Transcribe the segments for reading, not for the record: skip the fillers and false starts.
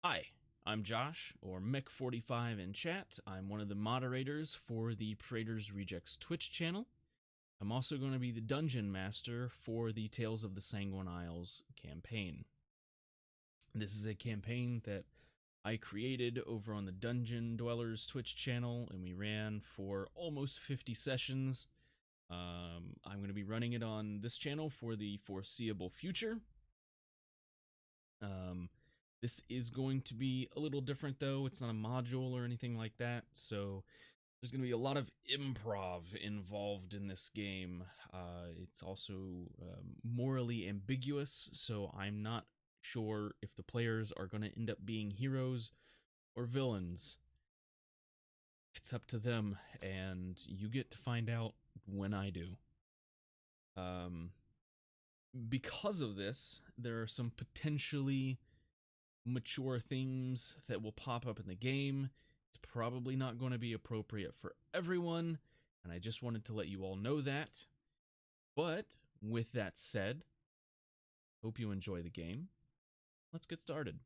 Hi, I'm Josh, or Mech45 in chat. I'm one of the moderators for the Praetor's Rejects Twitch channel. I'm also going to be the Dungeon Master for the Tales of the Sanguine Isles campaign. This is a campaign that I created over on the Dungeon Dwellers Twitch channel, and we ran for almost 50 sessions. I'm going to be running it on this channel for the foreseeable future. This is going to be a little different, though. It's not a module or anything like that, so there's going to be a lot of improv involved in this game. It's also morally ambiguous, so I'm not sure if the players are going to end up being heroes or villains. It's up to them, and you get to find out when I do. Because of this, there are some potentially mature themes that will pop up in the game. It's probably not going to be appropriate for everyone, and I just wanted to let you all know that. But with that said, hope you enjoy the game. Let's get started.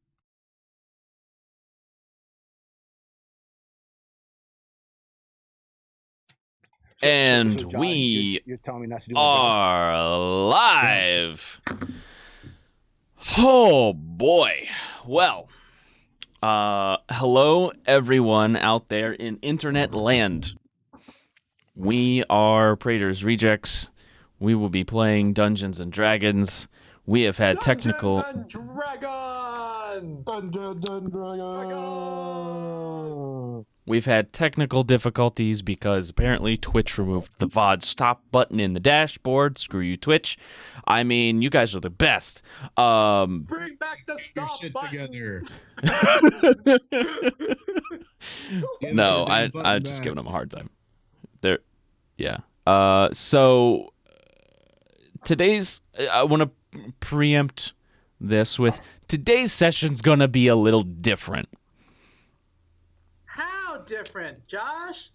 And so Josh, we you're telling me not to do are live. Oh boy. Well, hello everyone out there in internet land. We are Praetor's Rejects. We will be playing Dungeons and Dragons. We have had technical. Dungeons and Dragons! We've had technical difficulties because apparently Twitch removed the VOD stop button in the dashboard. Screw you, Twitch. I mean, you guys are the best. Bring back the stop button! Together. No, I'm just giving them a hard time. Yeah. So today's, I want to preempt this with today's session's gonna be a little different. How different, Josh?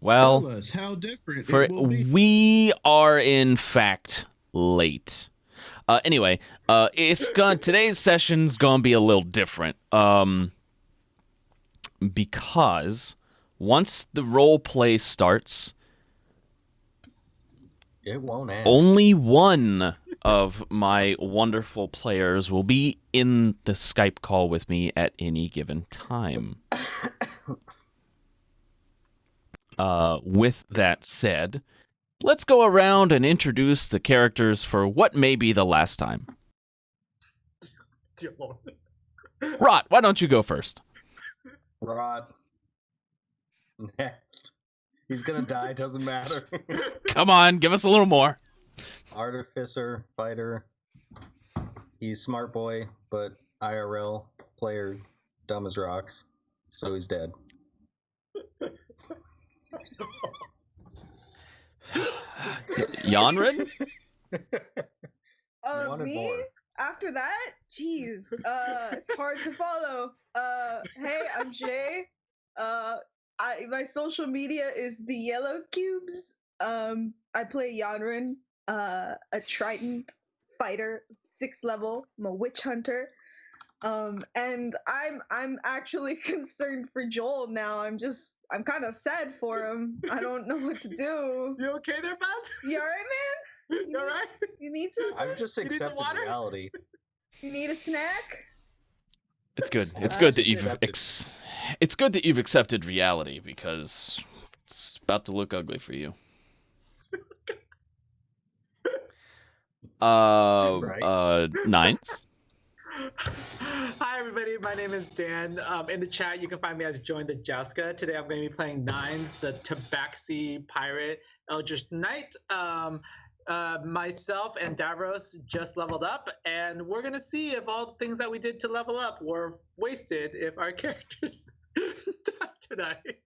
Well, Tell us how different for it will be. we are in fact late. Anyway, today's session's gonna be a little different. Because once the role play starts, It won't end. only one of my wonderful players will be in the Skype call with me at any given time. With that said, let's go around and introduce the characters for what may be the last time. Dear Lord. Rot, why don't you go first? Rod. Next. He's gonna die, doesn't matter. Come on, give us a little more. Artificer, fighter. He's smart boy, but IRL player, dumb as rocks. So he's dead. Yanrin? Wanted Me? more. After that? Jeez. It's hard to follow. Hey, I'm Jay. My social media is the Yellow Cubes. I play Yanrin, a Trident fighter, 6th level. I'm a witch hunter. And I'm actually concerned for Joel now. I'm kind of sad for him. I don't know what to do. You okay there, bud? You alright, man? You alright? You need something? I've just need some accepted water? reality. You need a snack? It's good. It's Uh, good that you've accepted. it's good that you've accepted reality because it's about to look ugly for you. Nines. Hi everybody, my name is Dan. In the chat, you can find me as Join the Jouska. Today I'm going to be playing Nines, the Tabaxi pirate Eldritch Knight. Myself and Davros just leveled up, and we're going to see if all the things that we did to level up were wasted if our characters die tonight.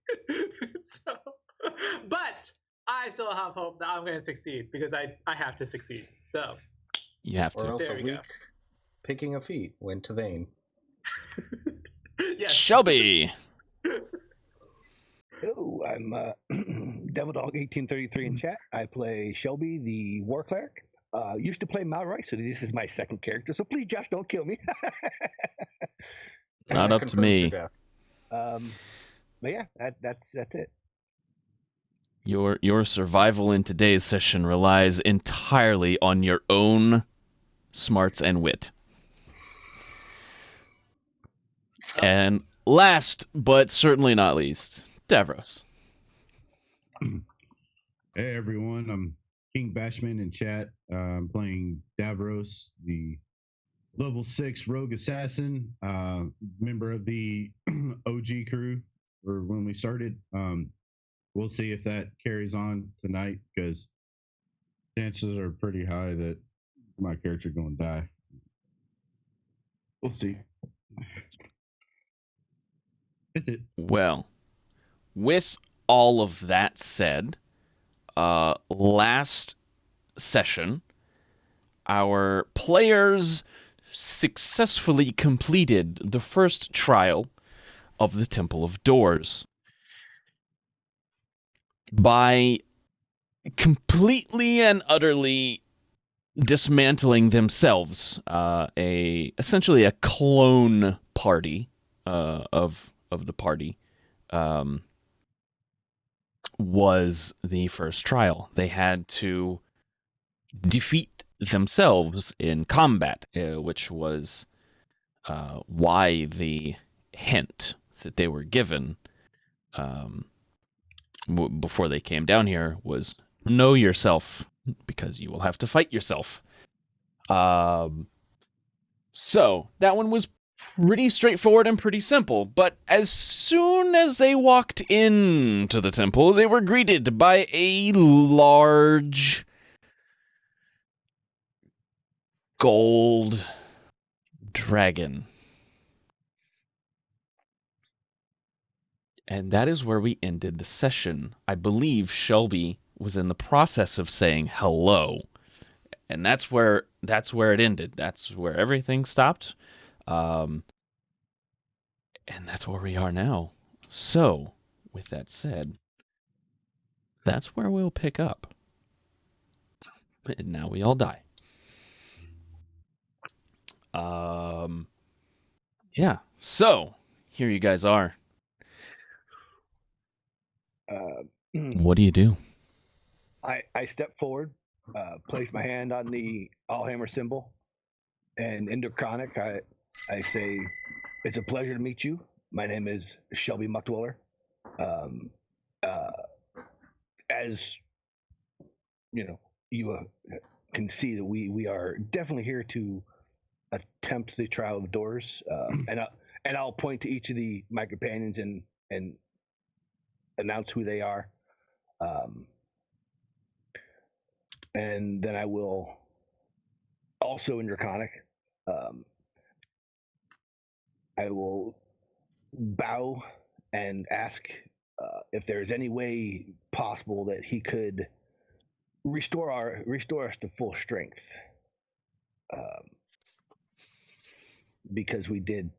But I still have hope that I'm going to succeed because I have to succeed. So You have Or to. else There a we weak picking a feat went to vain. yes. Shelby. Hello, I'm Devil Dog 1833 in chat. I play Shelby, the War Cleric. Used to play Malroy, so this is my second character. So please, Josh, don't kill me. Not That up to confirms your me. death. But yeah, that's it. Your survival in today's session relies entirely on your own smarts and wit. And last, but certainly not least, Davros. Hey everyone, I'm King Bashman in chat. I'm playing Davros, the level 6 rogue assassin, member of the OG crew, or when we started. We'll see if that carries on tonight, because chances are pretty high that my character going to die. We'll see. That's it. Well, with all of that said, last session, our players successfully completed the first trial of the Temple of Doors by completely and utterly dismantling themselves. Essentially a clone party of the party was the first trial. They had to defeat themselves in combat, which was why the hint that they were given before they came down here was know yourself, because you will have to fight yourself. So that one was pretty straightforward and pretty simple, but as soon as they walked into the temple, they were greeted by a large gold dragon. And that is where we ended the session. I believe Shelby was in the process of saying hello. And that's where it ended. That's where everything stopped. And that's where we are now. So, with that said, that's where we'll pick up. And now we all die. Yeah. So, here you guys are. What do you do? I step forward, place my hand on the Allhammer symbol, and in Draconic, I say, "It's a pleasure to meet you. My name is Shelby Muckdweller. As you know, you can see that we are definitely here to attempt the trial of doors, and I'll point to each of my companions and announce who they are, and then I will also in Draconic, I will bow and ask if there's any way possible that he could restore us to full strength, because we did,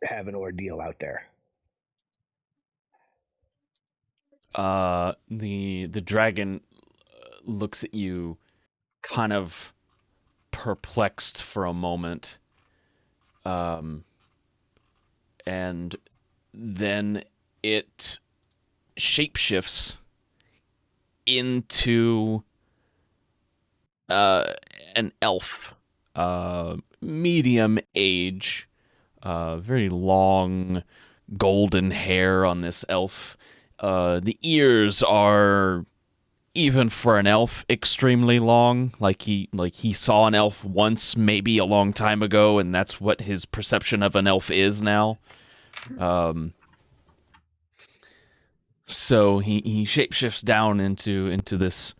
have an ordeal out there. The dragon looks at you, kind of perplexed for a moment, and then it shapeshifts into an elf, medium age, very long golden hair on this elf. The ears are, even for an elf, extremely long. Like he saw an elf once, maybe a long time ago, and that's what his perception of an elf is now. So he shapeshifts down into this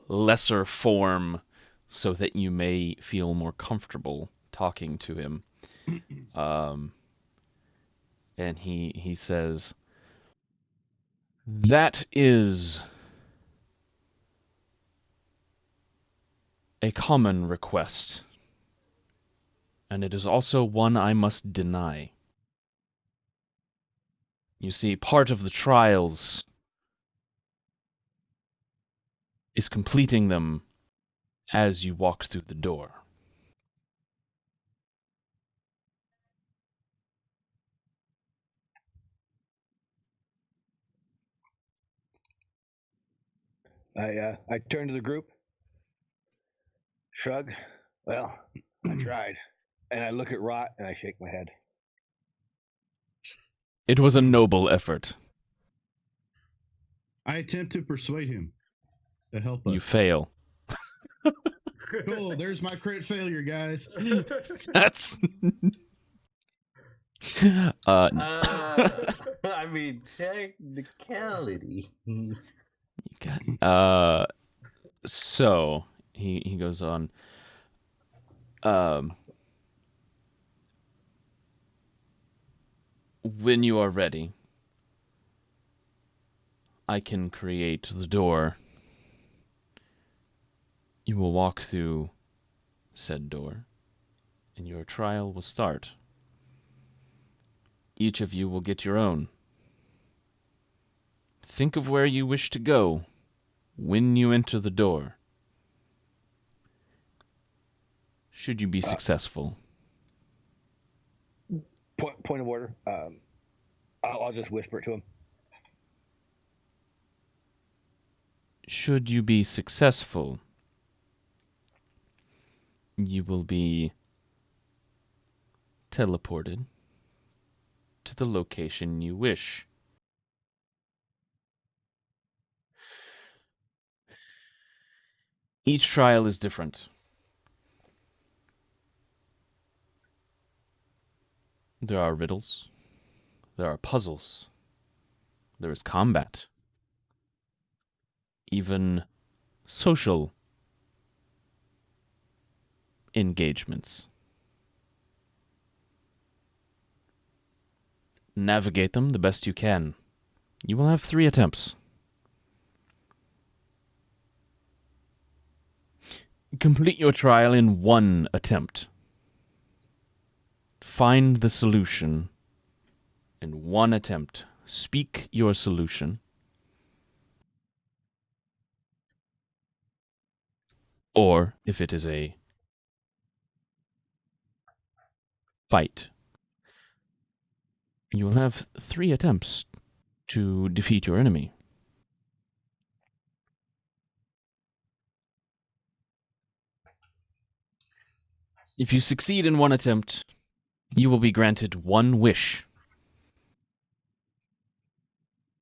lesser form so that you may feel more comfortable talking to him. And he says, "That is a common request, and it is also one I must deny. You see, part of the trials is completing them as you walk through the door. I turn to the group, shrug. Well, I tried, and I look at Rot and I shake my head. It was a noble effort. I attempt to persuade him to help us. You fail. Cool. There's my crit failure, guys. That's. I mean, technicality. So he goes on. When you are ready, I can create the door. You will walk through said door, and your trial will start. Each of you will get your own. Think of where you wish to go when you enter the door. Should you be successful? Point of order. I'll just whisper it to him. Should you be successful, you will be teleported to the location you wish. Each trial is different. There are riddles. There are puzzles. There is combat. Even social engagements. Navigate them the best you can. You will have 3 attempts. Complete your trial in 1 attempt. Find the solution in 1 attempt. Speak your solution. Or, if it is a fight, you will have 3 attempts to defeat your enemy. If you succeed in 1 attempt, you will be granted 1 wish.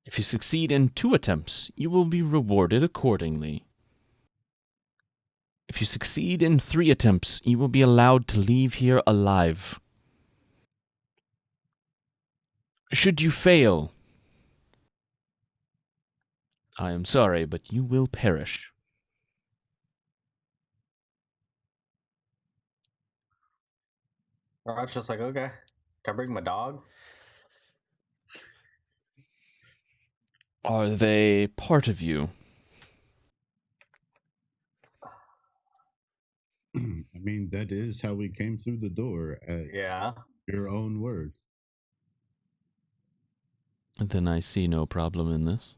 If you succeed in 2 attempts, you will be rewarded accordingly. If you succeed in 3 attempts, you will be allowed to leave here alive. Should you fail, I am sorry, but you will perish. Rod's just like, okay, can I bring my dog? Are they part of you? I mean, that is how we came through the door, at Yeah. your own words. Then I see no problem in this.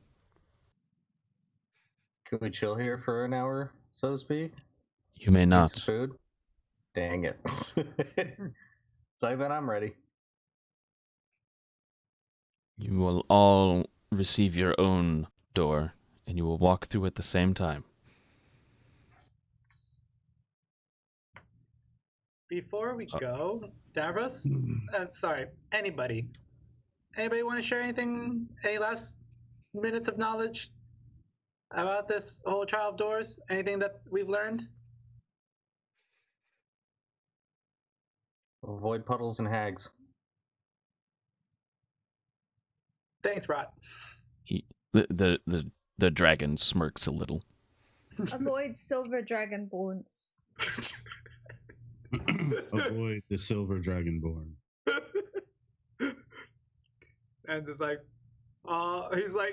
Could we chill here for an hour, so to speak? You may Eat not. some food? Dang it. It's like, then I'm ready. You will all receive your own door, and you will walk through at the same time. Before we go, Davros, sorry, anybody want to share anything, any last minutes of knowledge about this whole trial of doors? Anything that we've learned? Avoid puddles and hags. Thanks, Rod. The dragon smirks a little. Avoid silver dragonborns. Avoid the silver dragonborn. And it's like,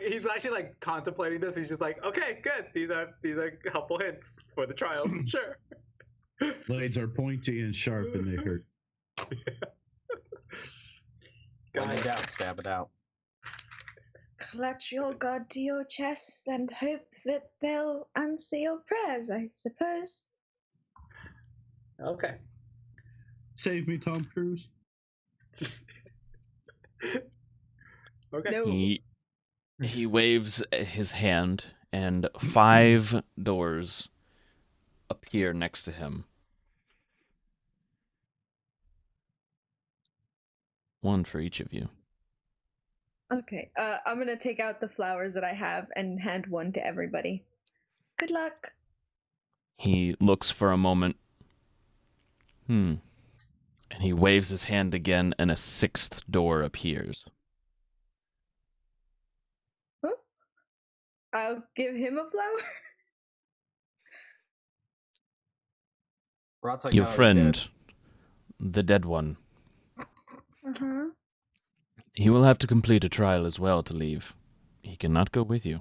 he's actually like contemplating this. He's just like, okay, good. These are helpful hints for the trials. Sure. Blades are pointy and sharp, and they hurt. When in doubt, stab it out. Clutch your god to your chest and hope that they'll answer your prayers, I suppose. Okay. Save me, Tom Cruise. Okay. No. He waves his hand, and 5 doors appear next to him. One for each of you. Okay, I'm gonna take out the flowers that I have and hand one to everybody. Good luck. He looks for a moment. And he waves his hand again, and a 6th door appears. Huh? I'll give him a flower. Rot's like, Your "No, he's friend, dead." the dead one, Uh-huh. he will have to complete a trial as well to leave. He cannot go with you.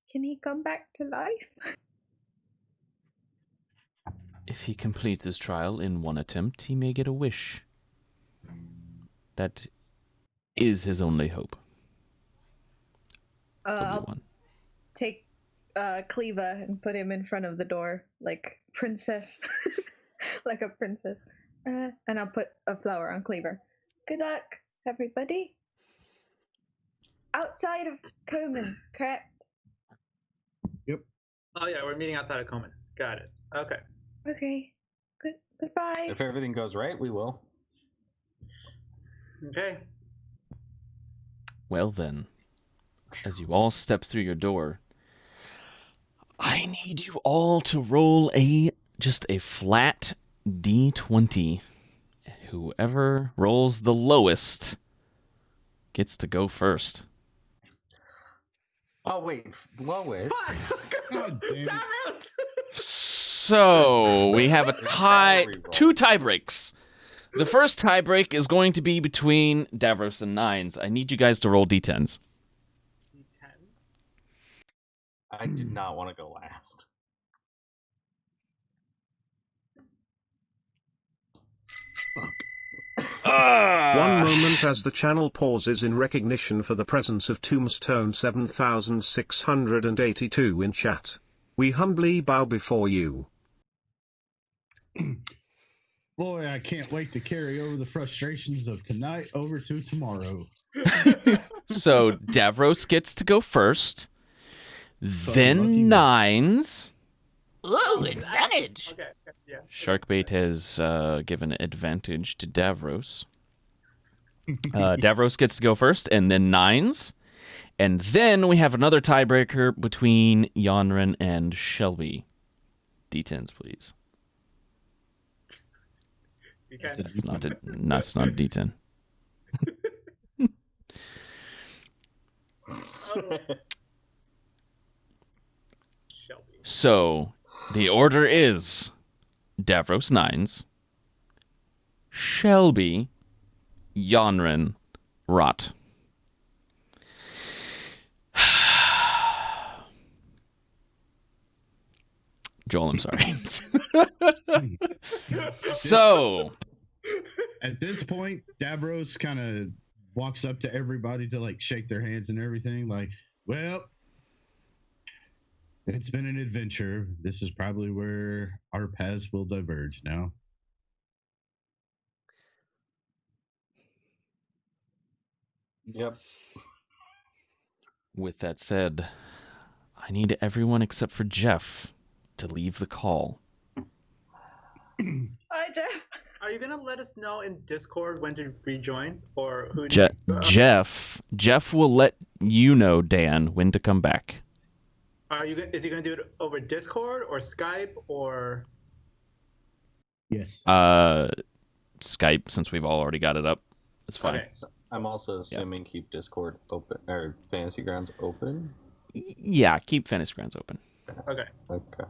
Can he come back to life? If he completes his trial in one attempt, he may get a wish. That is his only hope. I'll Obi-Wan. take Cleva and put him in front of the door, like princess, like a princess. And I'll put a flower on Cleaver. Good luck, everybody. Outside of Komen, correct? Oh yeah, we're meeting outside of Komen. Got it. Okay. Okay. Goodbye. If everything goes right, we will. Okay. Well then, as you all step through your door, I need you all to roll just a flat D20. Whoever rolls the lowest gets to go first. Oh wait, lowest. God damn it. So we have Reroll. 2 tie breaks. The first tie break is going to be between Davros and Nines. I need you guys to roll D10s. I did not want to go last. One moment as the channel pauses in recognition for the presence of Tombstone 7682 in chat. We humbly bow before you. Boy, I can't wait to carry over the frustrations of tonight over to tomorrow. So Davros gets to go first, lucky then me. Nines. Ooh, advantage. Okay. Yeah. Sharkbait has given advantage to Davros. Davros gets to go first, and then Nines. And then we have another tiebreaker between Yonrin and Shelby. D10s, please. You can. That's not a D10. Shelby. So, the order is Davros Nines, Shelby, Yonrin, Rot. Joel, I'm sorry. So, At this point, Davros kind of walks up to everybody to like shake their hands and everything. Like, well, it's been an adventure. This is probably where our paths will diverge now. Yep. with that said, I need everyone except for Jeff to leave the call. Hi, Jeff. Are you gonna let us know in Discord when to rejoin, or who? Jeff will let you know, Dan, when to come back. Is he gonna do it over Discord or Skype or? Yes. Skype, since we've all already got it up. It's fine. Okay. So I'm also assuming keep Discord open or Fantasy Grounds open. Yeah, keep Fantasy Grounds open. Okay. Okay.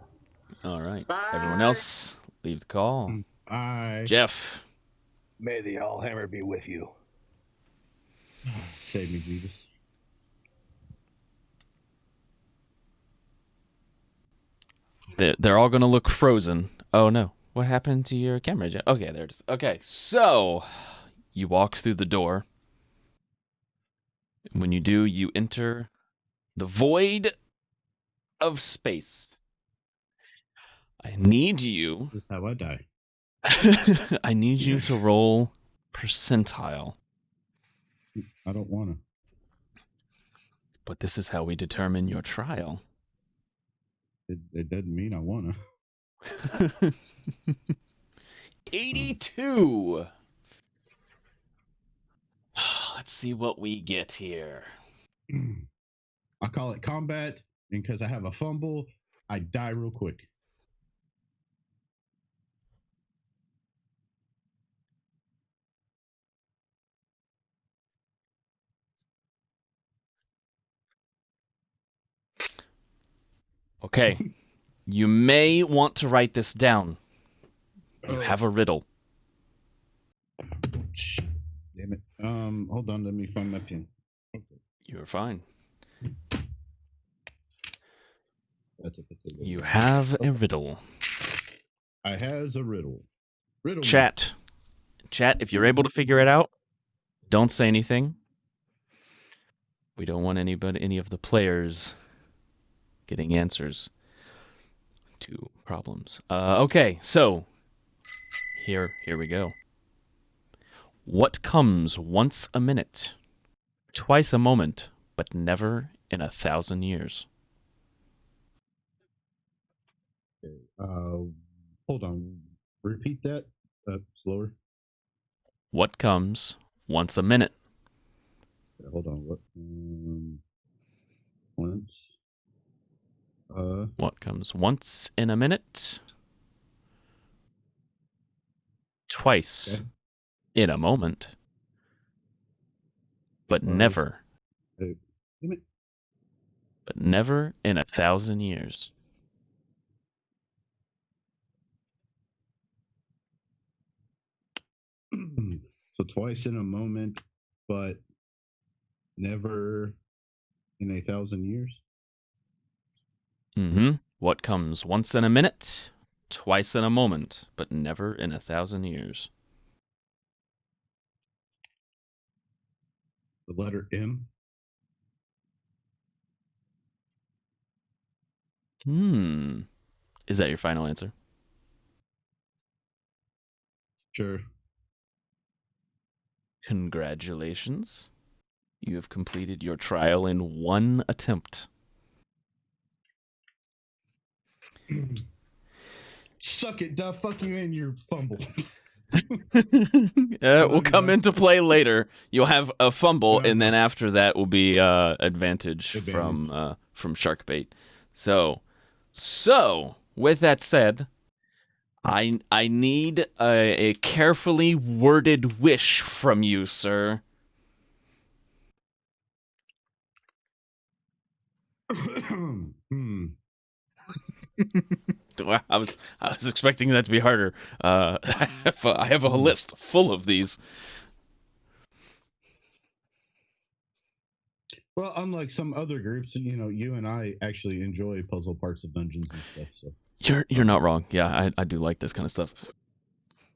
All right. Bye. Everyone else, leave the call. Jeff. May the Allhammer be with you. Save me, Beavis. They're all going to look frozen. Oh, no. What happened to your camera, Jeff? Okay, there it is. Okay, so you walk through the door. When you do, you enter the void of space. I need you. This is how I die. I need you to roll percentile. I don't want to. But this is how we determine your trial. It doesn't mean I wanna. 82. Let's see what we get here. I call it combat, and because I have a fumble, I die real quick. Okay. You may want to write this down. You have a riddle. Damn it. Hold on, let me find my pen. You're fine. That's a potato. You have a riddle. I has a riddle. Riddle. Chat, if you're able to figure it out, don't say anything. We don't want any of the players getting answers to problems. Okay, so here we go. What comes once a minute, twice a moment, but never in 1,000 years? Hold on. Repeat that. Slower. What comes once a minute? Hold on. What? Once. What comes once in a minute? Twice in a moment, but never. Damn it. But never in 1,000 years. So twice in a moment, but never in 1,000 years. Mm-hmm. What comes once in a minute, twice in a moment, but never in 1,000 years? The letter M. Is that your final answer? Sure. Congratulations. You have completed your trial in one attempt. Suck it, duh. Fuck you and your fumble. Will come into play later. You'll have a fumble, Yeah, and then after that will be advantage from Sharkbait. So with that said, I need a carefully worded wish from you, sir. I was expecting that to be harder. I have a list full of these. Well, unlike some other groups, you and I actually enjoy puzzle parts of dungeons and stuff. So You're not wrong. Yeah, I do like this kind of stuff.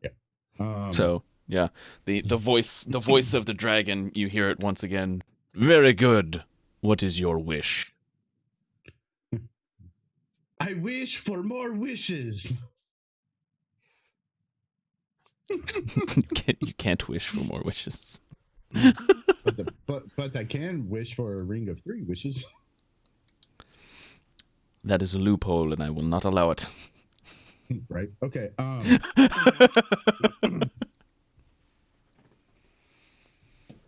yeah. So yeah, the voice of the dragon. You hear it once again. Very good. What is your wish? I wish for more wishes. You can't wish for more wishes. but I can wish for a ring of 3 wishes. That is a loophole, and I will not allow it. Right. Okay.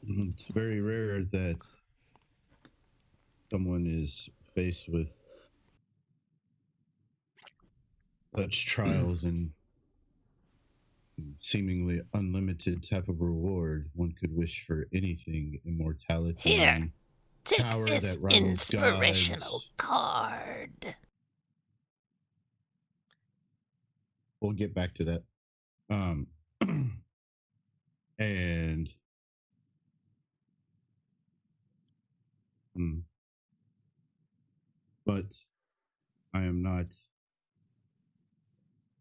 It's very rare that someone is faced with such trials and seemingly unlimited type of reward. One could wish for anything: immortality. Here, take power this that rivals inspirational gods. card. We'll get back to that. And but I am not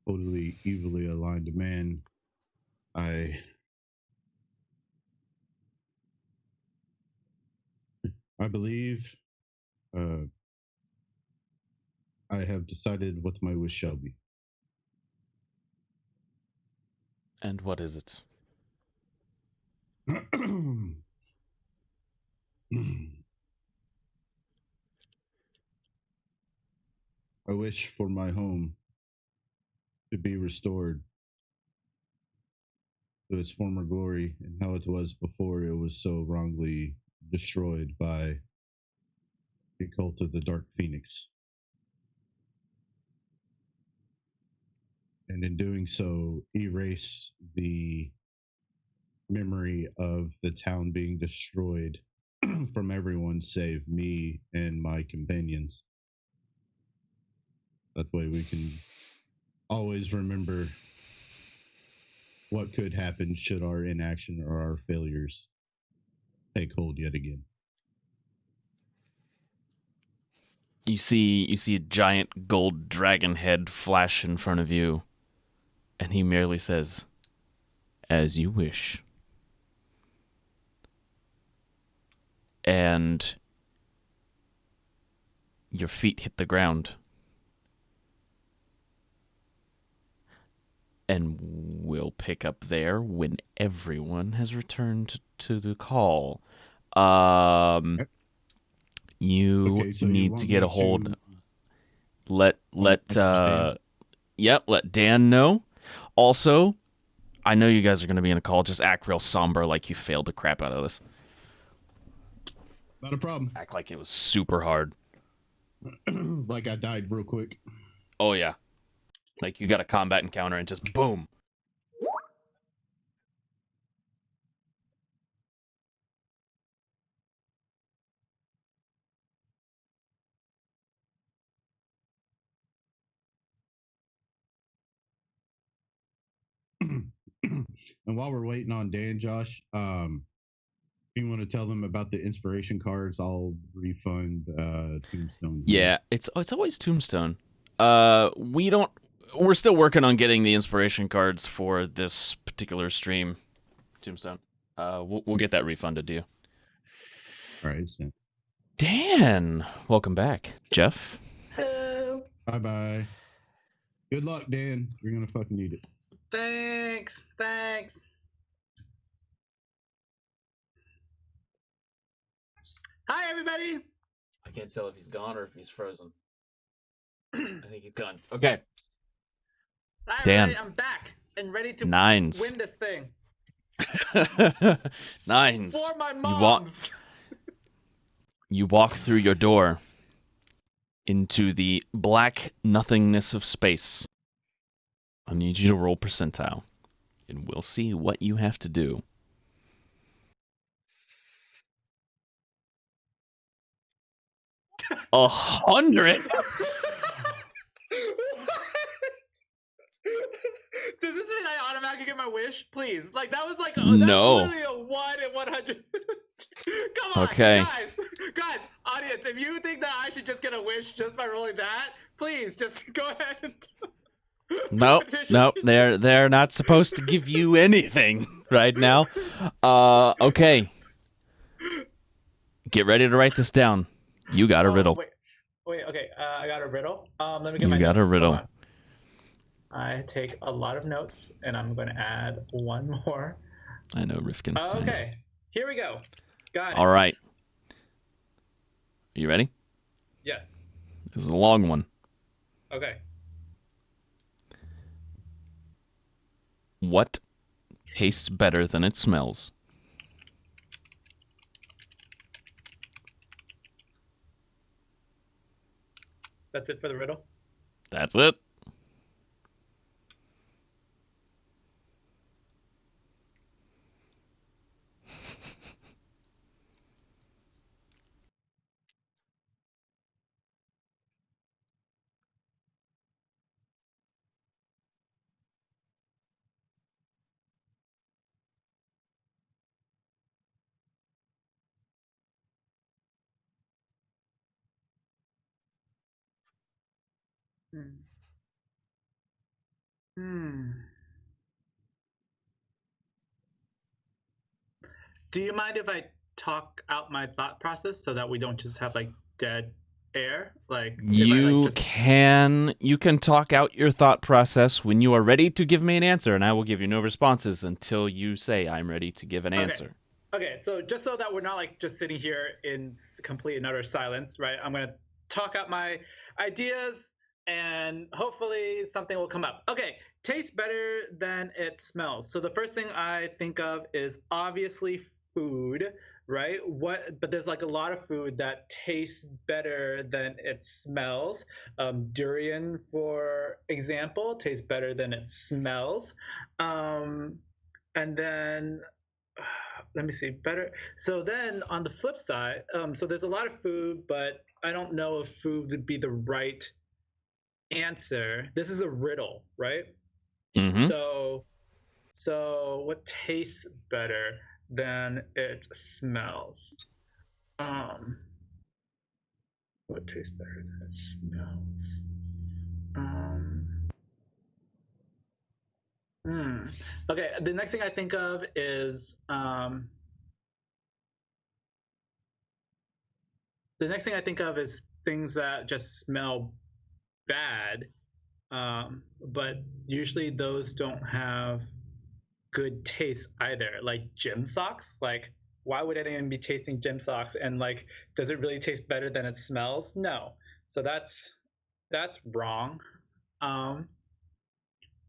totally evilly aligned man. I believe I have decided what my wish shall be. And what is it? wish for my home to be restored to its former glory and how it was before it was so wrongly destroyed by the cult of the Dark Phoenix. And in doing so, erase the memory of the town being destroyed from everyone save me and my companions. That way we can always remember what could happen should our inaction or our failures take hold yet again. You see a giant gold dragon head flash in front of you, and he merely says, "As you wish." And your feet hit the ground. And we'll pick up there when everyone has returned to the call. You Okay, so you need want to get me a hold. to- Let Dan? let Dan know. Also, I know you guys are going to be in a call. Just act real somber, like you failed the crap out of this. Not a problem. Act like it was super hard. Like I died real quick. Oh yeah, like you got a combat encounter and just boom. And while we're waiting on Dan, Josh, if you want to tell them about the inspiration cards, I'll refund Tombstone. Yeah, it's always Tombstone. We're still working on getting the inspiration cards for this particular stream, Tombstone. We'll get that refunded to you. All right, sent. Dan, welcome back, Jeff. Hello. Bye-bye. Good luck, Dan. You're going to fucking need it. Thanks. Hi, everybody. I can't tell if he's gone or if he's frozen. I think he's gone. Okay. Hi, Dan. everybody. I'm back and ready to Nines. win this thing. Nines. For my You moms. You walk through your door into the black nothingness of space. I need you to roll percentile, and we'll see what you have to do. 100. Does this mean I automatically get my wish? Please. Like, that was like, No. that's literally a 1 in 100. Come on, Okay. guys, audience, if you think that I should just get a wish just by rolling that, please just go ahead and Nope. They're not supposed to give you anything right now. Okay. Get ready to write this down. You got a riddle. Wait, okay. I got a riddle. Let me get my You got a notes. riddle. Hold on. I take a lot of notes, and I'm going to add one more. I know, Rifkin. I know. Okay, here we go. Got it. All right. You ready? Yes. This is a long one. Okay. What tastes better than it smells? That's it for the riddle? That's it. Do you mind if I talk out my thought process so that we don't just have like dead air? Like You can talk out your thought process when you are ready to give me an answer, and I will give you no responses until you say I'm ready to give an answer. Okay, so just so that we're not like just sitting here in complete and utter silence, right? I'm gonna talk out my ideas, and hopefully something will come up. Okay, tastes better than it smells. So the first thing I think of is obviously food, right? But there's like a lot of food that tastes better than it smells. Durian, for example, tastes better than it smells. And then let me see, better. So then on the flip side, so there's a lot of food, but I don't know if food would be the right answer. This is a riddle, right? Mm-hmm. So what tastes better than it smells? What tastes better than it smells? Okay, the next thing I think of is things that just smell bad, but usually those don't have good taste either. Like gym socks, like why would anyone be tasting gym socks? And like, does it really taste better than it smells? No. So that's wrong.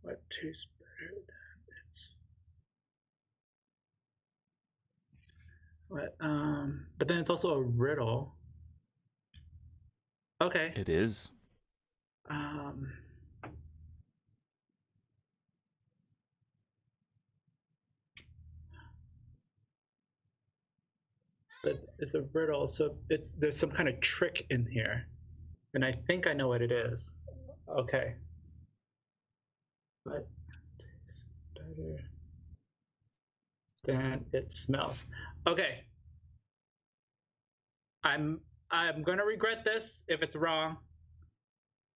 What tastes better than what? But then it's also a riddle. Okay. It is. But it's a riddle, so there's some kind of trick in here, and I think I know what it is. Okay. What tastes better than it smells? Okay. I'm gonna regret this if it's wrong.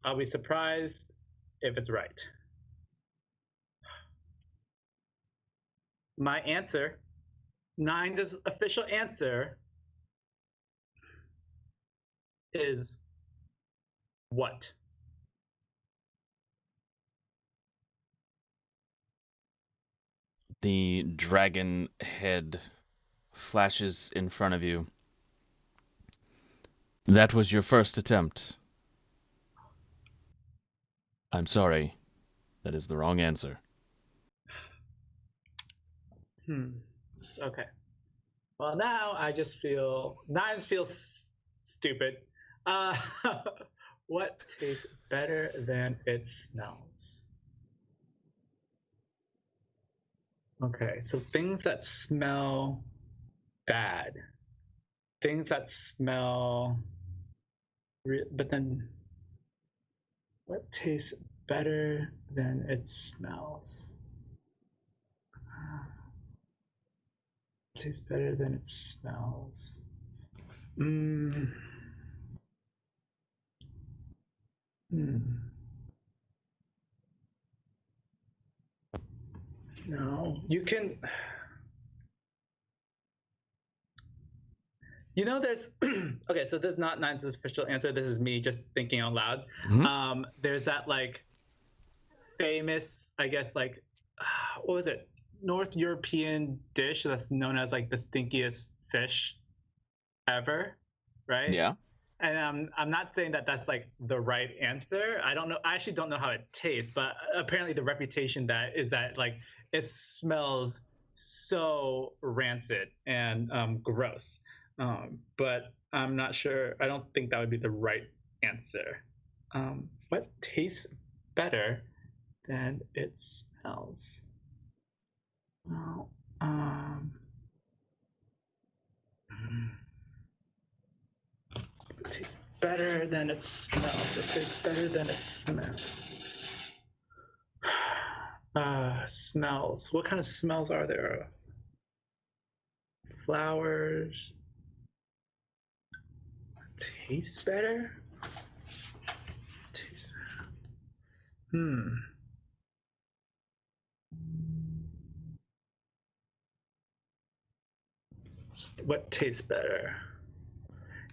I'll be surprised if it's right. My answer, Nine's official answer, is what? The dragon head flashes in front of you. That was your first attempt. I'm sorry. That is the wrong answer. Okay. Well, now I just feel Nines feels stupid. What tastes better than it smells? Okay, so things that smell bad, things that smell, but then what tastes better than it smells? Tastes better than it smells. No, you can. There's okay. So this is not Nine's official answer. This is me just thinking out loud. Mm-hmm. There's that like famous, I guess, like what was it? North European dish that's known as like the stinkiest fish ever, right? Yeah. And I'm not saying that that's like the right answer. I don't know. I actually don't know how it tastes, but apparently the reputation that is that like it smells so rancid and gross. But I'm not sure. I don't think that would be the right answer. What tastes better than it smells? Well, it tastes better than it smells. It tastes better than it smells. Smells. What kind of smells are there? Flowers. Tastes better? Tastes better. What tastes better?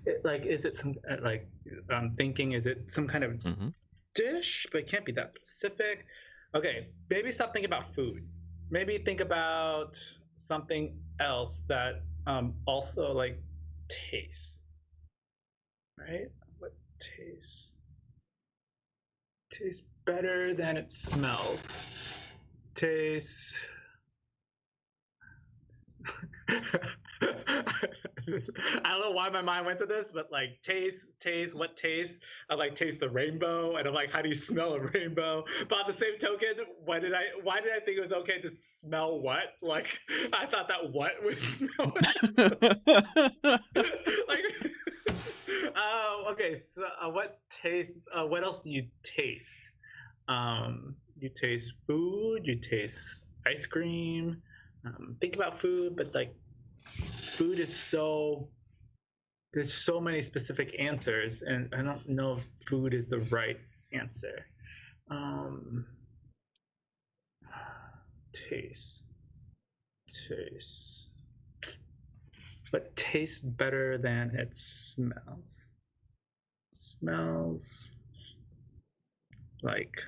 Is it some like I'm thinking? Is it some kind of dish? But it can't be that specific. Okay, maybe stop thinking about food. Maybe think about something else that also like tastes. Right? What tastes? Tastes better than it smells. Tastes. I don't know why my mind went to this, but like taste, what taste? I like taste the rainbow, and I'm like, how do you smell a rainbow? But on the same token, why did I think it was okay to smell what? Like I thought that what would smell. Like, okay. So what taste? What else do you taste? You taste food. You taste ice cream. Think about food, but like food is there's so many specific answers, and I don't know if food is the right answer. Taste, but tastes better than it smells. Smells like.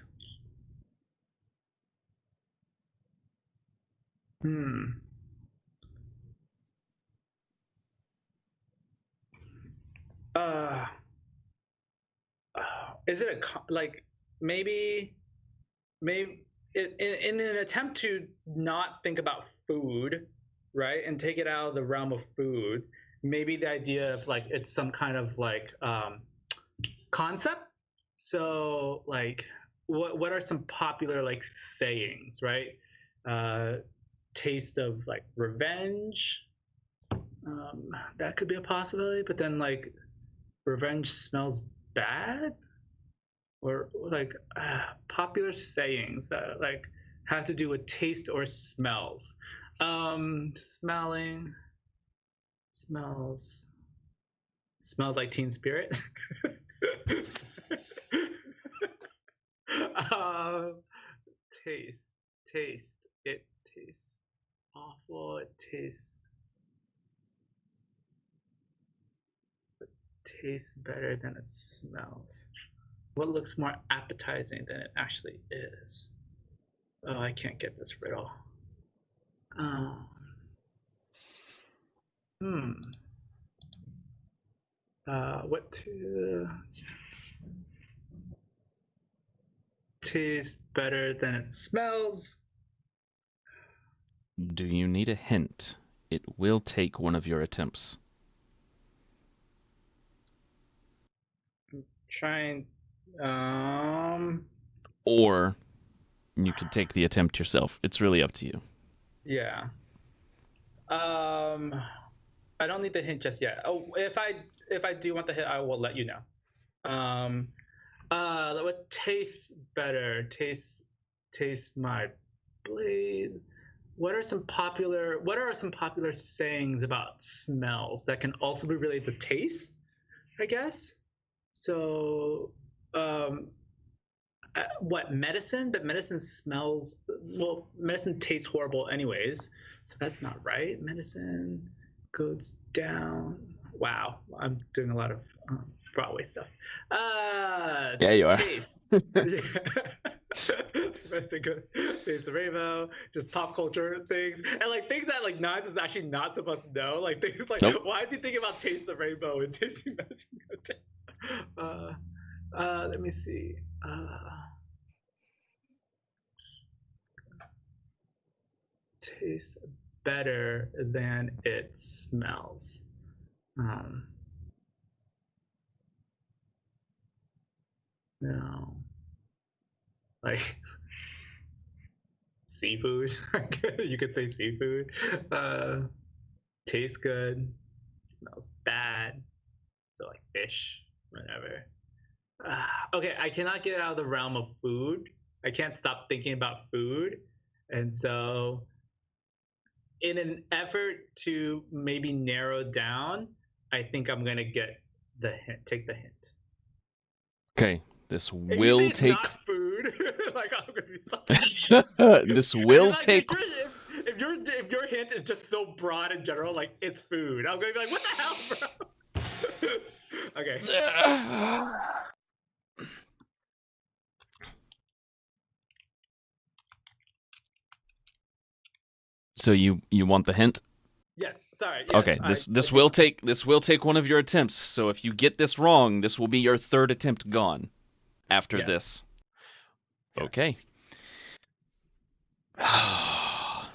Is it like maybe in an attempt to not think about food, right, and take it out of the realm of food, maybe the idea of like it's some kind of like concept. So like what are some popular like sayings, right? Taste of like revenge. That could be a possibility, but then like revenge smells bad, or like popular sayings that like have to do with taste or smells. Smelling smells like Teen Spirit. Taste it tastes awful. It tastes better than it smells. What looks more appetizing than it actually is? Oh, I can't get this riddle. What to taste better than it smells? Do you need a hint? It will take one of your attempts. Trying. Or you could take the attempt yourself. It's really up to you. Yeah. I don't need the hint just yet. Oh, if I do want the hint, I will let you know. What tastes better? Taste my blade. What are some popular sayings about smells that can also be related to taste, I guess? So, what medicine? But medicine smells, well, medicine tastes horrible anyways, so that's not right. Medicine goes down. Wow, I'm doing a lot of Broadway stuff. Yeah, you are. Taste. Medicine taste the rainbow, just pop culture things, and like things that like Nines is actually not supposed to know. Like things like, nope. Why is he thinking about taste the rainbow and tasting medicine? Let me see. Tastes better than it smells. No. Like seafood. You could say seafood. Tastes good. Smells bad. So like fish, whatever. Okay, I cannot get out of the realm of food. I can't stop thinking about food. And so in an effort to maybe narrow down, I think I'm gonna get the hint. Take the hint. Okay, this If will you say it's take. not food. Like I'm gonna be. This will like, take. If your hint is just so broad in general, like it's food, I'm gonna be like, what the hell, bro? Okay. So you want the hint? Yes. Sorry. Yes, Okay. This will take one of your attempts. So if you get this wrong, this will be your third attempt gone. After this. Okay. How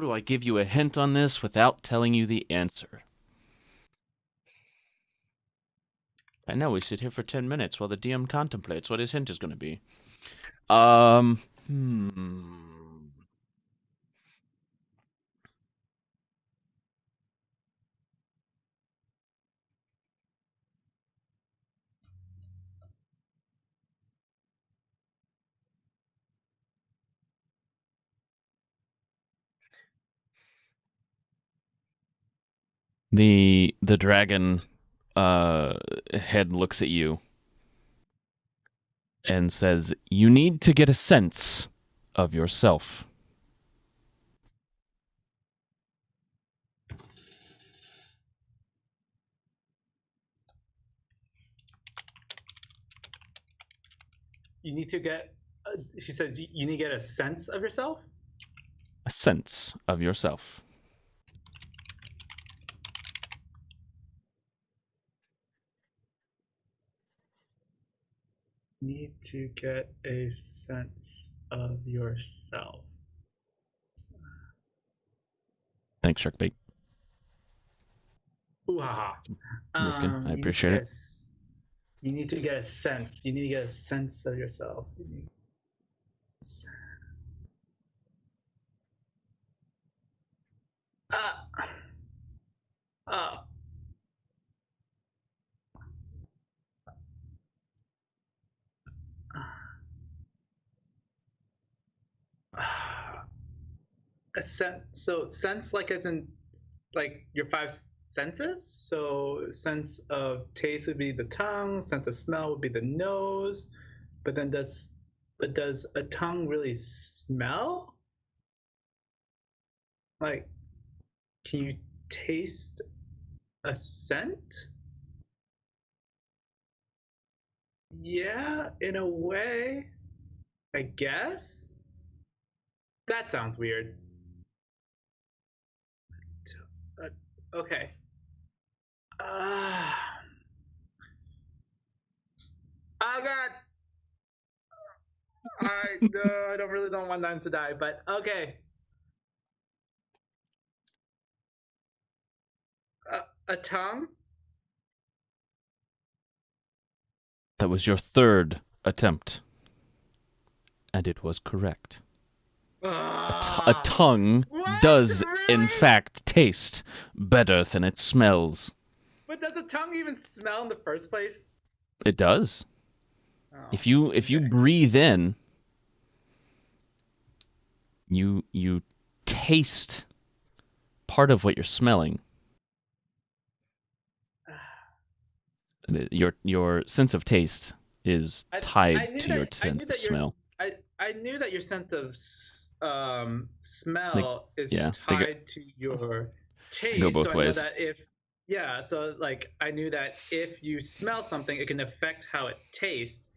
do I give you a hint on this without telling you the answer? I know we sit here for 10 minutes while the DM contemplates what his hint is going to be. The dragon head looks at you and says, "You need to get a sense of yourself." You need to get. She says you need to get a sense of yourself. A sense of yourself. Need to get a sense of yourself. Thanks, Sharkbait. Ooh ha ha. Rifkin, I appreciate it. You need to get a sense. You need to get a sense of yourself. A sense. So sense, like as in, like your five senses. So sense of taste would be the tongue. Sense of smell would be the nose. But then does a tongue really smell? Like, can you taste a scent? Yeah, in a way, I guess. That sounds weird. Okay. I got. I don't want them to die, but okay. A tongue. That was your third attempt. And it was correct. A tongue What? does, in Really? fact, taste better than it smells. But does a tongue even smell in the first place? It does. Oh, If you breathe in, you taste part of what you're smelling. Your sense of taste is tied to your sense of smell. I knew that your sense of smell is yeah, tied to your taste. Go both ways. I know that so like I knew that if you smell something, it can affect how it tastes.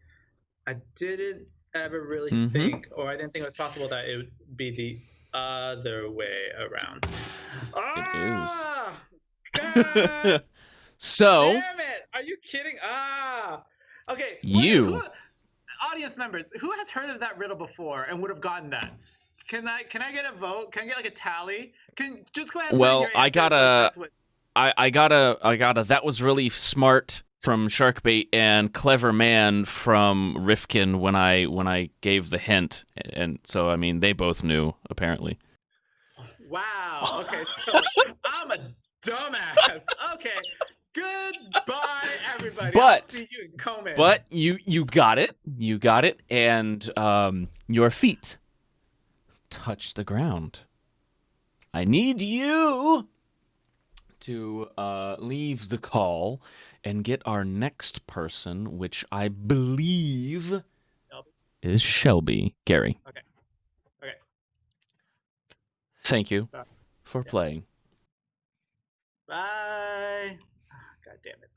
I didn't ever really think, or I didn't think it was possible that it would be the other way around. It is. So. Damn it! Are you kidding? Okay. Audience members, who has heard of that riddle before and would have gotten that? Can I get a vote? Can I get like a tally? Just go ahead and Well, I gotta. That was really smart from Sharkbait and clever man from Rifkin when I gave the hint, and so I mean they both knew apparently. Wow. Okay, so I'm a dumbass. Okay. Goodbye, everybody. I'll see you in Komen. But you got it. You got it, and your feet touch the ground. I need you to leave the call and get our next person, which I believe is Shelby. Gary. Okay. Thank you for playing. Bye. God damn it.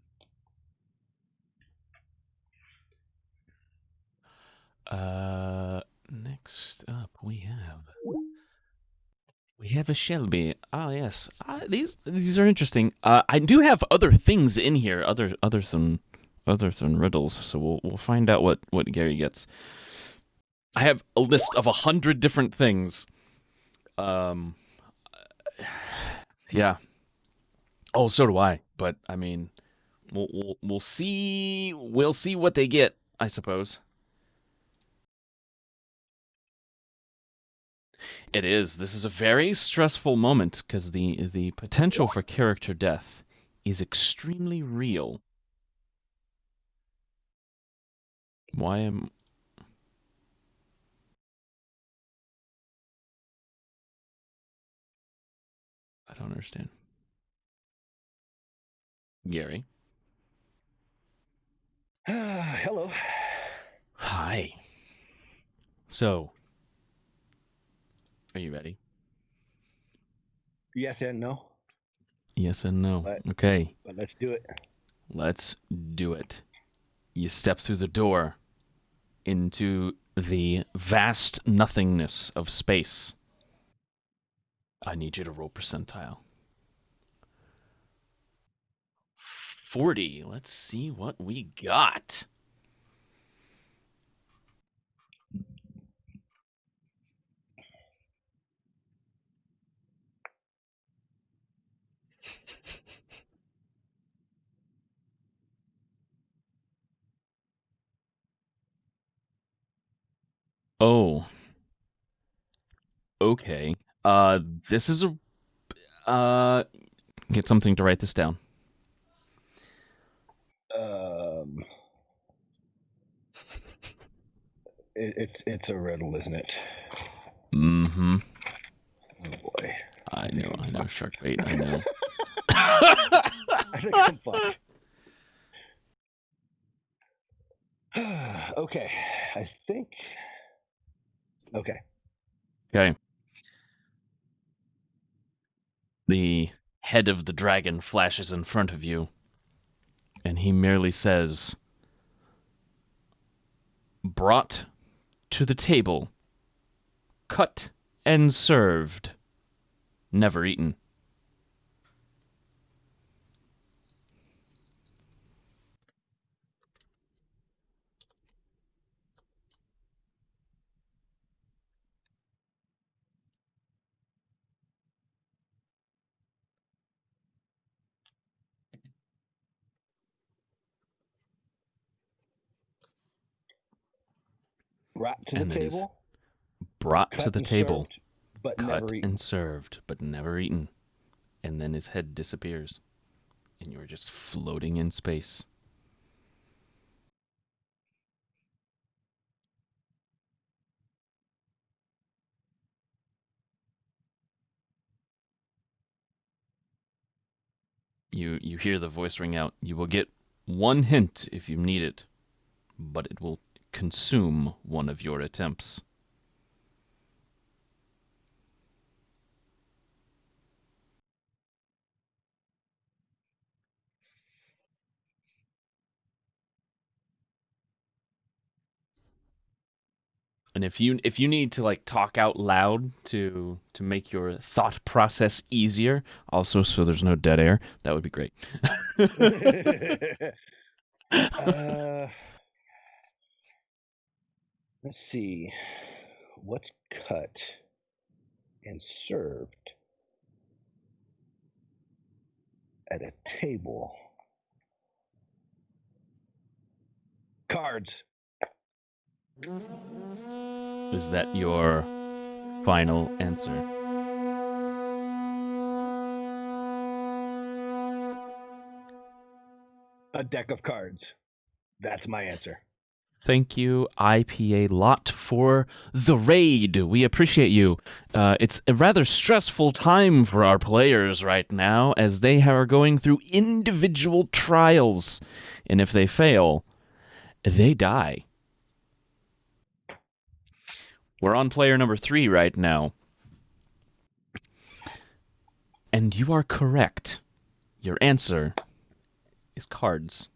Next up we have a Shelby. Ah, yes. These are interesting. I do have other things in here, other than other than riddles, so we'll find out what Gary gets. I have a list of 100 different things. Yeah. Oh, so do I. But I mean, we'll see. We'll see what they get, I suppose. It is. This is a very stressful moment because the potential for character death is extremely real. Why am... I don't understand. Gary? Hello. Hi. So, are you ready? Yes and no. Yes and no. But- Okay, But let's do it. let's do it. You step through the door into the vast nothingness of space. I need you to roll percentile. 40. Let's see what we got. Oh. Okay. This is get something to write this down. It's a riddle, isn't it? Mm-hmm. Oh boy. I know, shark bait, I know. I think I'm fucked. Okay. I think. Okay. Okay. The head of the dragon flashes in front of you, and he merely says, "Brought to the table, cut and served, never eaten." Brought to the And it is table. brought Cut to the and table, served, but cut never eaten. and served, but never eaten. And then his head disappears, and you are just floating in space. You hear the voice ring out. You will get one hint if you need it, but it will consume one of your attempts. And if you need to like talk out loud to make your thought process easier, also so there's no dead air, that would be great. Let's see. What's cut and served at a table? Cards. Is that your final answer? A deck of cards. That's my answer. Thank you, IPA Lot, for the raid. We appreciate you. It's a rather stressful time for our players right now, as they are going through individual trials. And if they fail, they die. We're on player number 3 right now. And you are correct. Your answer is cards.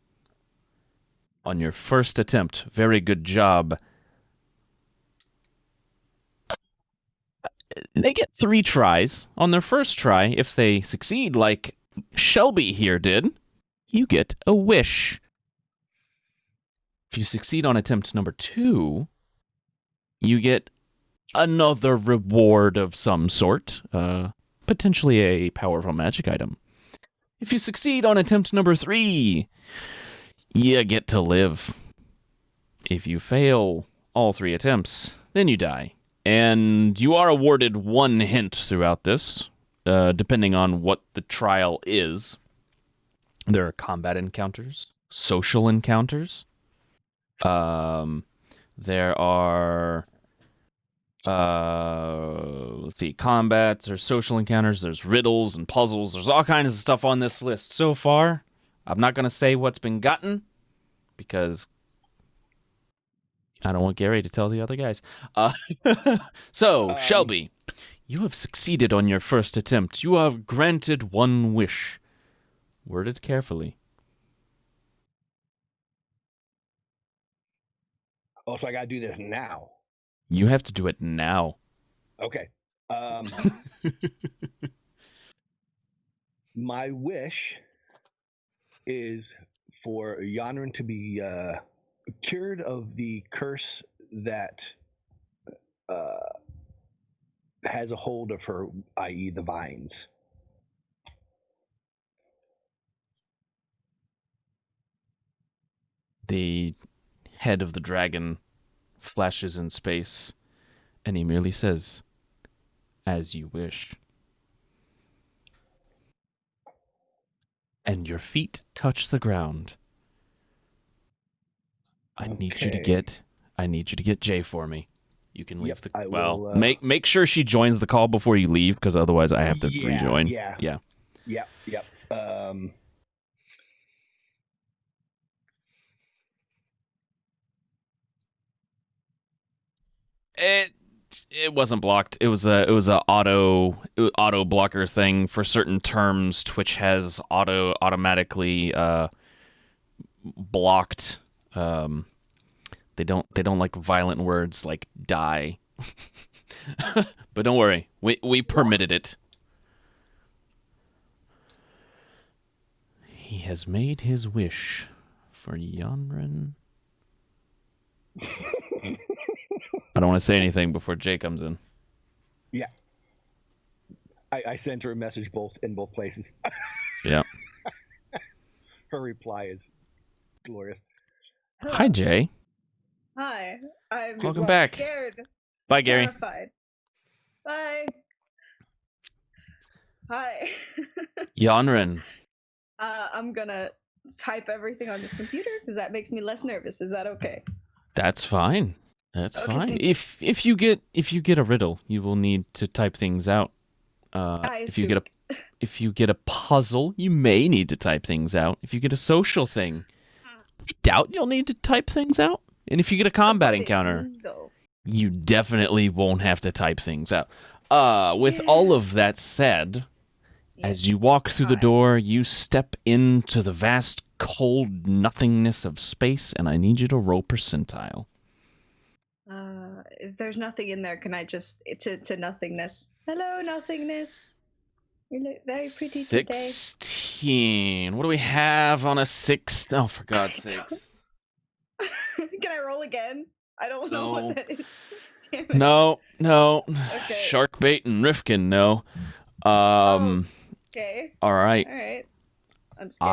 On your first attempt. Very good job. They get 3 tries. On their first try, if they succeed like Shelby here did, you get a wish. If you succeed on attempt number 2, you get another reward of some sort, potentially a powerful magic item. If you succeed on attempt number 3, you get to live. If you fail all 3 attempts, then you die. And you are awarded 1 hint throughout this, depending on what the trial is. There are combat encounters, social encounters. There are, let's see, combats, there's social encounters, there's riddles and puzzles. There's all kinds of stuff on this list so far. I'm not going to say what's been gotten because I don't want Gary to tell the other guys. Shelby, you have succeeded on your first attempt. You are granted 1 wish. Word it carefully. Oh, so I gotta do this now. You have to do it now. Okay. My wish is for Yanran to be cured of the curse that has a hold of her, i.e., the vines. The head of the dragon flashes in space, and he merely says, "As you wish." And your feet touch the ground. I need you to get Jay for me. You can leave I well. will, Make sure she joins the call before you leave, because otherwise I have to rejoin. Yeah. Yep. It wasn't blocked. It was a auto blocker thing for certain terms. Twitch has automatically blocked. They don't like violent words like die. But don't worry, we permitted it. He has made his wish for Yanran. I don't want to say anything before Jay comes in. Yeah. I sent her a message in both places. Yeah. Her reply is glorious. Hi, Jay. Hi. I'm Welcome back. Scared. Bye, Gary. Terrified. Bye. Hi. Yanran. I'm gonna type everything on this computer because that makes me less nervous. Is that okay? That's fine. That's Okay, fine. thank you. If you get a riddle, you will need to type things out. If you get a puzzle, you may need to type things out. If you get a social thing, I doubt you'll need to type things out. And if you get a combat encounter, you definitely won't have to type things out. With all of that said, as you walk through the door, you step into the vast, cold nothingness of space, and I need you to roll percentile. If there's nothing in there, can I just to nothingness? Hello, nothingness. You look very pretty 16. What do we have on a 6? Oh, for God's sakes. today. Can I roll again? I don't know what that is. Damn it. No. Okay. Shark bait and Rifkin, no. Okay. All right. All right. I'm scared.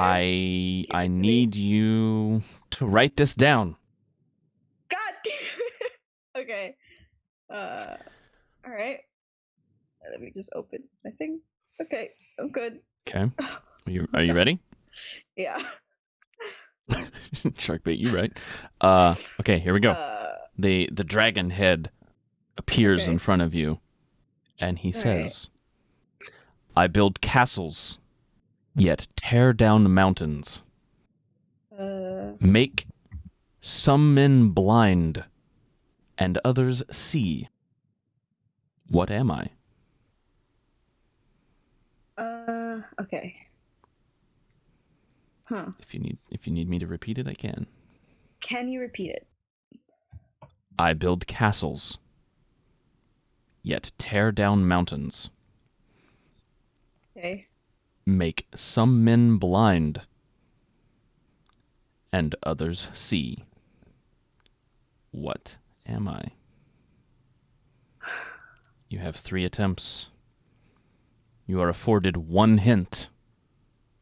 I need you to write this down. God damn it. Okay. All right. Let me just open my thing. Okay, I'm good. Okay. Are you ready? Yeah. Shark bait, you right. Okay, here we go. The dragon head appears in front of you, and he says, "I build castles, yet tear down mountains. Make some men blind, and others see. What am I?" Okay. Huh. If you need me to repeat it, I can. Can you repeat it? I build castles, yet tear down mountains. Okay. Make some men blind, and others see. What am I? You have 3 attempts. You are afforded 1 hint,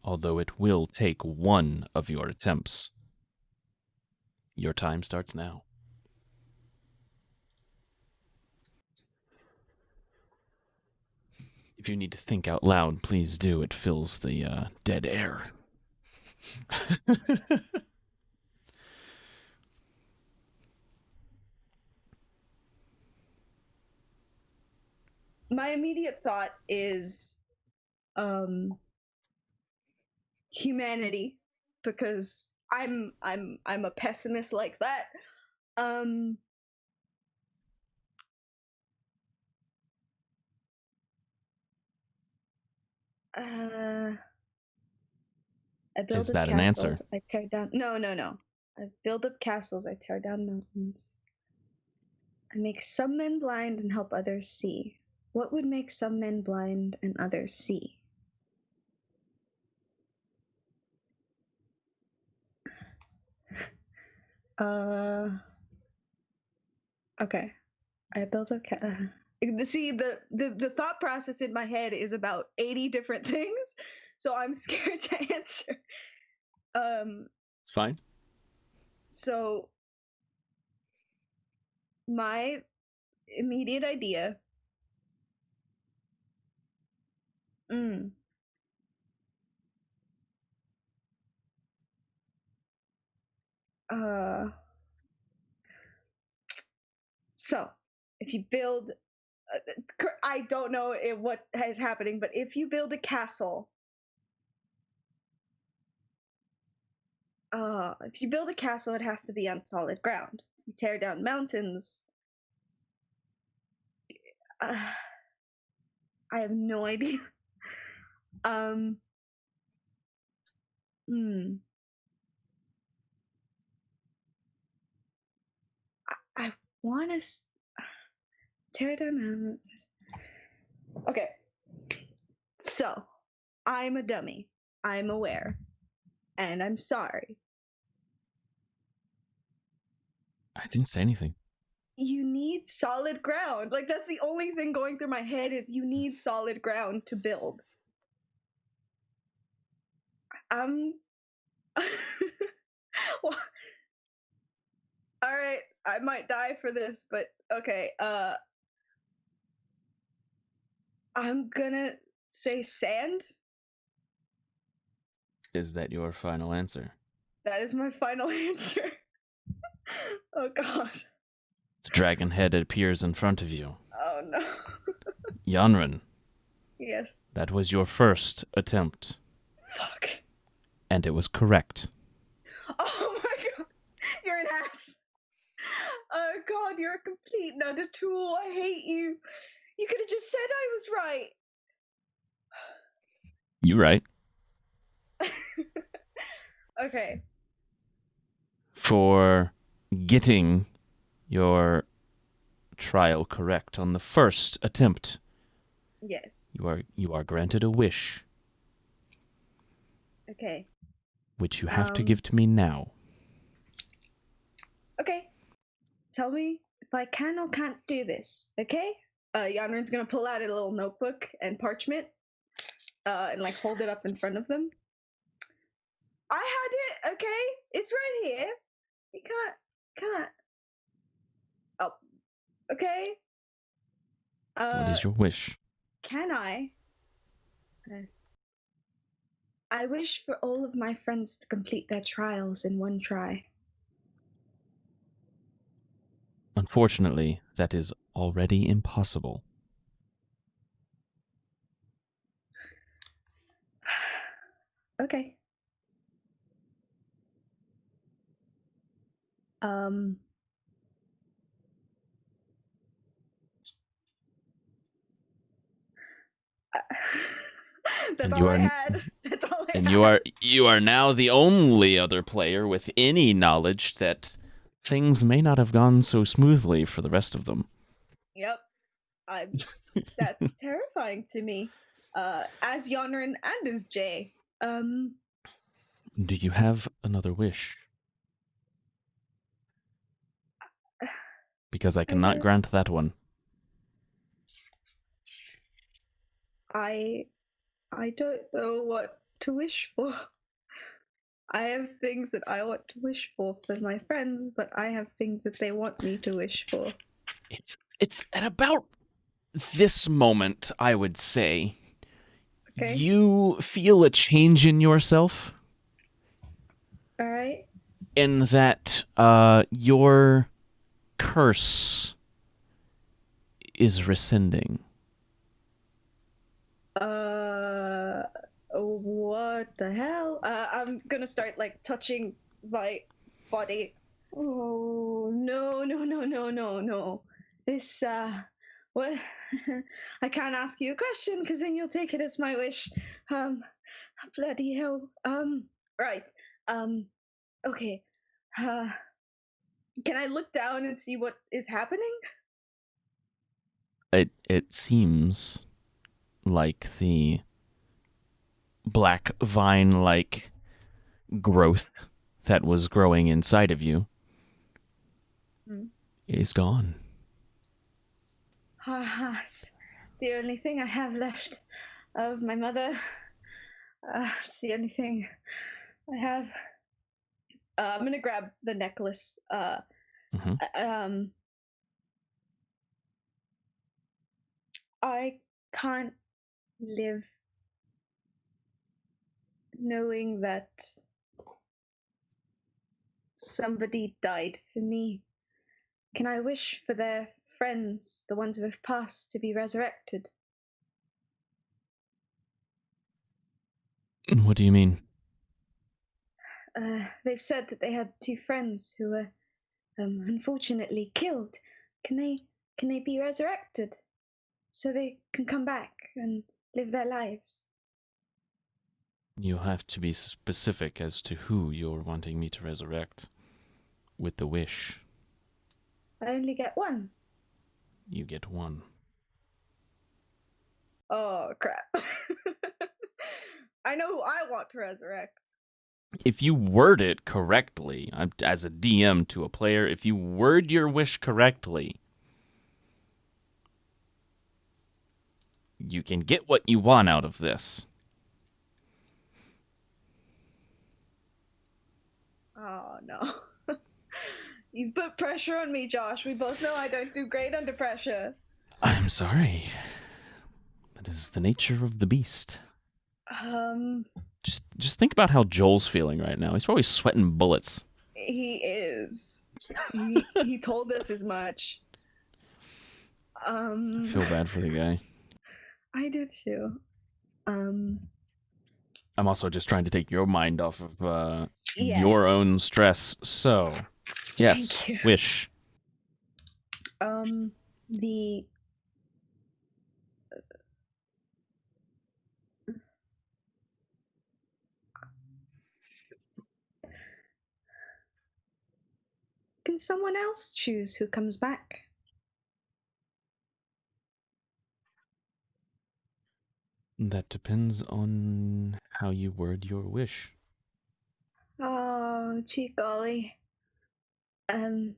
although it will take 1 of your attempts. Your time starts now. If you need to think out loud, please do. It fills the dead air. My immediate thought is humanity, because I'm a pessimist like that. I build Is up that an answer? castles. I tear down. No. I build up castles. I tear down mountains. I make some men blind and help others see. What would make some men blind and others see? Okay. I built up. See, the thought process in my head is about 80 different things, so I'm scared to answer. It's fine. So my immediate idea. So if you build, I don't know what is happening, but if you build a castle, it has to be on solid ground. You tear down mountains. I have no idea. I want to tear down. Okay. So, I'm a dummy. I'm aware. And I'm sorry. I didn't say anything. You need solid ground. Like, that's the only thing going through my head is you need solid ground to build. Well, all right, I might die for this, but okay. I'm gonna say sand. Is that your final answer? That is my final answer. Oh god. The dragon head appears in front of you. Oh no. Yanren. Yes. That was your first attempt. Fuck. And it was correct. Oh my god. You're an ass. Oh god, you're a complete nutter tool. I hate you. You could have just said I was right. You right. Okay. For getting your trial correct on the first attempt. Yes. You are granted a wish. Okay. Which you have to give to me now. Okay. Tell me if I can or can't do this, okay? Yanren's gonna pull out a little notebook and parchment, and like hold it up in front of them. I had it, okay? It's right here. You can't. Oh, okay. What is your wish? Can I? Yes. I wish for all of my friends to complete their trials in one try. Unfortunately, that is already impossible. Okay. That's all I had. That's all I and had. you are now the only other player with any knowledge that things may not have gone so smoothly for the rest of them. Yep. That's terrifying to me. As Yanren and as Jay. Do you have another wish? because I cannot grant that one. I don't know what to wish for. I have things that I want to wish for my friends, but I have things that they want me to wish for. It's at about this moment, I would say, Okay. you feel a change in yourself. All right. In that your curse is rescinding. What the hell? I'm gonna start like touching my body. Oh no. This what? I can't ask you a question because then you'll take it as my wish. Bloody hell. Right. Okay. Can I look down and see what is happening? It seems like the black vine-like growth that was growing inside of you is gone. It's the only thing I have left of my mother. It's the only thing I have. I'm gonna grab the necklace. I can't live knowing that somebody died for me. Can I wish for their friends, the ones who have passed, to be resurrected? What do you mean? They've said that they had two friends who were unfortunately killed. Can they be resurrected so they can come back and live their lives? You have to be specific as to who you're wanting me to resurrect with the wish. I only get one. You get one. Oh, crap. I know who I want to resurrect. If you word it correctly, as a DM to a player, if you word your wish correctly, you can get what you want out of this. Oh, no. You put pressure on me, Josh. We both know I don't do great under pressure. I'm sorry. That is the nature of the beast. Just think about how Joel's feeling right now. He's probably sweating bullets. He is. He told us as much. I feel bad for the guy. I do too. I'm also just trying to take your mind off of Yes. your own stress. So, yes, Thank you. wish. The Can someone else choose who comes back? That depends on how you word your wish. Oh, gee golly. Can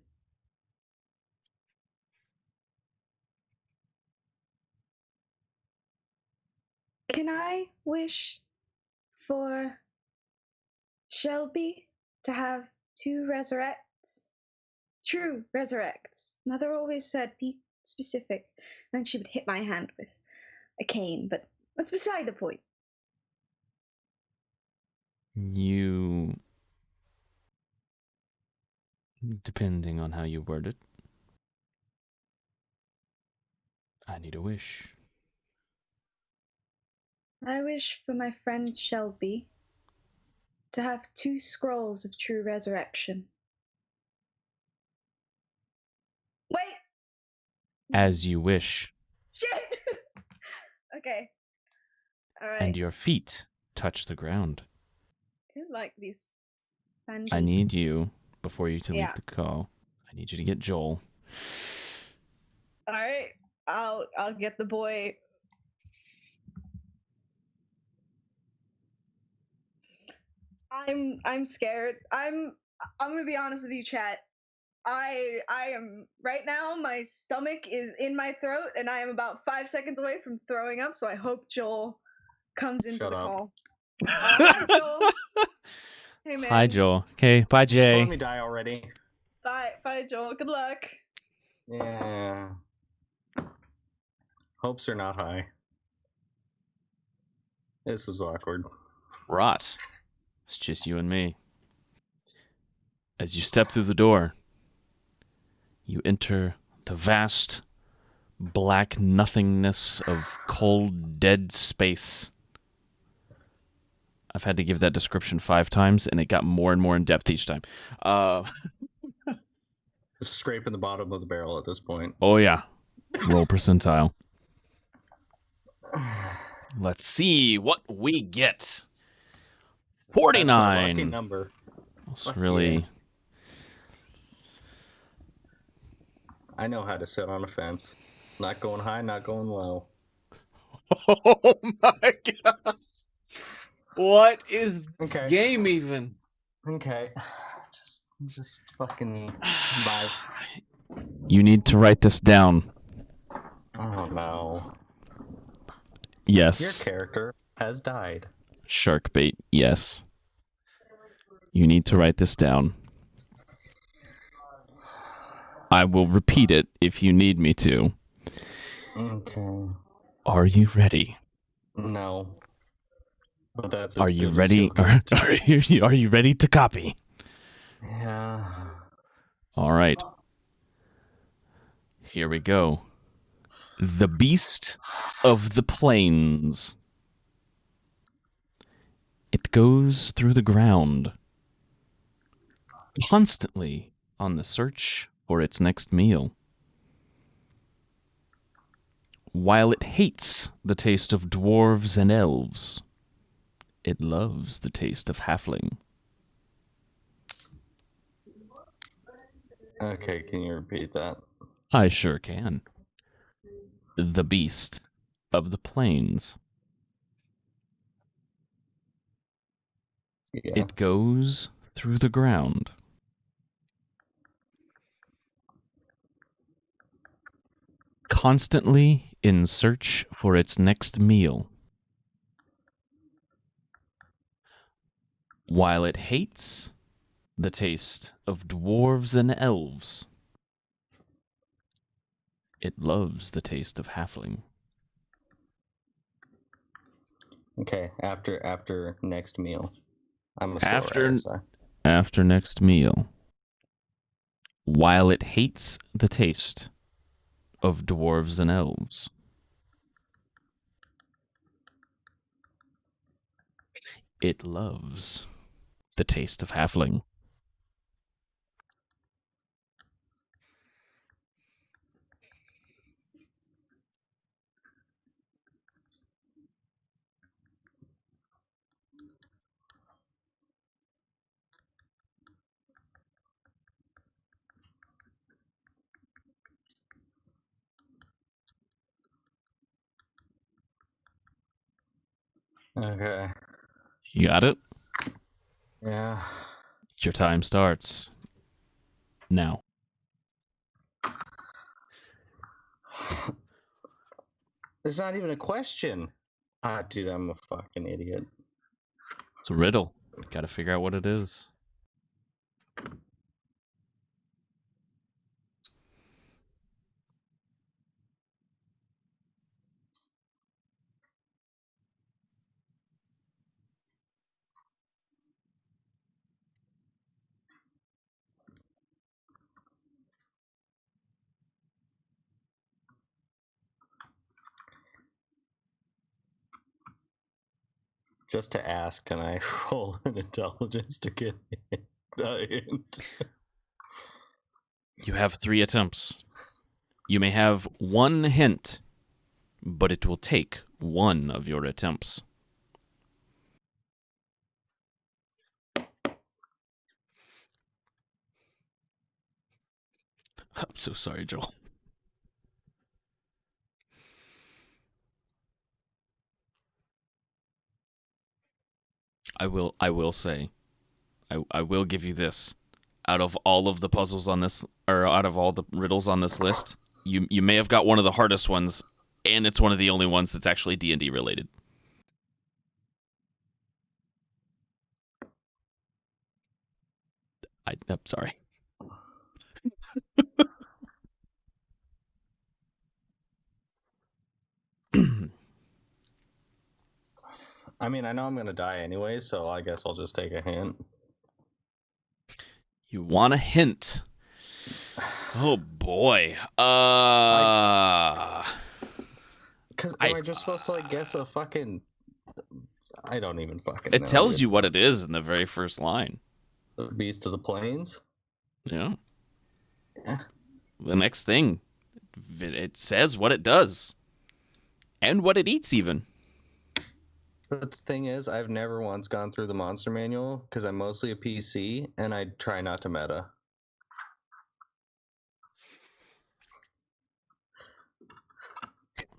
I wish for Shelby to have two resurrects? True resurrects. Mother always said be specific. Then she would hit my hand with a cane, but that's beside the point. You... Depending on how you word it. I need a wish. I wish for my friend Shelby to have two scrolls of true resurrection. Wait! As you wish. Shit! Okay. Alright. And your feet touch the ground. I don't like these. Sandy. I need you, before you to Yeah. leave the call, I need you to get Joel. Alright. I'll get the boy. I'm scared. I'm gonna be honest with you, chat. I am right now. My stomach is in my throat, and I am about 5 seconds away from throwing up. So I hope Joel comes into Shut the up. call. Hi, Joel. Hey, man. Hi, Joel. Okay, bye, Just let Jay. me die already. Bye, Joel. Good luck. Yeah. Hopes are not high. This is awkward. Rot. It's just you and me. As you step through the door, you enter the vast, black nothingness of cold, dead space. I've had to give that description 5 times, and it got more and more in depth each time. Just scraping the bottom of the barrel at this point. Oh, yeah. Roll percentile. Let's see what we get. 49. That's my lucky number. It's Fuck really... yeah. I know how to sit on a fence. Not going high, not going low. Oh my god. What is this Okay. game even? Okay. Just fucking bye. You need to write this down. Oh no. Yes. Your character has died. Shark bait, yes. You need to write this down. I will repeat it if you need me to. Okay. Are you ready? No. But that's Are as you good as ready? you'll get. Are you ready to copy? Yeah. All right. Here we go. The Beast of the Plains. It goes through the ground, constantly on the search for its next meal. While it hates the taste of dwarves and elves, it loves the taste of halfling. Okay, can you repeat that? I sure can. The Beast of the Plains. Yeah. It goes through the ground, constantly in search for its next meal. While it hates the taste of dwarves and elves, it loves the taste of halfling. Okay, after next meal. I'm a After next meal. While it hates the taste of dwarves and elves, it loves the taste of halfling. Okay. You got it? Yeah. Your time starts now. There's not even a question. Ah, dude, I'm a fucking idiot. It's a riddle. Got to figure out what it is. Just to ask, can I roll an intelligence to get a hint? You have 3 attempts. You may have 1 hint, but it will take 1 of your attempts. I'm so sorry, Joel. I will say, I will give you this. out of all of the puzzles on this, or out of all the riddles on this list, you may have got one of the hardest ones, and it's one of the only ones that's actually D&D related. I'm sorry. I mean, I know I'm gonna die anyway, so I guess I'll just take a hint. You want a hint? Oh boy. Because am I just supposed to like guess a fucking? I don't even fucking. It know, tells dude. you what it is in the very first line. The Beast of the Plains. Yeah. Yeah. The next thing, it says what it does, and what it eats even. But the thing is, I've never once gone through the monster manual because I'm mostly a PC and I try not to meta.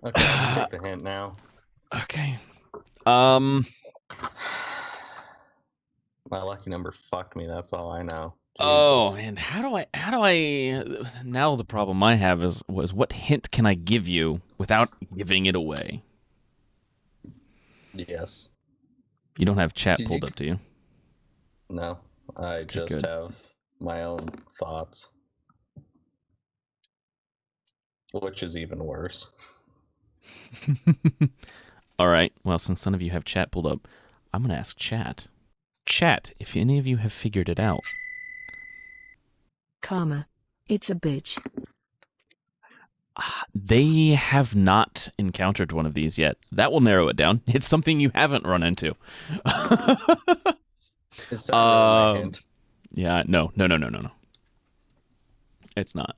Okay, I'll just take the hint now. Okay. My lucky number fucked me. That's all I know. Oh, Jesus. and how do I? Now the problem I have is what hint can I give you without giving it away? Yes. You don't have chat Did pulled you- up, do you? No, I just good. have my own thoughts, which is even worse. All right. Well, since none of you have chat pulled up, I'm gonna ask chat. Chat, if any of you have figured it out. Karma. It's a bitch. They have not encountered one of these yet. That will narrow it down. It's something you haven't run into. Is that really my hint? Yeah, no. It's not.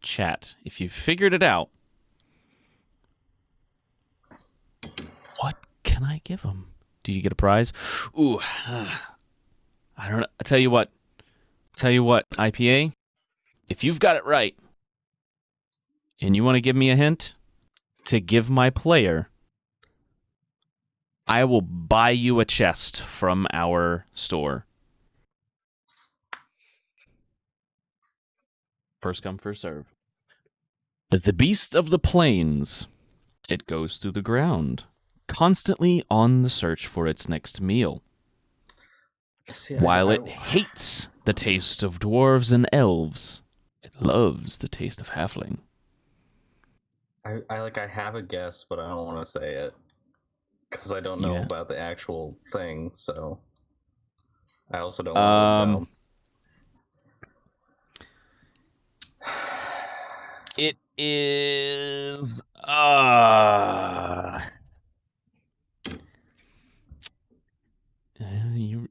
Chat, if you figured it out, what can I give them? Do you get a prize? Ooh, I don't know. I tell you what, IPA, if you've got it right, and you want to give me a hint to give my player, I will buy you a chest from our store. First come, first serve. The beast of the plains. It goes through the ground, constantly on the search for its next meal. See, While it hates the taste of dwarves and elves, it loves the taste of halfling. I have a guess, but I don't want to say it because I don't know Yeah. about the actual thing. So I also don't want to look dumb. It is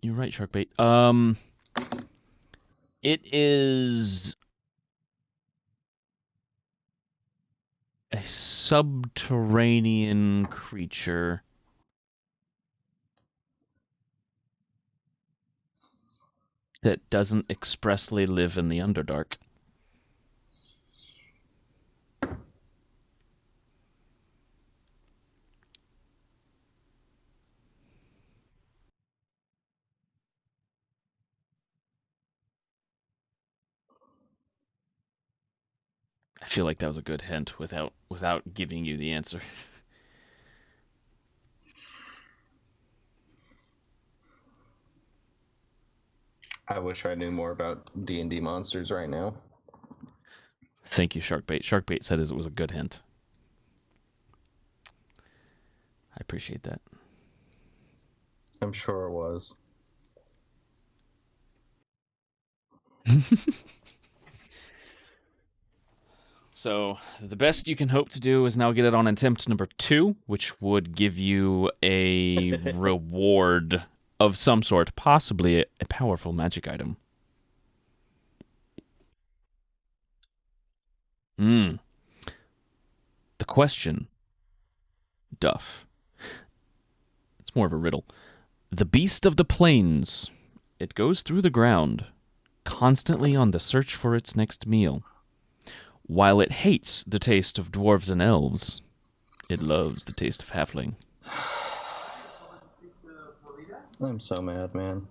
you're right, Sharkbait. It is a subterranean creature. That doesn't expressly live in the Underdark. I feel like that was a good hint without giving you the answer. I wish I knew more about D&D monsters right now. Thank you, Sharkbait. Sharkbait said it was a good hint. I appreciate that. I'm sure it was. So, the best you can hope to do is now get it on attempt number 2, which would give you a reward of some sort, possibly a powerful magic item. The question, Duff. It's more of a riddle. The beast of the plains. It goes through the ground, constantly on the search for its next meal. While it hates the taste of dwarves and elves, it loves the taste of halfling. I'm so mad, man.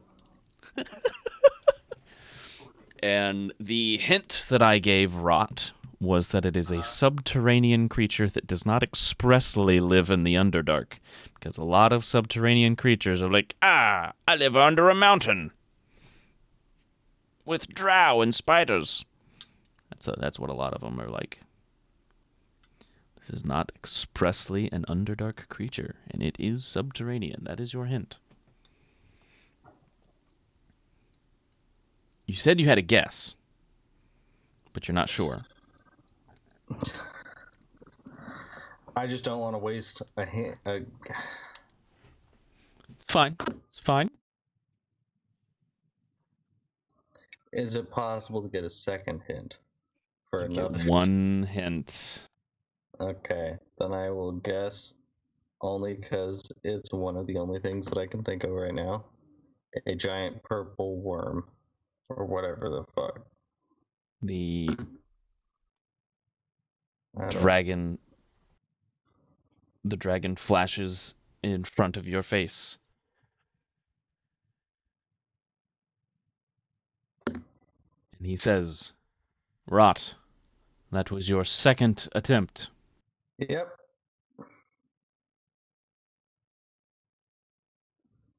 And the hint that I gave Rot was that it is a subterranean creature that does not expressly live in the Underdark. Because a lot of subterranean creatures are like, I live under a mountain with drow and spiders. That's what a lot of them are like. This is not expressly an Underdark creature, and it is subterranean. That is your hint. You said you had a guess, but you're not sure. I just don't want to waste a hint. It's fine. It's fine. Is it possible to get a second hint for You another? get one hint. Okay, then I will guess only because it's one of the only things that I can think of right now. A giant purple worm, or whatever the fuck. The I don't- dragon. The dragon flashes in front of your face. And he says, Rot, that was your second attempt. Yep.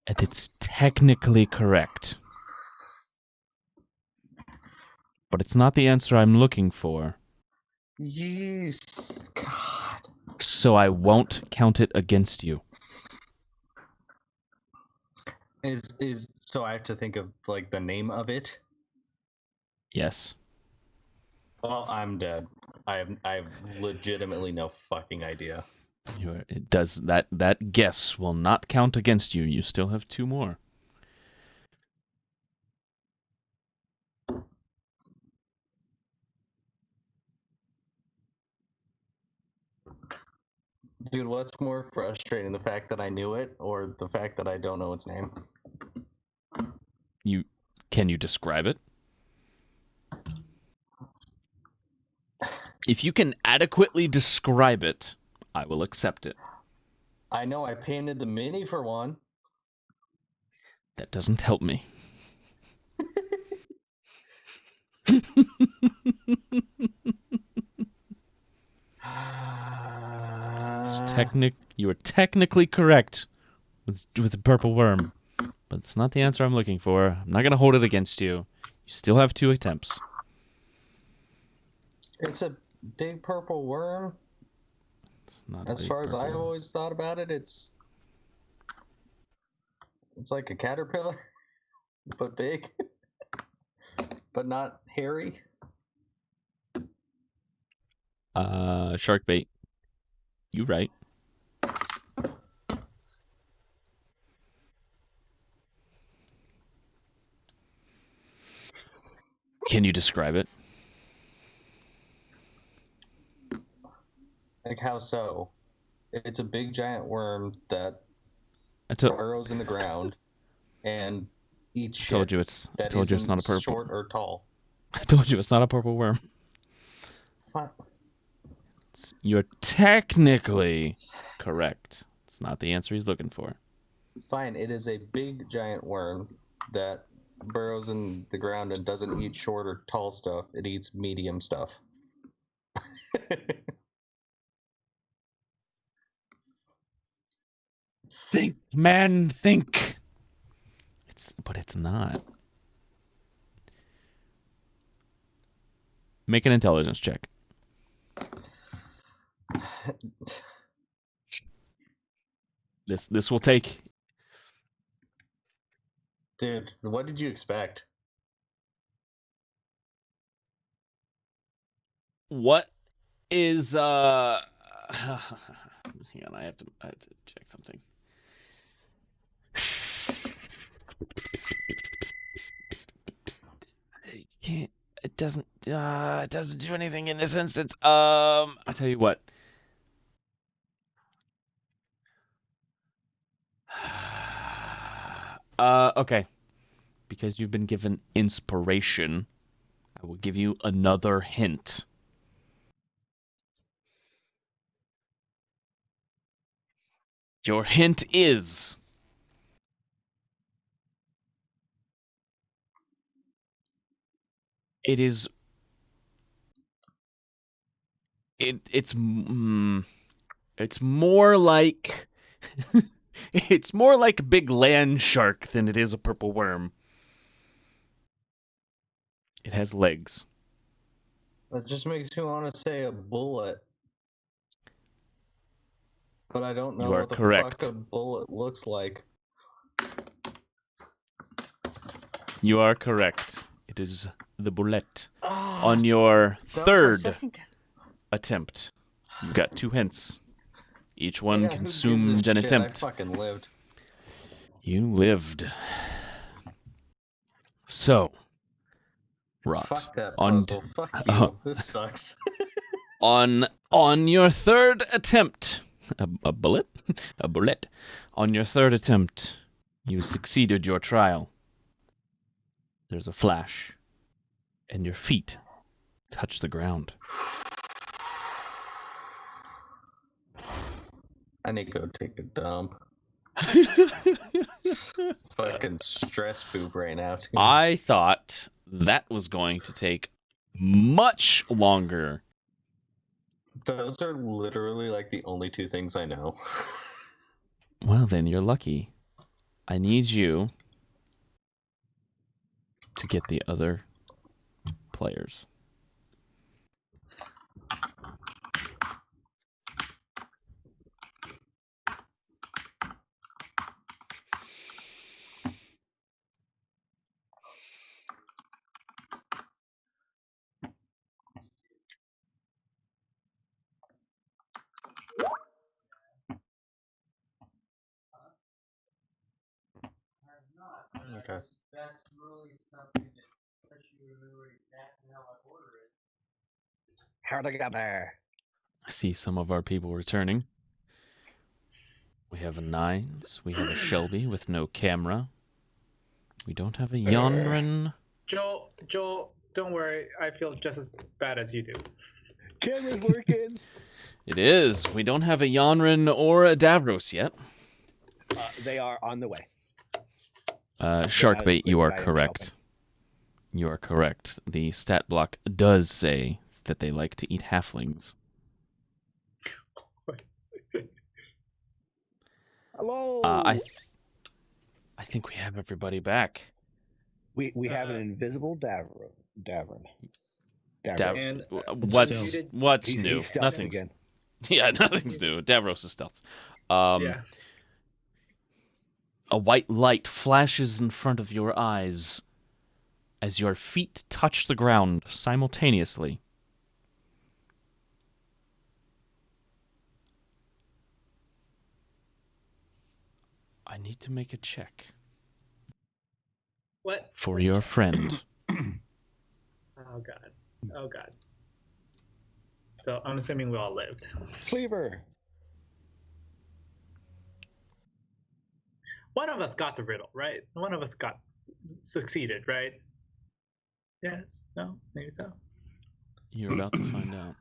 And it's technically correct. But it's not the answer I'm looking for. God. So I won't count it against you. Is so I have to think of like the name of it? Yes. Well, I'm dead. I have legitimately no fucking idea. It does that guess will not count against you. You still have two more. Dude, what's more frustrating, the fact that I knew it or the fact that I don't know its name? Can you describe it? If you can adequately describe it, I will accept it. I know I painted the mini for one. That doesn't help me. You are technically correct with the purple worm, but it's not the answer I'm looking for. I'm not gonna hold it against you. You still have two attempts. It's a big purple worm. It's not as far as I've always thought about it, it's like a caterpillar, but big, but not hairy. Shark bait. You right. Can you describe it? Like how so? It's a big giant worm that I burrows in the ground and eats shit. told you it's not a purple. Short or tall. I told you it's not a purple worm. Fine. You're technically correct. It's not the answer he's looking for. Fine, it is a big giant worm that burrows in the ground and doesn't eat short or tall stuff. It eats medium stuff. Think, man, think. But it's not. Make an intelligence check. This will take. Dude, what did you expect? What is hang on, I have to check something. It doesn't do anything in this instance. I tell you what. Okay. Because you've been given inspiration, I will give you another hint. Your hint is It is. It's more like it's more like a big land shark than it is a purple worm. It has legs. That just makes me want to say a bullet. But I don't know You are what the correct. fuck a bullet looks like. You are correct. It is the bullet. Ah, On your that was my third second guess. attempt, you got 2 hints. Each one Yeah, who gives a consumed an shit? attempt. I fucking lived. You lived. So, Rot. Fuck that on puzzle. Fuck you. This sucks. on your third attempt, a bullet, a bullet. On your third attempt, you succeeded your trial. There's a flash, and your feet touch the ground. I need to go take a dump. Fucking stress poop right now, too. I thought that was going to take much longer. Those are literally like the only 2 things I know. Well, then you're lucky. I need you to get the other players. Okay. That's really something that lets you remember exactly how I order it. How'd I get there? I see some of our people returning. We have a Nines. We have a Shelby with no camera. We don't have a Yonrin. Joel, don't worry. I feel just as bad as you do. Camera's working. It is. We don't have a Yonrin or a Davros yet. They are on the way. Sharkbait, you are I am correct. You are correct. The stat block does say that they like to eat halflings. Hello. I think we have everybody back. We have an invisible Davron. And What's He's new? stealthing Nothing's again. Yeah, nothing's new. Davros is stealth. yeah. A white light flashes in front of your eyes as your feet touch the ground simultaneously. I need to make a check What? for your friend. Oh god. Oh god. So I'm assuming we all lived. Cleaver. One of us got the riddle, right? One of us succeeded, right? Yes. No. Maybe so. You're about to find out.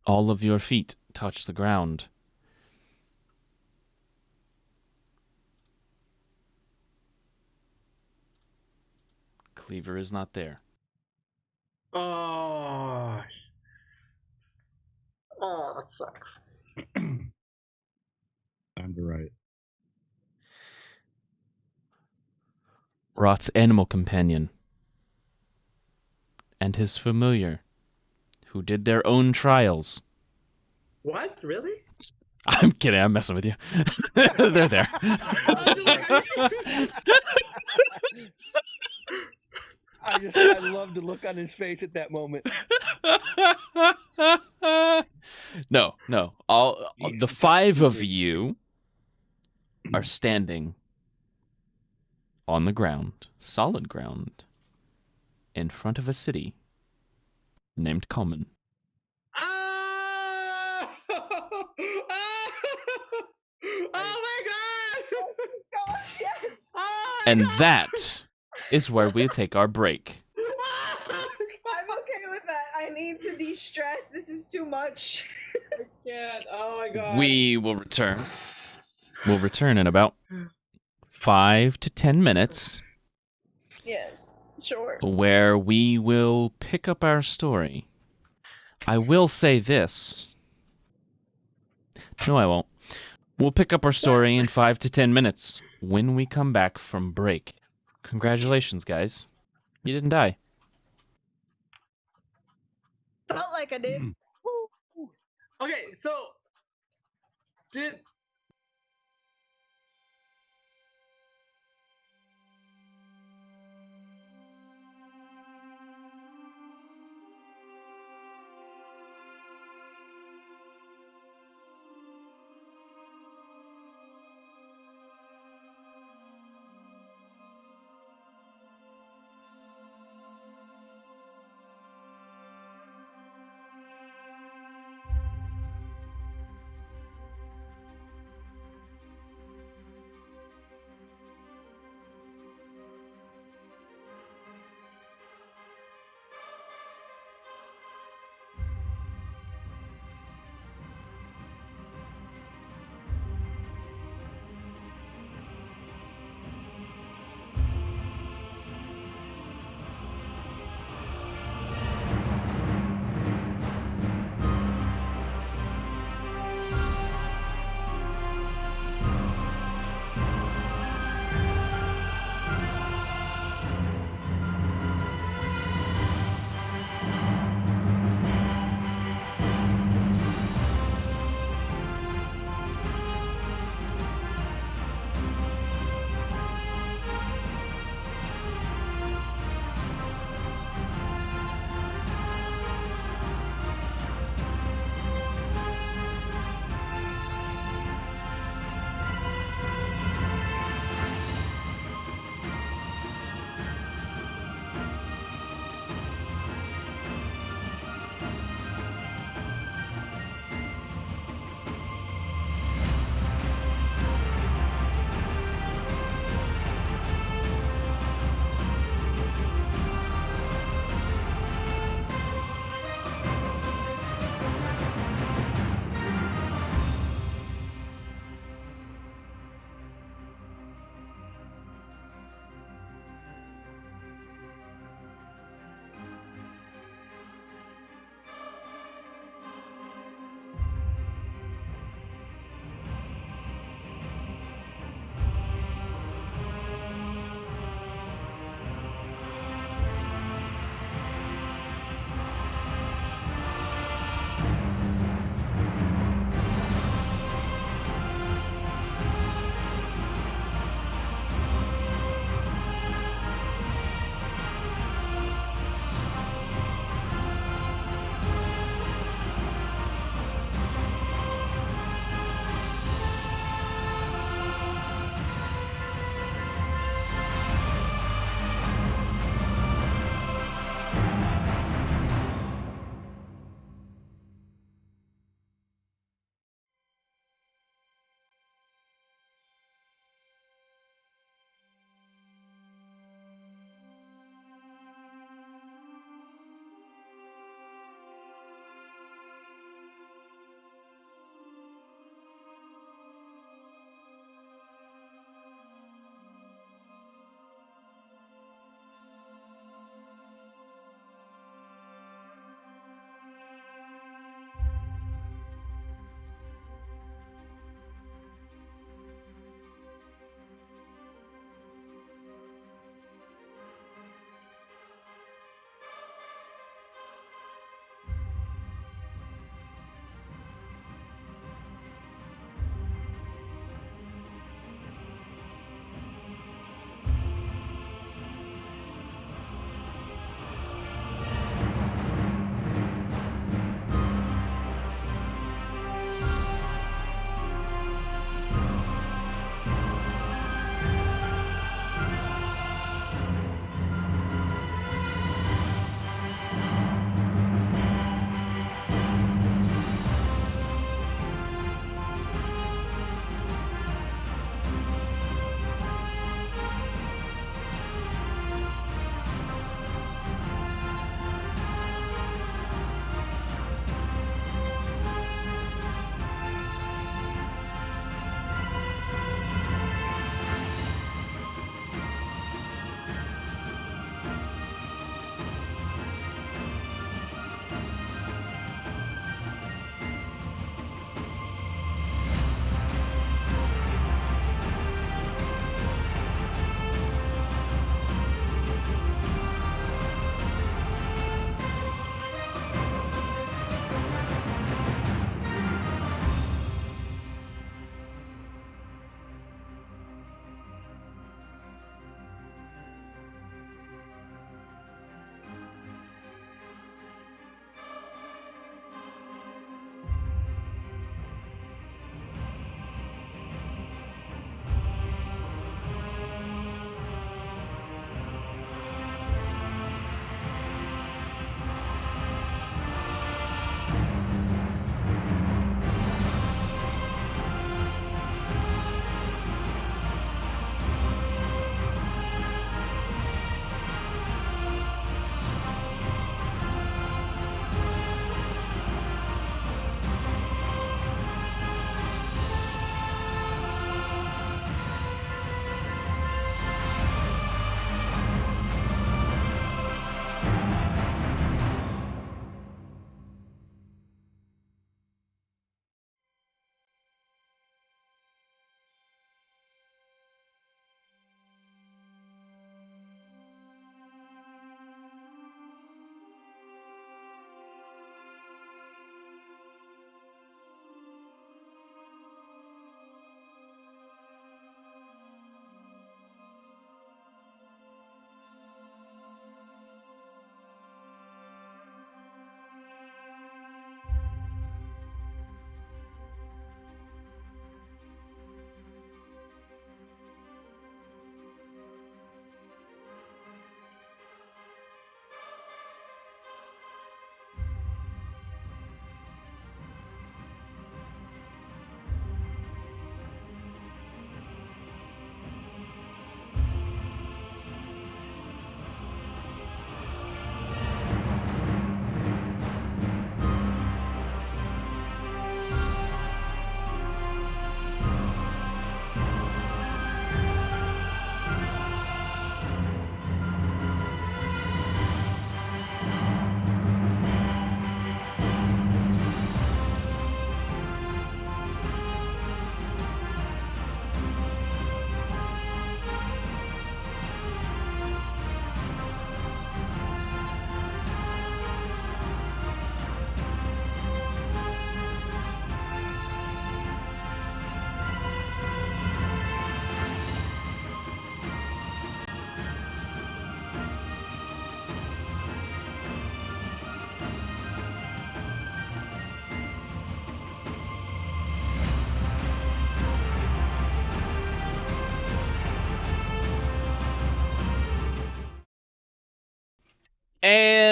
All of your feet touch the ground. Cleaver is not there. Oh. Oh, that sucks. Time to write. Rot's animal companion and his familiar, who did their own trials. What? Really? I'm kidding. I'm messing with you. They're there. I love the look on his face at that moment. No. All the 5 of you are standing on the ground, solid ground, in front of a city named Common. Oh! Oh my god! Yes. Oh my And god! that is where we take our break. I'm okay with that. I need to de-stress. This is too much. I can't. Oh my god. We will return. We'll return in about 5 to 10 minutes Yes, sure. where we will pick up our story. I will say this. No, I won't. We'll pick up our story in 5 to 10 minutes when we come back from break. Congratulations, guys. You didn't die. Felt like I did. Okay, so did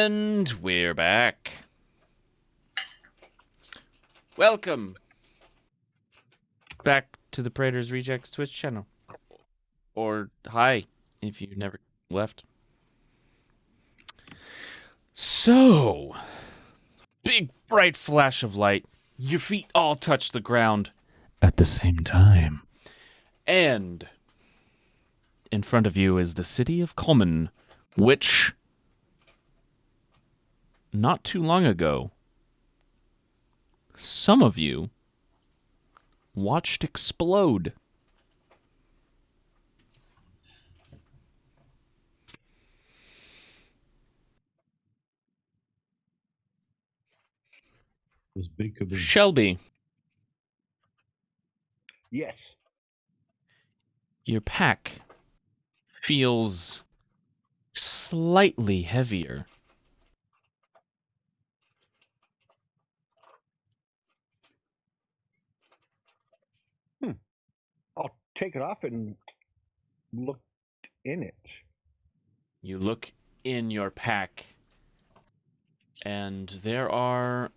And we're back. Welcome back to the Praetors Rejects Twitch channel. Or hi, if you never left. So, big bright flash of light. Your feet all touch the ground at the same time. And in front of you is the city of Common, which not too long ago, some of you watched explode. It was big kaboom. Shelby, Yes. your pack feels slightly heavier. I'll take it off and look in it. You look in your pack, and there are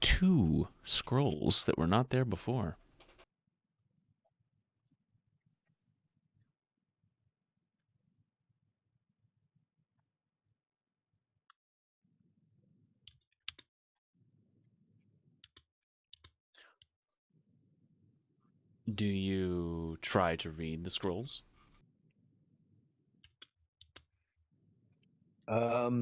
2 scrolls that were not there before. Do you try to read the scrolls? I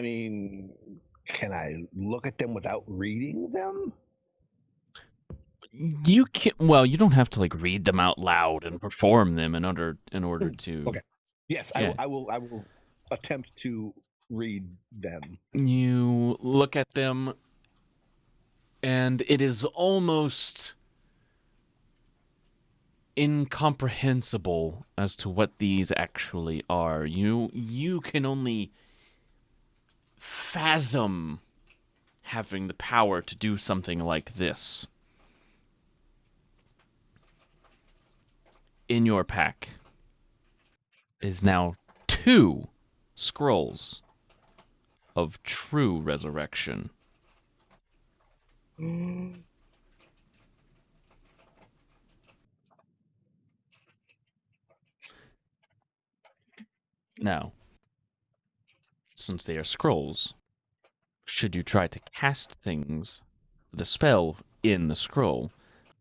mean, can I look at them without reading them? You can. Well, you don't have to like read them out loud and perform them in order to. Okay. Yes, Yeah. I will attempt to read them. You look at them, and it is almost incomprehensible as to what these actually are. You can only fathom having the power to do something like this. In your pack is now 2 scrolls of true resurrection. Now, since they are scrolls, should you try to cast things, the spell in the scroll,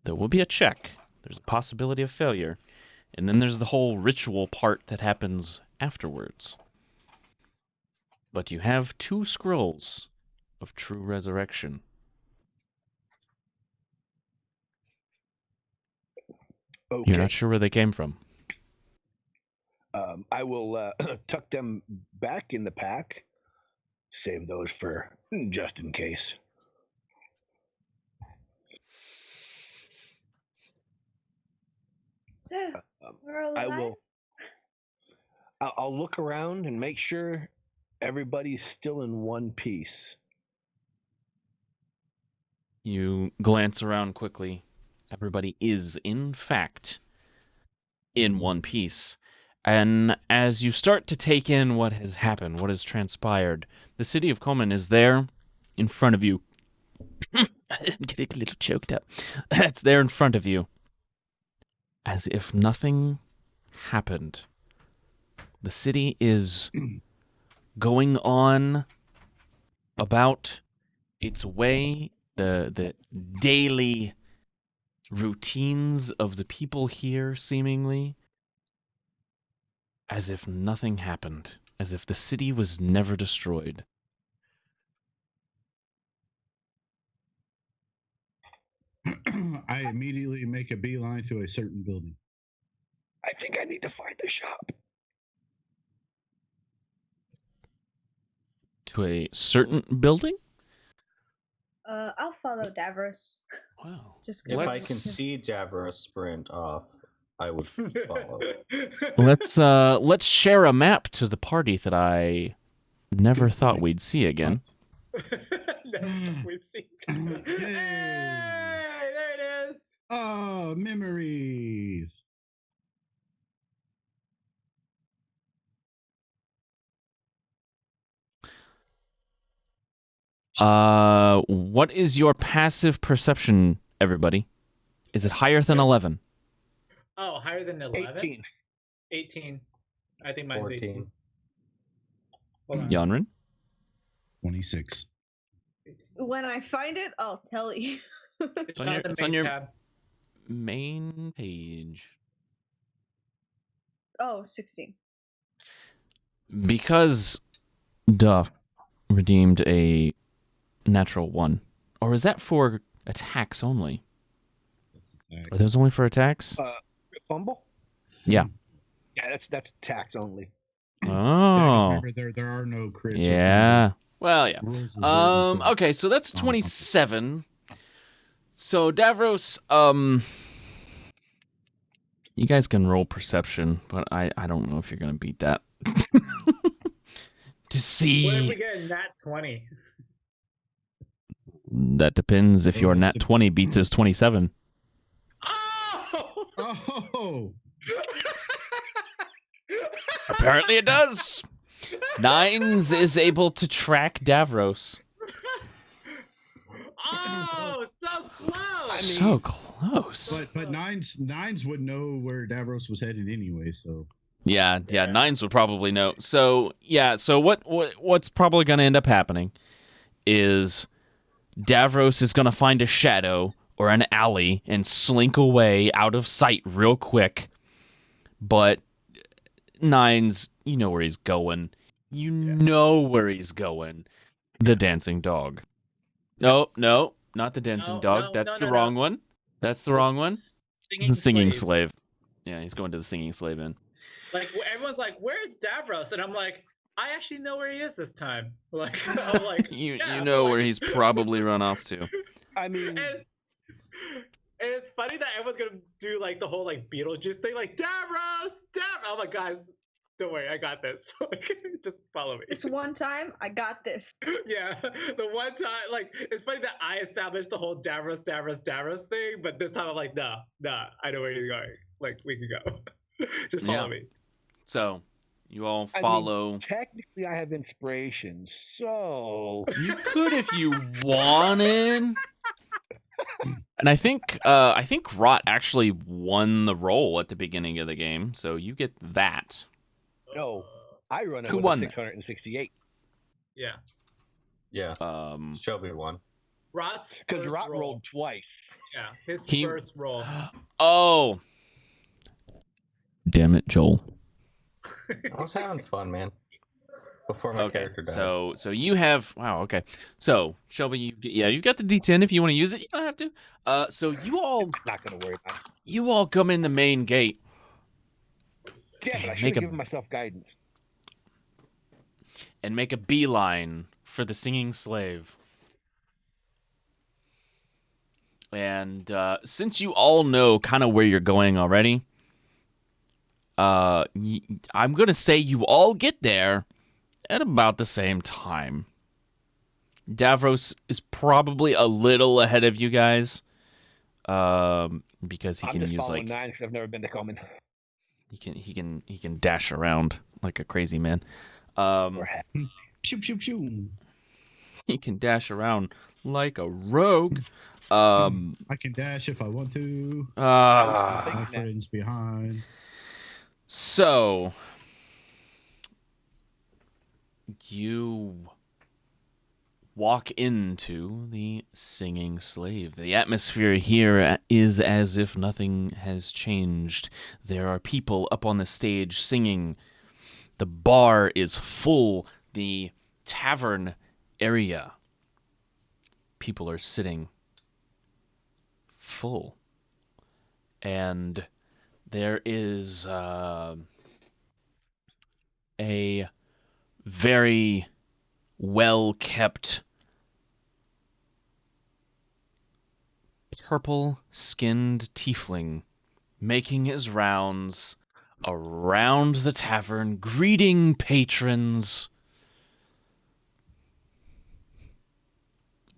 there will be a check. There's a possibility of failure. And then there's the whole ritual part that happens afterwards. But you have 2 scrolls of true resurrection. Okay. You're not sure where they came from. I will tuck them back in the pack. Save those for just in case. So, we're all I alive? will. I'll look around and make sure everybody's still in one piece. You glance around quickly. Everybody is, in fact, in one piece. And as you start to take in what has happened, what has transpired, the city of Common is there in front of you. I'm getting a little choked up. It's there in front of you. As if nothing happened. The city is going on about its way, the daily routines of the people here, seemingly, as if nothing happened, as if the city was never destroyed. I immediately make a beeline to a certain building. I think I need to find a shop. To a certain building? I'll follow Davros. Wow. Just If I can Let's- see Javra sprint off, I would follow. Let's share a map to the party that I never thought we'd see again. We've seen. Hey, there it is. Oh, memories. What is your passive perception, everybody? Is it higher than 11? Oh, higher than 11? 18. 18. I think mine's 14. 18. Hold on. Yanrin? 26. When I find it, I'll tell you. It's on on your- the it's main on your- tab. Main page. Oh, 16. Because Duff redeemed a natural 1. Or is that for attacks only? Are those only for attacks? Fumble? Yeah. Yeah, that's tax only. Yeah, 'cause Oh. remember, there are no crits. or Yeah. Well, yeah. rules is written for- Okay, so that's 27. So Davros, you guys can roll perception, but I don't know if you're gonna beat that. To What if we see, get a nat 20? that depends if your nat 20 beats his 27. Oh! Oh, Apparently it does. Nines is able to track Davros. Oh, so close! So close. but nines would know where Davros was headed anyway. So Yeah, nines would probably know. So yeah, so what's probably gonna end up happening is Davros is gonna find a shadow or an alley and slink away out of sight real quick. But Nines, you know where he's going. You know where he's going. The dancing dog. No, not the dancing No, dog. no, That's no, the no, wrong no. one. That's the wrong one. Singing The singing slave. slave. Yeah, he's going to the singing slave inn. Like everyone's like, "Where's Davros?" And I'm like, "I actually know where he is this time." Like, I'm like, You yeah, know but, where like- he's probably run off to. I mean, And it's funny that everyone's gonna do like the whole like Beetlejuice thing, like Davros. I'm like, guys, don't worry, I got this. Like, just follow me. This one time, I got this. Yeah, the one time, like, it's funny that I established the whole Davros thing, but this time I'm like, nah, I know where you're going. Like, we can go. Just follow Yeah. me. So, you all I mean, follow. technically, I have inspiration, so You could if you wanted. And I think Rot actually won the roll at the beginning of the game, so you get that. no, I run it Who with won a that? 668 Yeah. Yeah. Shelby won. Rot's because first Rot roll. rolled twice. Yeah, his Can you- first roll. Oh. Damn it, Joel. I was having fun, man. Before my Okay, character died. so you have okay. So Shelby, you've got the D10 if you want to use it. You don't have to. So you all Not gonna worry about it. come in the main gate Yeah, but I Make should have a- given myself guidance. and make a beeline for the singing slave. And since you all know kind of where you're going already, I'm gonna say you all get there at about the same time. Davros is probably a little ahead of you guys, because he I'm can just use following like 9 because I've never been to Common. he can dash around like a crazy man. Or hat. pew pew pew. He can dash around like a rogue. I can dash if I want to. Ah. My friends behind. So you walk into the singing slave. The atmosphere here is as if nothing has changed. There are people up on the stage singing. The bar is full. The tavern area, people are sitting full. And there is a very well-kept purple-skinned tiefling making his rounds around the tavern, greeting patrons.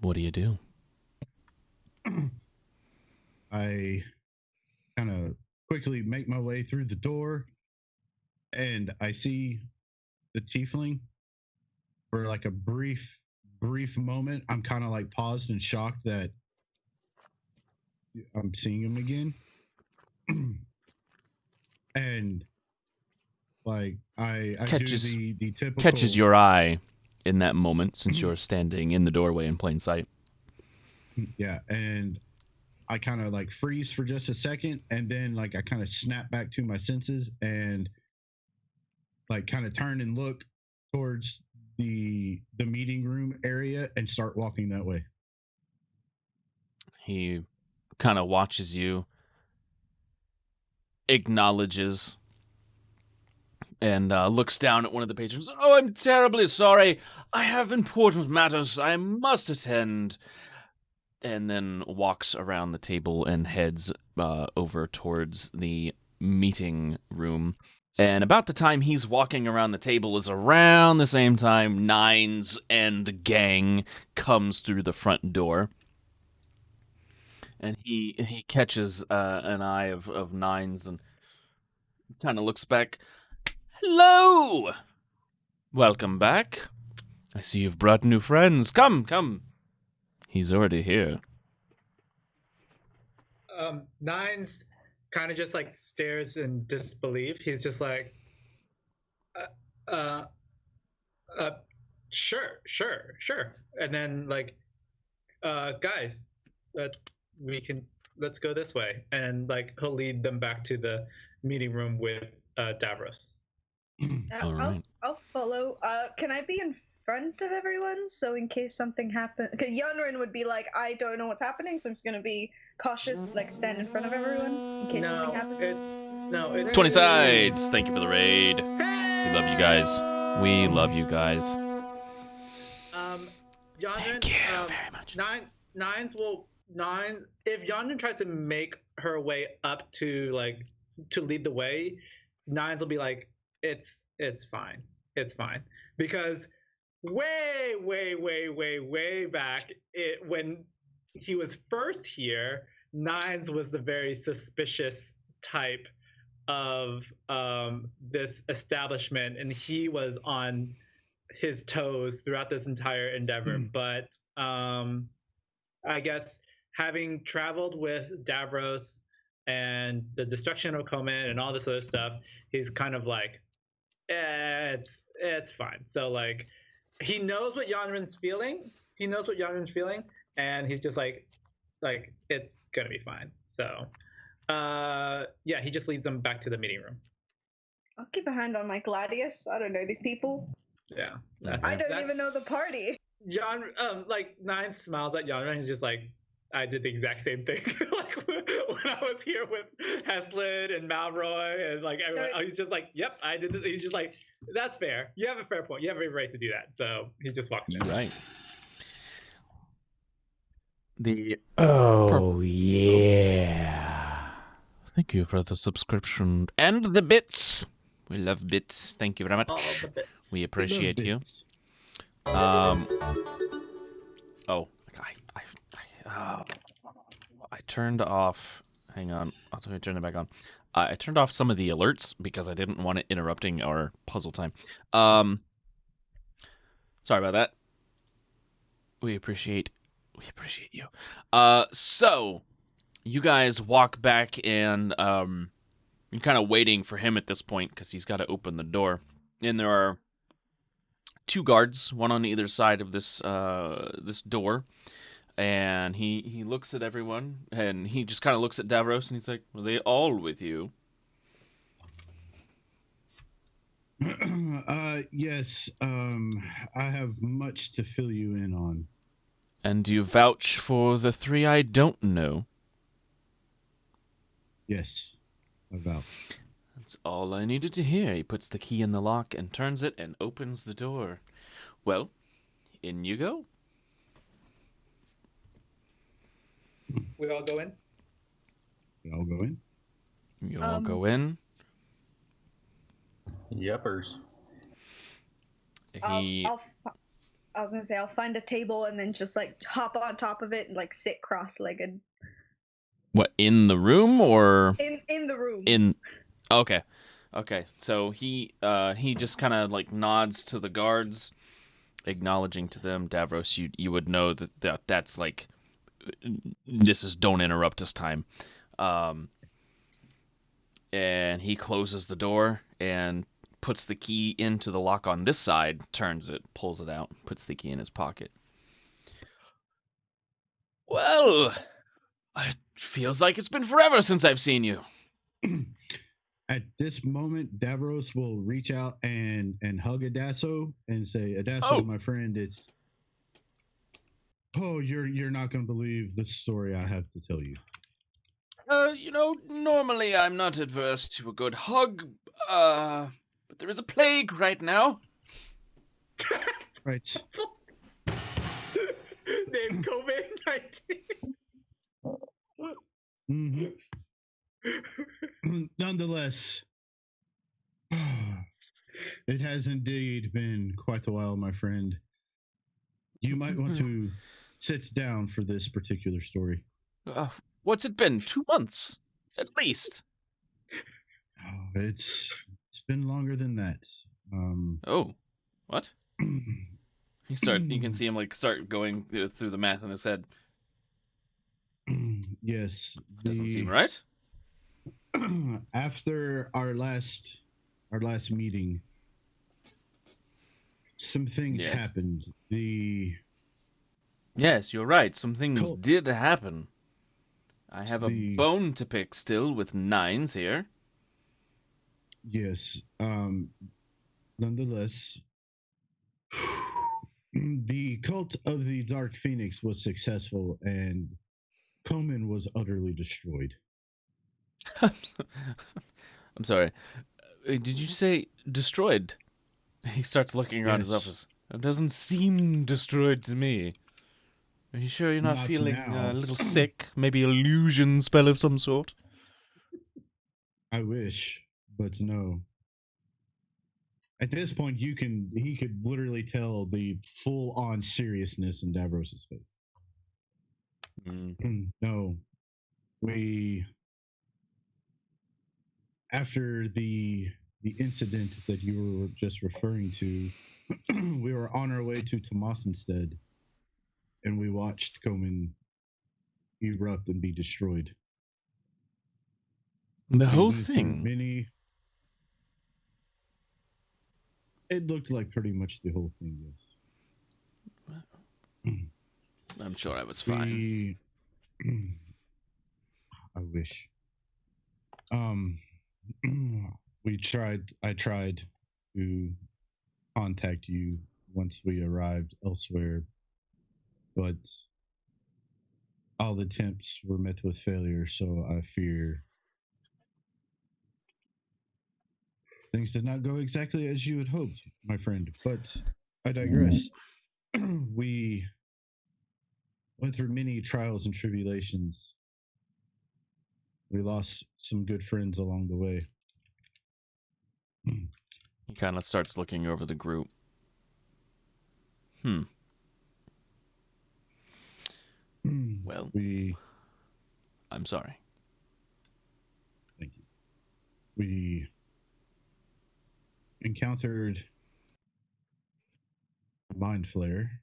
What do you do? I kind of quickly make my way through the door, and I see the tiefling. For like a brief moment, I'm kind of like paused and shocked that I'm seeing him again. And like I Catches- do the typical Catches your eye in that moment since you're standing in the doorway in plain sight. Yeah, and I kind of like freeze for just a second, and then like I kind of snap back to my senses and like kind of turn and look towards the meeting room area and start walking that way. He kind of watches you, acknowledges, and looks down at one of the patrons. Oh, I'm terribly sorry. I have important matters I must attend. And then walks around the table and heads over towards the meeting room. And about the time he's walking around the table is around the same time Nines and gang comes through the front door. And he catches an eye of Nines and kind of looks back. Hello! Welcome back. I see you've brought new friends. Come. He's already here. Nines kind of just like stares in disbelief. He's just like, sure. And then like, guys, let's go this way. And like he'll lead them back to the meeting room with Davros. All right. I'll follow. Can I be in front of everyone? So in case something happens, because Yunrin would be like, I don't know what's happening, so I'm just gonna be cautious, like stand in front of everyone in case something happens. It's 20 sides. Thank you for the raid. We love you guys. We love you guys. Yandrin, Thank you very much. If Yandrin tries to make her way up to like to lead the way, Nines will be like, it's fine, because way back, when he was first here, Nines was the very suspicious type of this establishment, and he was on his toes throughout this entire endeavor. But I guess having traveled with Davros and the destruction of Comet and all this other stuff, he's kind of like, it's fine. So like, he knows what Yonrin's feeling. And he's just like it's gonna be fine. So yeah, he just leads them back to the meeting room. I'll keep a hand on my Gladius. I don't know these people. Yeah. I don't even know the party. Like Nine smiles at Yonrin. He's just like, I did the exact same thing. Like when I was here with Heslin and Malroy and like everyone, he's just like, yep, I did this. He's just like, that's fair. You have a fair point. You have every right to do that. So he just walks in. You're right. Yeah. Thank you for the subscription and the bits. We love bits. Thank you very much. All the bits. We appreciate you. Bits. I turned off. Hang on. I'll turn it back on. I turned off some of the alerts because I didn't want it interrupting our puzzle time. Sorry about that. We appreciate you. So you guys walk back and you're kind of waiting for him at this point because he's got to open the door. And there are two guards, one on either side of this door. And he looks at everyone, and he just kind of looks at Davros, and he's like, "Are they all with you?" Yes. I have much to fill you in on. And you vouch for the three I don't know? Yes, I vouch. That's all I needed to hear. He puts the key in the lock and turns it and opens the door. Well, in you go. We all go in. We all go in. You all go in. Yuppers. He. I was gonna say I'll find a table and then just like hop on top of it and like sit cross-legged. What, in the room or In the room. in? Okay, okay. So he just kind of like nods to the guards, acknowledging to them. Davros, you would know that's like, this is don't interrupt us time. And he closes the door and puts the key into the lock on this side, turns it, pulls it out, puts the key in his pocket. Well, it feels like it's been forever since I've seen you. At this moment, Davros will reach out and hug Adasso and say, Adasso, my friend, it's you're not gonna believe the story I have to tell you. Normally I'm not adverse to a good hug, but there is a plague right now. Right. Named COVID-19. Nonetheless, it has indeed been quite a while, my friend. You might want to sit down for this particular story. What's it been? 2 months, at least. It's been longer than that. Oh, what? He starts. You can see him like start going through the math in his head. Yes. Doesn't seem right. After our last meeting, some things happened. Yes, you're right. Some things did happen. I have a bone to pick still with 9s here. Yes. Nonetheless, the cult of the Dark Phoenix was successful, and Komen was utterly destroyed. I'm sorry. Did you say destroyed? He starts looking around his office. It doesn't seem destroyed to me. Are you sure you're not feeling a little sick? Maybe illusion spell of some sort? I wish, but no. At this point, he could literally tell the full-on seriousness in Davros's face. No, after the incident that you were just referring to, we were on our way to Tomas instead, and we watched Komen erupt and be destroyed. The whole thing? It looked like pretty much the whole thing, yes. I'm sure I was fine. I wish. I tried to contact you once we arrived elsewhere, but all the attempts were met with failure, so I fear things did not go exactly as you had hoped, my friend. But I digress. We went through many trials and tribulations. We lost some good friends along the way. He kind of starts looking over the group. Well, I'm sorry. Thank you. We encountered a mind flare.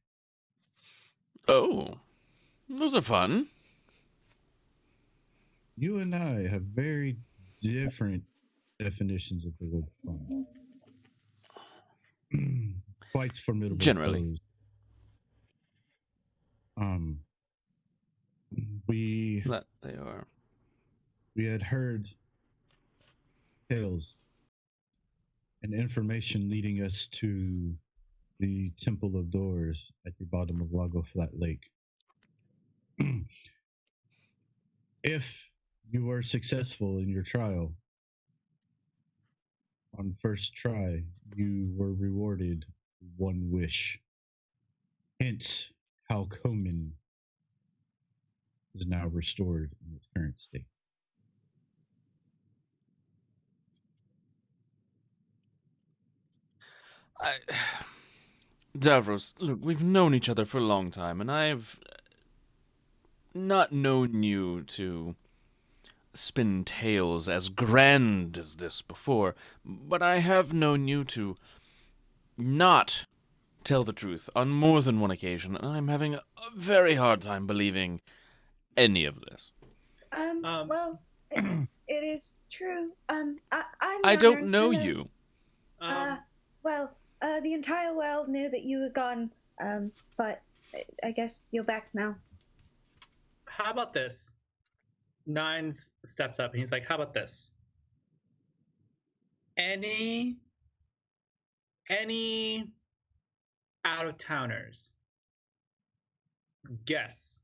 Oh, those are fun. You and I have very different definitions of the word fun. Quite formidable. Generally. Foes. That they are. We had heard tales and information leading us to the Temple of Doors at the bottom of Lago Flat Lake. If you were successful in your trial, on first try, you were rewarded one wish. Hence, how Komen is now restored in its current state. Davros, look, we've known each other for a long time, and I've not known you to spin tales as grand as this before, but I have known you to not tell the truth on more than one occasion, and I'm having a very hard time believing any of this. Well, it is true. I'm I Yarn. don't know Hello. you. The entire world knew that you were gone, but I guess you're back now. How about this? Nine steps up and he's like, how about this? Any out-of-towners, guests,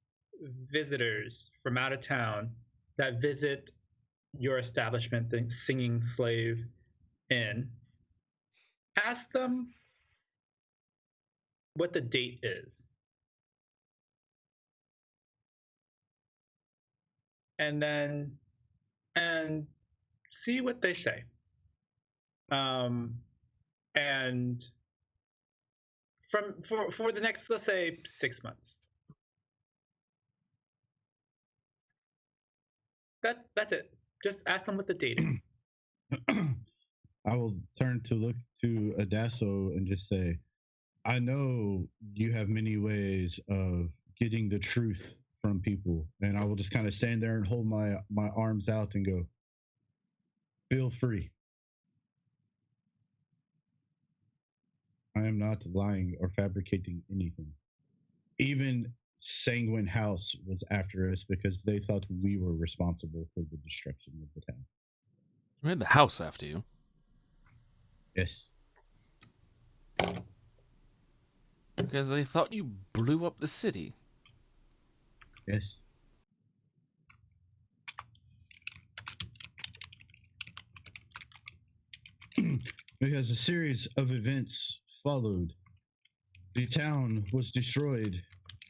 visitors from out of town that visit your establishment, the Singing Slave Inn, ask them what the date is. And see what they say. And for the next, let's say, 6 months. That's it. Just ask them what the date is. I will turn to look to Adasso and just say, I know you have many ways of getting the truth from people. And I will just kind of stand there and hold my arms out and go, feel free. I am not lying or fabricating anything. Even Sanguine House was after us because they thought we were responsible for the destruction of the town. We had the house after you. Yes. Because they thought you blew up the city. Yes. Because a series of events followed. The town was destroyed.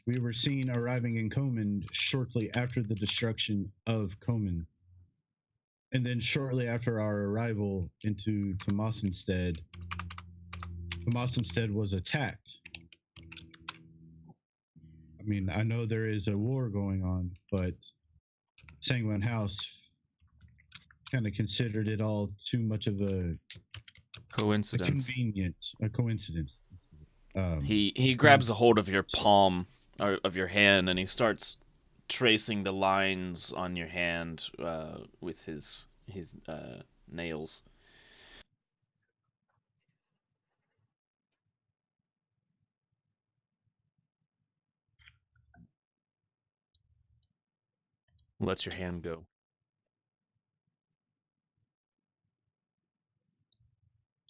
We were seen arriving in Komen shortly after the destruction of Komen. And then shortly after our arrival into Tomasenstead was attacked. I mean, I know there is a war going on, but Sanguine House kind of considered it all too much of a Coincidence. A coincidence. He grabs a hold of your palm, or of your hand, and he starts tracing the lines on your hand with his nails. Lets your hand go.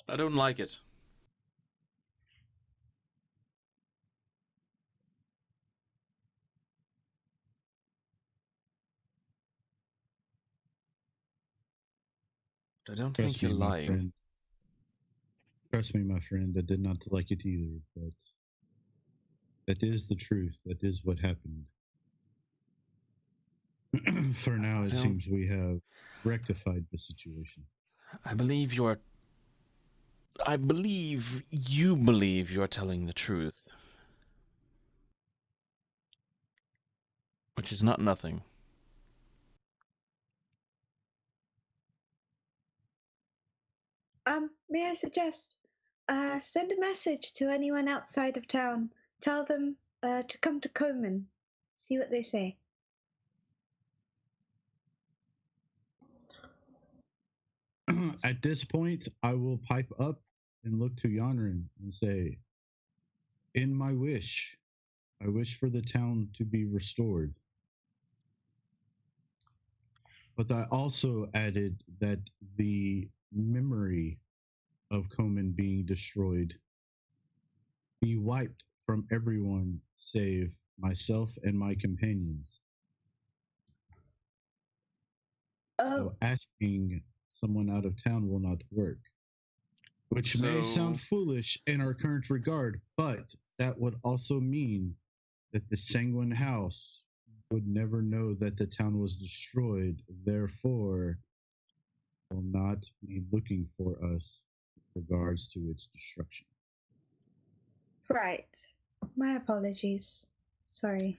I don't like it. I don't think you're lying. Friend. Trust me, my friend, I did not like it either, but that is the truth. That is what happened. For now, it seems we have rectified the situation. I believe you believe you're telling the truth. Which is not nothing. May I suggest, send a message to anyone outside of town. Tell them to come to Komen. See what they say. At this point, I will pipe up and look to Yanrin and say, in my wish, I wish for the town to be restored. But I also added that the memory of Komen being destroyed be wiped from everyone save myself and my companions. So asking someone out of town will not work. Which may sound foolish in our current regard, but that would also mean that the Sanguine House would never know that the town was destroyed, therefore will not be looking for us with regards to its destruction. Right. My apologies. Sorry.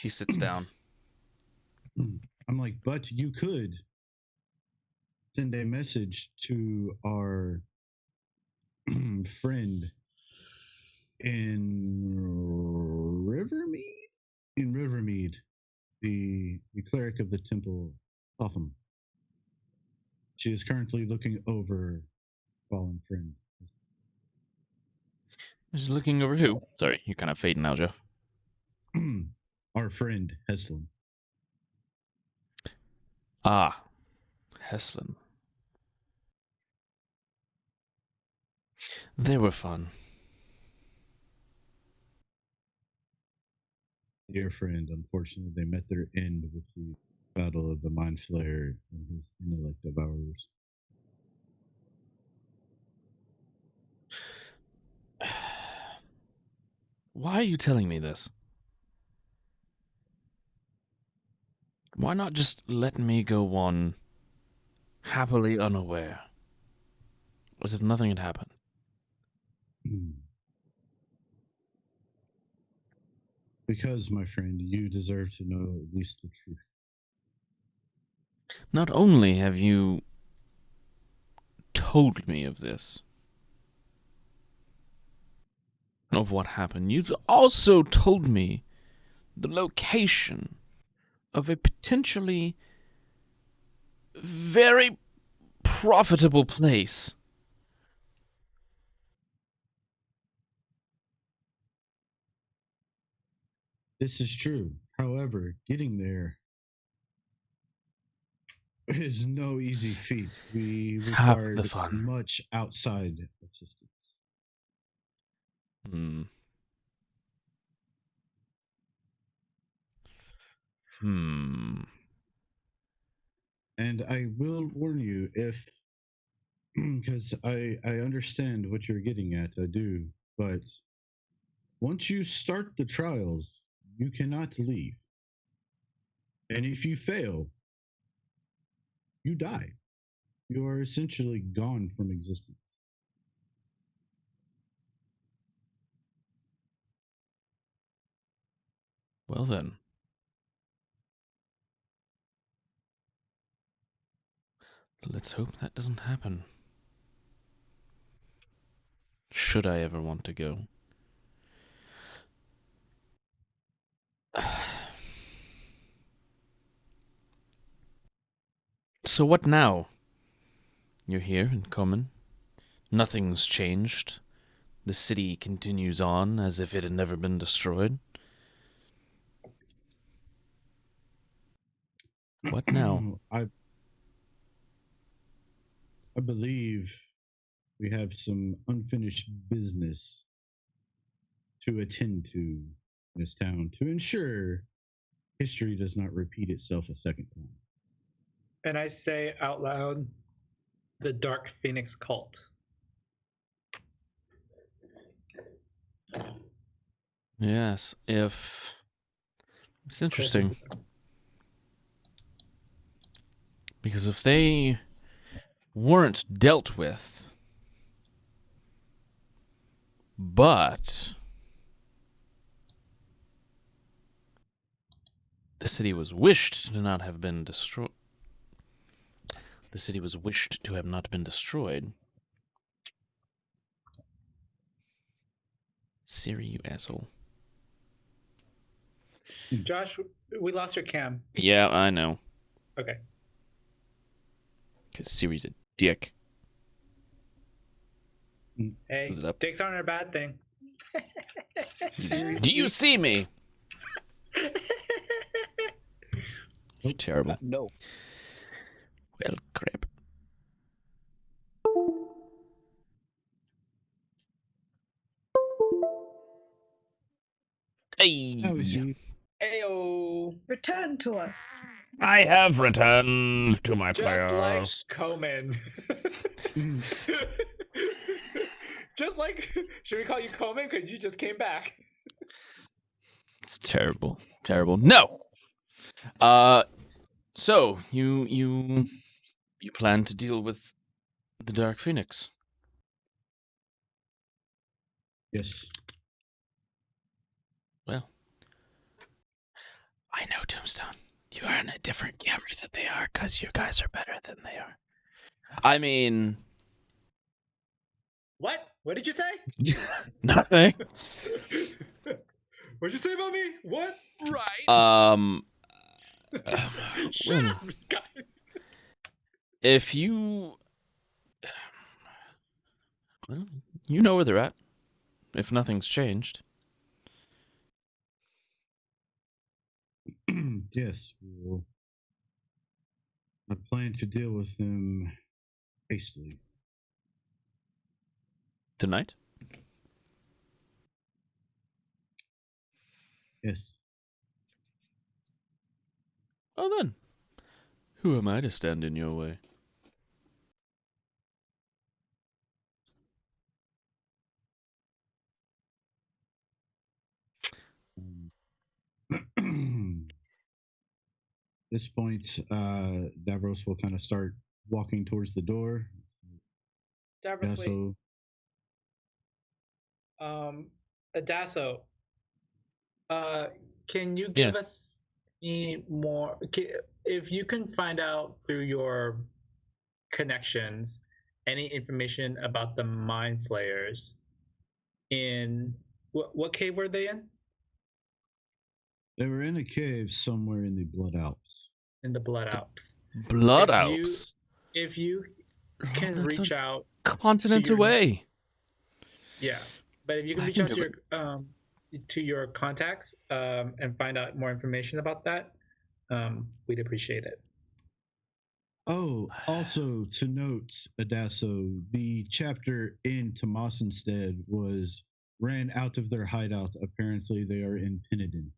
He sits down. I'm like, but you could send a message to our friend in Rivermead? In Rivermead, the cleric of the temple, Totham. She is currently looking over fallen friend. He's looking over who? Sorry, you're kind of fading now, Jeff. Our friend, Heslin. Ah, Heslin. They were fun. Dear friend, unfortunately, they met their end with the battle of the Mind Flayer and his intellect devourers. Why are you telling me this? Why not just let me go on happily unaware, as if nothing had happened? Because, my friend, you deserve to know at least the truth. Not only have you told me of this, of what happened, you've also told me the location of a potentially very profitable place. This is true. However, getting there is no easy feat. We Half the required fun. much outside assistance. Hmm. Hmm. And I will warn you if, because I understand what you're getting at, I do, but once you start the trials, you cannot leave. And if you fail, you die. You are essentially gone from existence. Well then. Let's hope that doesn't happen. Should I ever want to go. So what now? You're here in Common. Nothing's changed. The city continues on as if it had never been destroyed. What now? I believe we have some unfinished business to attend to in this town to ensure history does not repeat itself a second time. And I say out loud, the Dark Phoenix cult. Yes, if... It's interesting. Because if they weren't dealt with, but the city was wished to not have been destroyed. The city was wished to have not been destroyed. Siri, you asshole. Josh, we lost your cam. Yeah, I know. Okay. Because Siri's a dick. Hey, Is it up? dicks aren't a bad thing. Do you see me? Terrible. No. Well, crap. Hey. Have a seat. Ayo. Return to us. I have returned to my Just players. like Komen. Just like, should we call you Komen? Because you just came back. It's terrible. Terrible. No! So, you plan to deal with the Dark Phoenix? Yes. Well, I know, Tombstone. You are in a different camera than they are, because you guys are better than they are. I mean... What? What did you say? Nothing. What'd you say about me? What? Right. Shut up, guys. If you... Well, you know where they're at. If nothing's changed. Yes, we will. I plan to deal with them hastily. Tonight? Yes. Oh, then. Who am I to stand in your way? This point, Davros will kind of start walking towards the door. Davros, wait. So, Adasso, can you give Yes. us any more? If you can find out through your connections any information about the mind flayers in what cave were they in? they were in a cave somewhere in the Blood Alps. In the Blood Alps. Blood If Alps. If you can that's reach out, continent to your- away. yeah, but if you can I reach can out do to your contacts and find out more information about that, we'd appreciate it. Oh, also to note, Adasso, the chapter in Tomasenstead ran out of their hideout. Apparently, they are in Pinedin.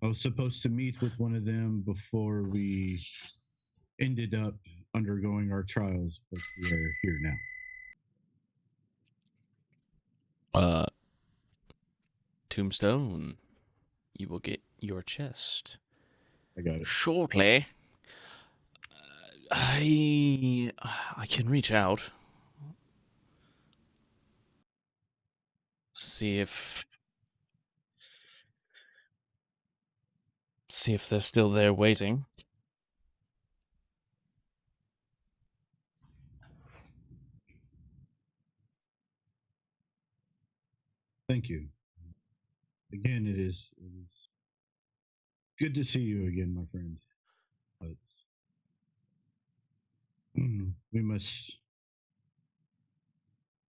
I was supposed to meet with one of them before we ended up undergoing our trials, but we are here now. Tombstone, you will get your chest. I got it. Shortly. I can reach out. See if they're still there waiting. Thank you. Again, it is good to see you again, my friend. But we must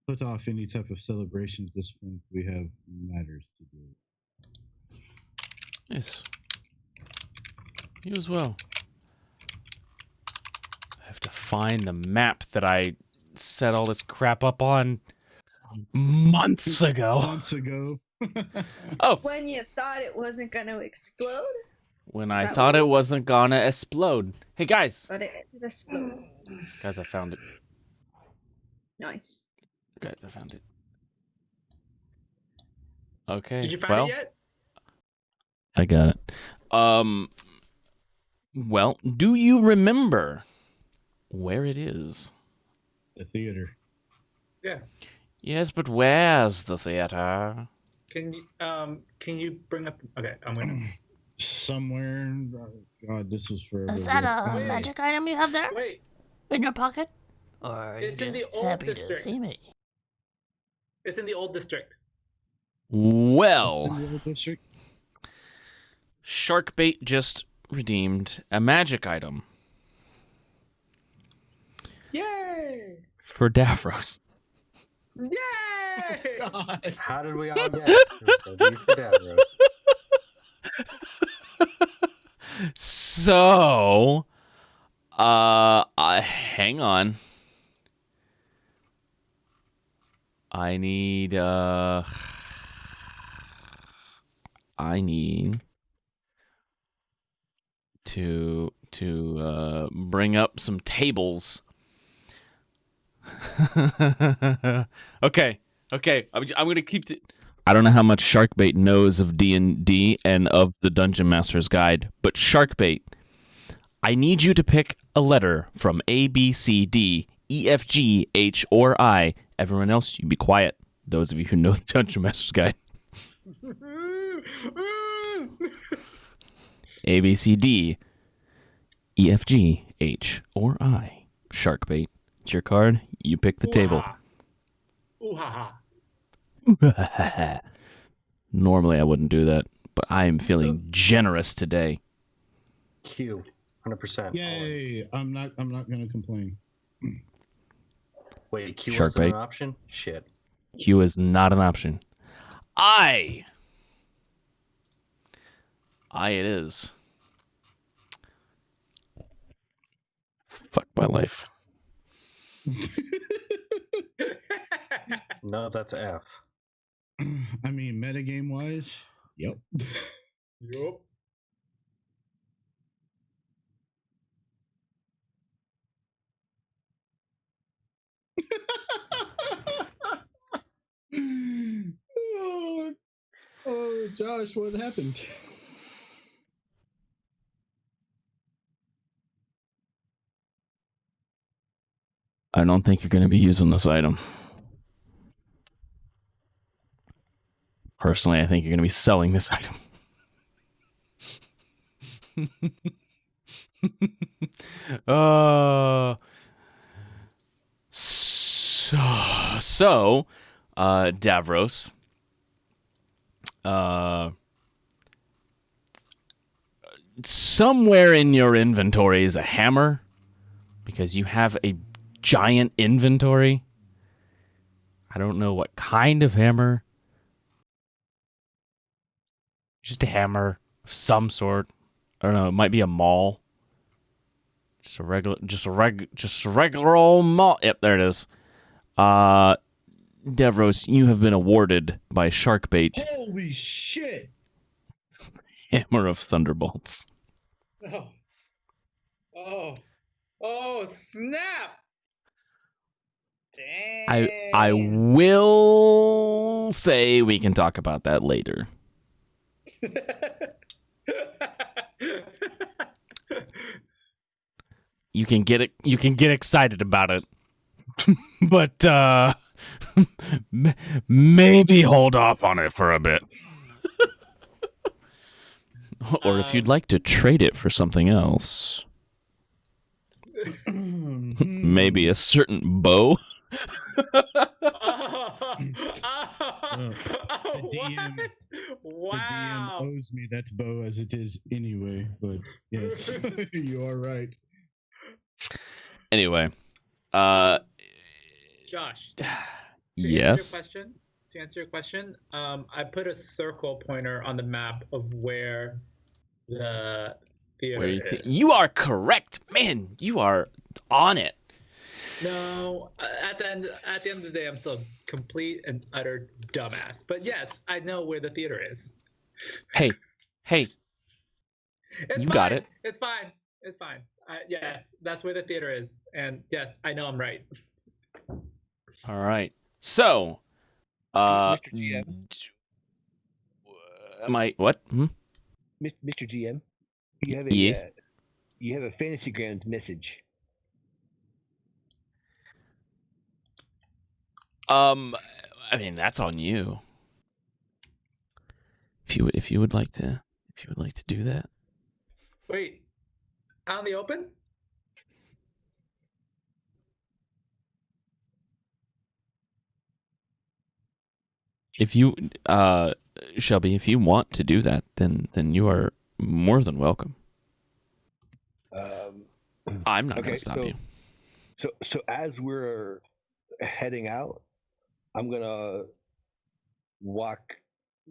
put off any type of celebration at this point. We have matters to do. Yes. You as well. I have to find the map that I set all this crap up on months ago. Months ago. Oh, When you thought it wasn't gonna explode, when I That thought way? it wasn't gonna explode. Hey guys. but it exploded. Guys, I found it. Nice. Guys, I found it. Okay. Did you find it yet? I got it. Well, do you remember where it is? The theater. Yeah. Yes, but where's the theater? Can you bring up? Okay, I'm gonna. Somewhere. God, this was forever Is that ago. a Wait. magic item you have there Wait, in your pocket? Or are you It's in the just old happy to district. see me? it's in the old district. Well, In the old district? Sharkbait just redeemed a magic item Yay! for Davros. Yay! God. How did we all guess? It was gonna be for Davros. So, hang on. I need to bring up some tables. Okay. I'm gonna keep it. I don't know how much Sharkbait knows of D&D and of the Dungeon Master's Guide, but Sharkbait, I need you to pick a letter from A, B, C, D, E, F, G, H, or I. Everyone else, you be quiet. Those of you who know the Dungeon Master's Guide. A, B, C, D, E, F, G, H, or I. Shark bait. It's your card. You pick the table. Ooh ha ha. Normally I wouldn't do that, but I am feeling generous today. Q, 100%. Yay! I'm not gonna complain. Wait, Q Shark wasn't bait. an option? Shit. Q is not an option. I it is. Fuck my life. No, that's F. I mean, metagame wise, yep. Yup. oh, Josh, what happened? I don't think you're going to be using this item. Personally, I think you're going to be selling this item. So, Davros, somewhere in your inventory is a hammer, because you have a giant inventory. I don't know what kind of hammer. Just a hammer of some sort. I don't know. It might be a maul. Just a regular old maul. Yep, there it is. Devros, you have been awarded by Sharkbait Holy shit! Hammer of Thunderbolts. Oh, snap! Damn. I will say we can talk about that later. You can get excited about it. But maybe hold off on it for a bit. Or if you'd like to trade it for something else. Maybe a certain bow. The DM owes me that bow as it is anyway, but yes, you are right. Anyway, Josh. Yes. To answer your question, I put a circle pointer on the map of where the theater is. You are correct, man. You are on it. No, at the end of the day, I'm still a complete and utter dumbass. But yes, I know where the theater is. Hey, It's you fine. got it. It's fine. Yeah, that's where the theater is. And yes, I know I'm right. All right. So, Mr. GM. Am I what? Mr. GM, you have a Yes. You have a Fantasy Grounds message. I mean, that's on you. If you would like to do that. Wait, out in the open? If you Shelby, if you want to do that, then you are more than welcome. I'm not going to stop you. So as we're heading out, I'm gonna walk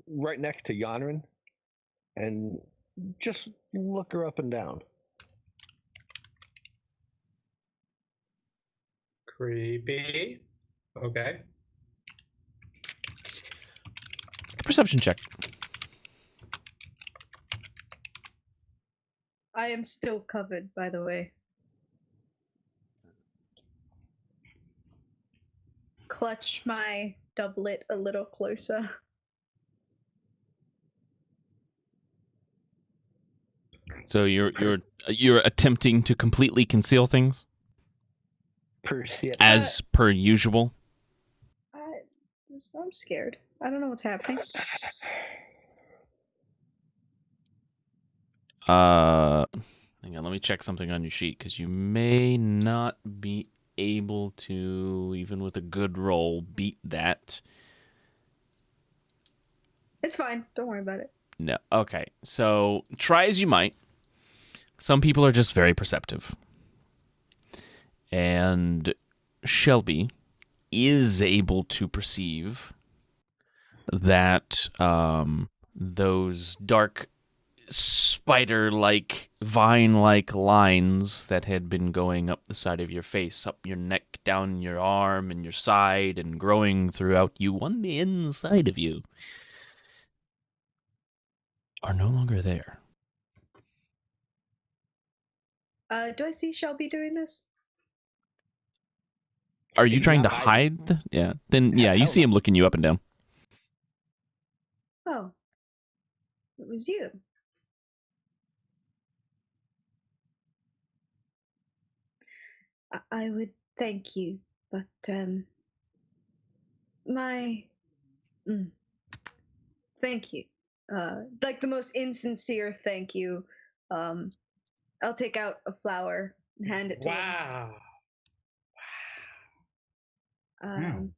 right next to Yonrin and just look her up and down. Creepy. Okay. Perception check. I am still covered, by the way. Clutch my doublet a little closer. So you're attempting to completely conceal things as per usual. I'm scared. I don't know what's happening. Hang on, let me check something on your sheet because you may not be able to, even with a good roll, beat that. It's fine. Don't worry about it. No. Okay. So try as you might. Some people are just very perceptive. And Shelby is able to perceive that those dark spider-like, vine-like lines that had been going up the side of your face, up your neck, down your arm and your side, and growing throughout you on the inside of you, are no longer there. Do I see Shelby doing this? Are you trying to I- hide? Yeah. Then, yeah, you Hell see no. him looking you up and down. Oh, it was you. I would thank you, but my thank you. Like the most insincere thank you. I'll take out a flower and hand it to him. Wow. Um,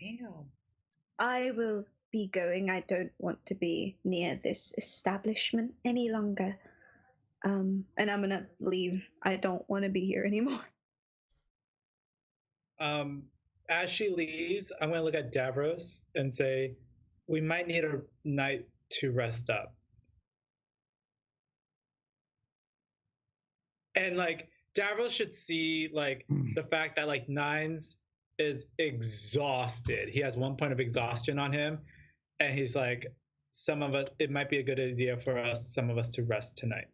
Damn. I will be going. I don't want to be near this establishment any longer. And I'm gonna leave. I don't want to be here anymore. As she leaves, I'm gonna look at Davros and say, "We might need a night to rest up." And like Davros should see like the fact that like Nines is exhausted. He has 1 point of exhaustion on him, and he's like, "Some of us, it might be a good idea for us, some of us, to rest tonight."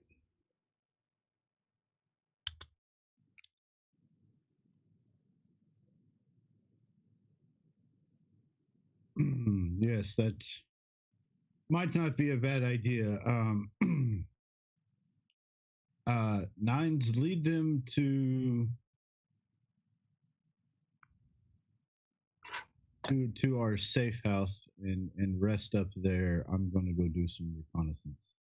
Yes, that might not be a bad idea. Nines, lead them to our safe house and rest up there. I'm going to go do some reconnaissance.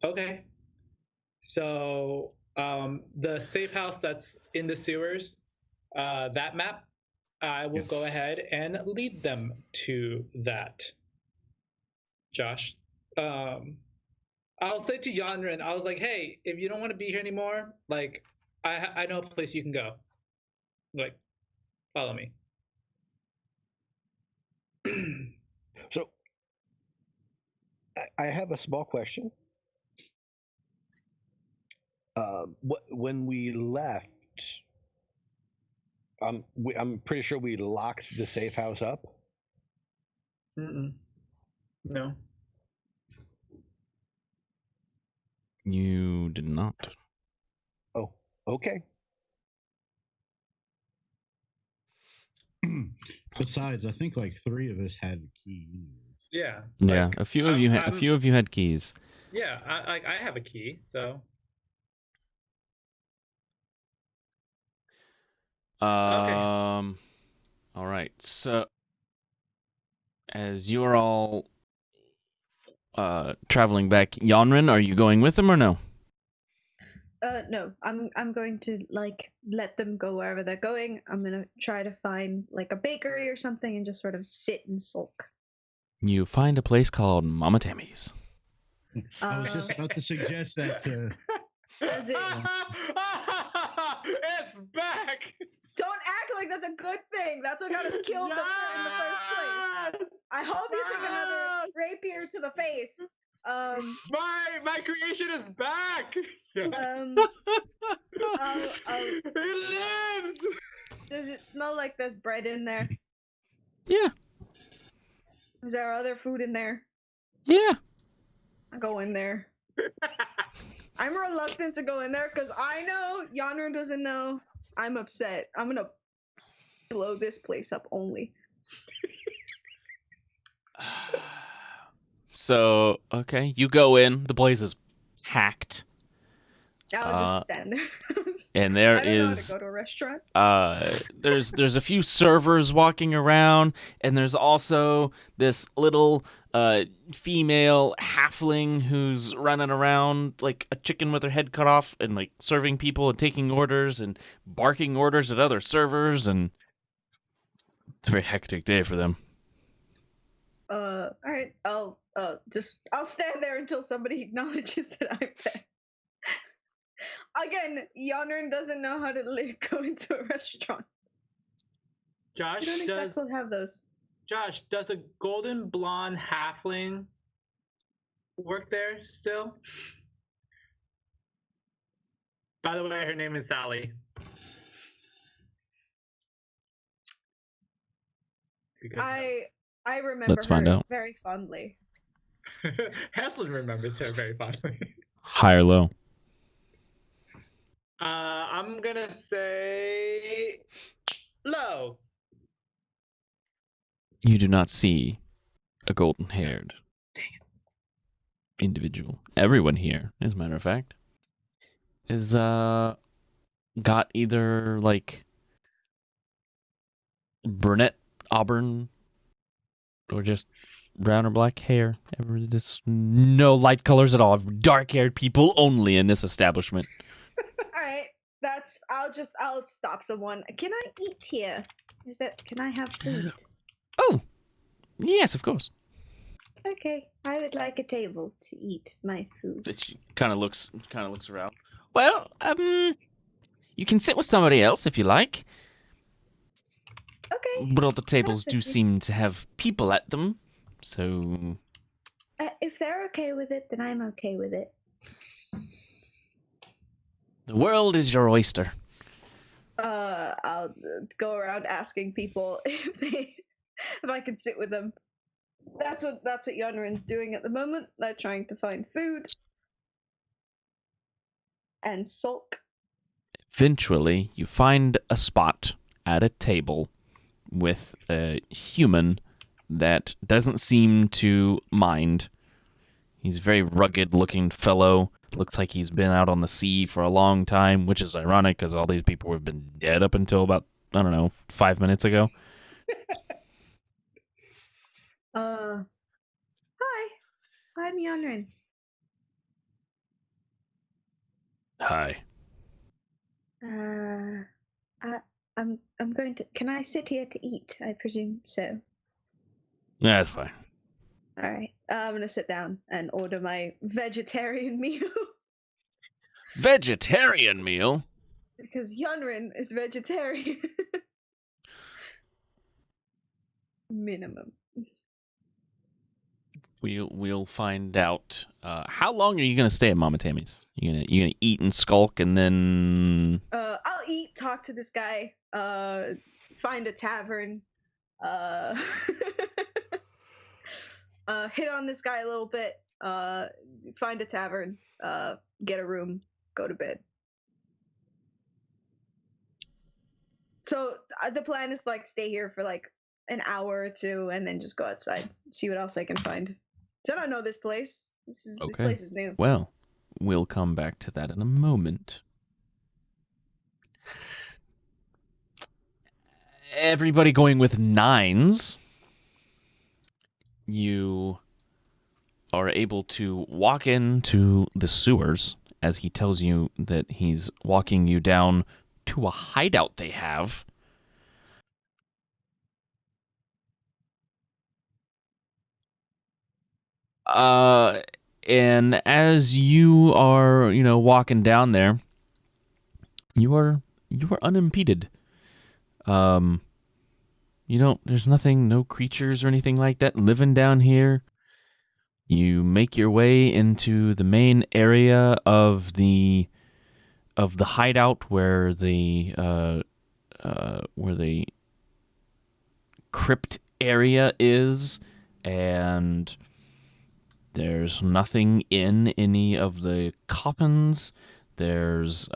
Okay. So the safe house that's in the sewers, that map, I will go ahead and lead them to that. Josh, I'll say to Yanrin, I was like, "Hey, if you don't want to be here anymore, like, I know a place you can go. Like, follow me." So, I have a small question. When we left, I'm pretty sure we locked the safe house up. No. You did not. Oh, okay. Besides, I think like 3 of us had a key. Yeah. Yeah, like, a few of you had keys. Yeah, I have a key, so. All right. So, as you're all traveling back, Yanrin, are you going with them or no? No, I'm going to like let them go wherever they're going. I'm gonna try to find like a bakery or something and just sort of sit and sulk. You find a place called Mama Tammy's. I was just about to suggest that. Does it? It's back. Don't act like that's a good thing. That's what got us killed in the first place. I hope you take another rapier to the face. My creation is back. It lives. Does it smell like there's bread in there? Yeah. Is there other food in there? Yeah. I go in there. I'm reluctant to go in there because I know Yanru doesn't know. I'm upset. I'm gonna blow this place up only. So, okay, you go in. The place is hacked. I'll just stand there. And there I don't know how to is go to a restaurant. there's a few servers walking around, and there's also this little female halfling who's running around like a chicken with her head cut off and like serving people and taking orders and barking orders at other servers, and it's a very hectic day for them. All right. I'll stand there until somebody acknowledges that I'm there. Again, Yonrin doesn't know how to go into a restaurant. Josh, We don't exactly have those. Josh, does a golden blonde halfling work there still? By the way, her name is Sally. I remember Let's find her out. very fondly. Heslin remembers her very fondly. High or low? I'm gonna say low. You do not see a golden-haired individual. Everyone here, as a matter of fact, is got either like brunette, auburn, or just brown or black hair. There's no light colors at all. Dark-haired people only in this establishment. All right, I'll stop someone. Can I eat here? Can I have food? Oh, yes, of course. Okay, I would like a table to eat my food. She kind of looks around. Well, you can sit with somebody else if you like. Okay. But all the tables do That's okay. seem to have people at them, so... If they're okay with it, then I'm okay with it. The world is your oyster. I'll go around asking people if I can sit with them. That's what Yonrin's doing at the moment. They're trying to find food and sulk. Eventually, you find a spot at a table with a human that doesn't seem to mind. He's a very rugged-looking fellow. Looks like he's been out on the sea for a long time, which is ironic because all these people have been dead up until about, 5 minutes ago. Hi. I'm Yonrin. Hi. I'm going to. Can I sit here to eat? I presume so. Yeah, that's fine. All right. I'm gonna sit down and order my vegetarian meal Vegetarian meal? because Yonrin is vegetarian. Minimum. We'll find out. How long are you gonna stay at Mama Tammy's? You gonna eat and skulk and then? I'll eat, talk to this guy, find a tavern, hit on this guy a little bit, find a tavern, get a room, go to bed. So the plan is like stay here for like an hour or two and then just go outside, see what else I can find. So I don't know this place. This place is new. Well, we'll come back to that in a moment. Everybody going with 9s. You are able to walk into the sewers as he tells you that he's walking you down to a hideout they have. And as you are, walking down there, you are unimpeded. There's nothing, no creatures or anything like that living down here. You make your way into the main area of the hideout where the crypt area is, and there's nothing in any of the coffins. There's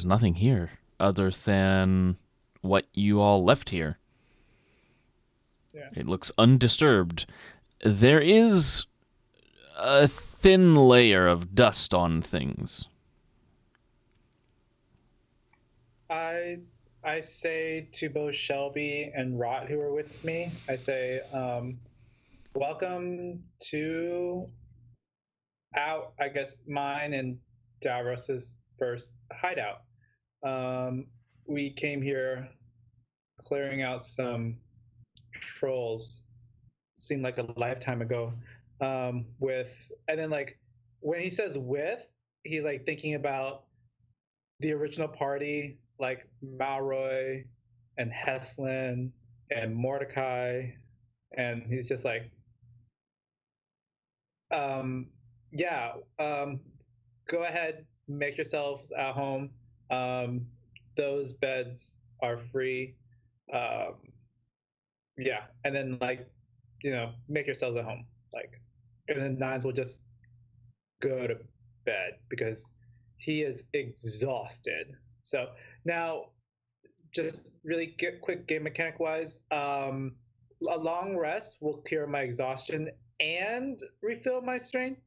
nothing here other than what you all left here. Yeah. It looks undisturbed. There is a thin layer of dust on things. I say to both Shelby and Rot, who are with me, I say, welcome to I guess, mine and Davros's first hideout. We came here clearing out some trolls. Seemed like a lifetime ago. And then like when he says with, he's like thinking about the original party, like Malroy and Heslin and Mordecai, and he's just like, yeah, go ahead, make yourselves at home. Those beds are free. Yeah, and then like, make yourselves at home. Like, and then Nines will just go to bed because he is exhausted. So now, just really quick game mechanic wise, a long rest will cure my exhaustion and refill my strength.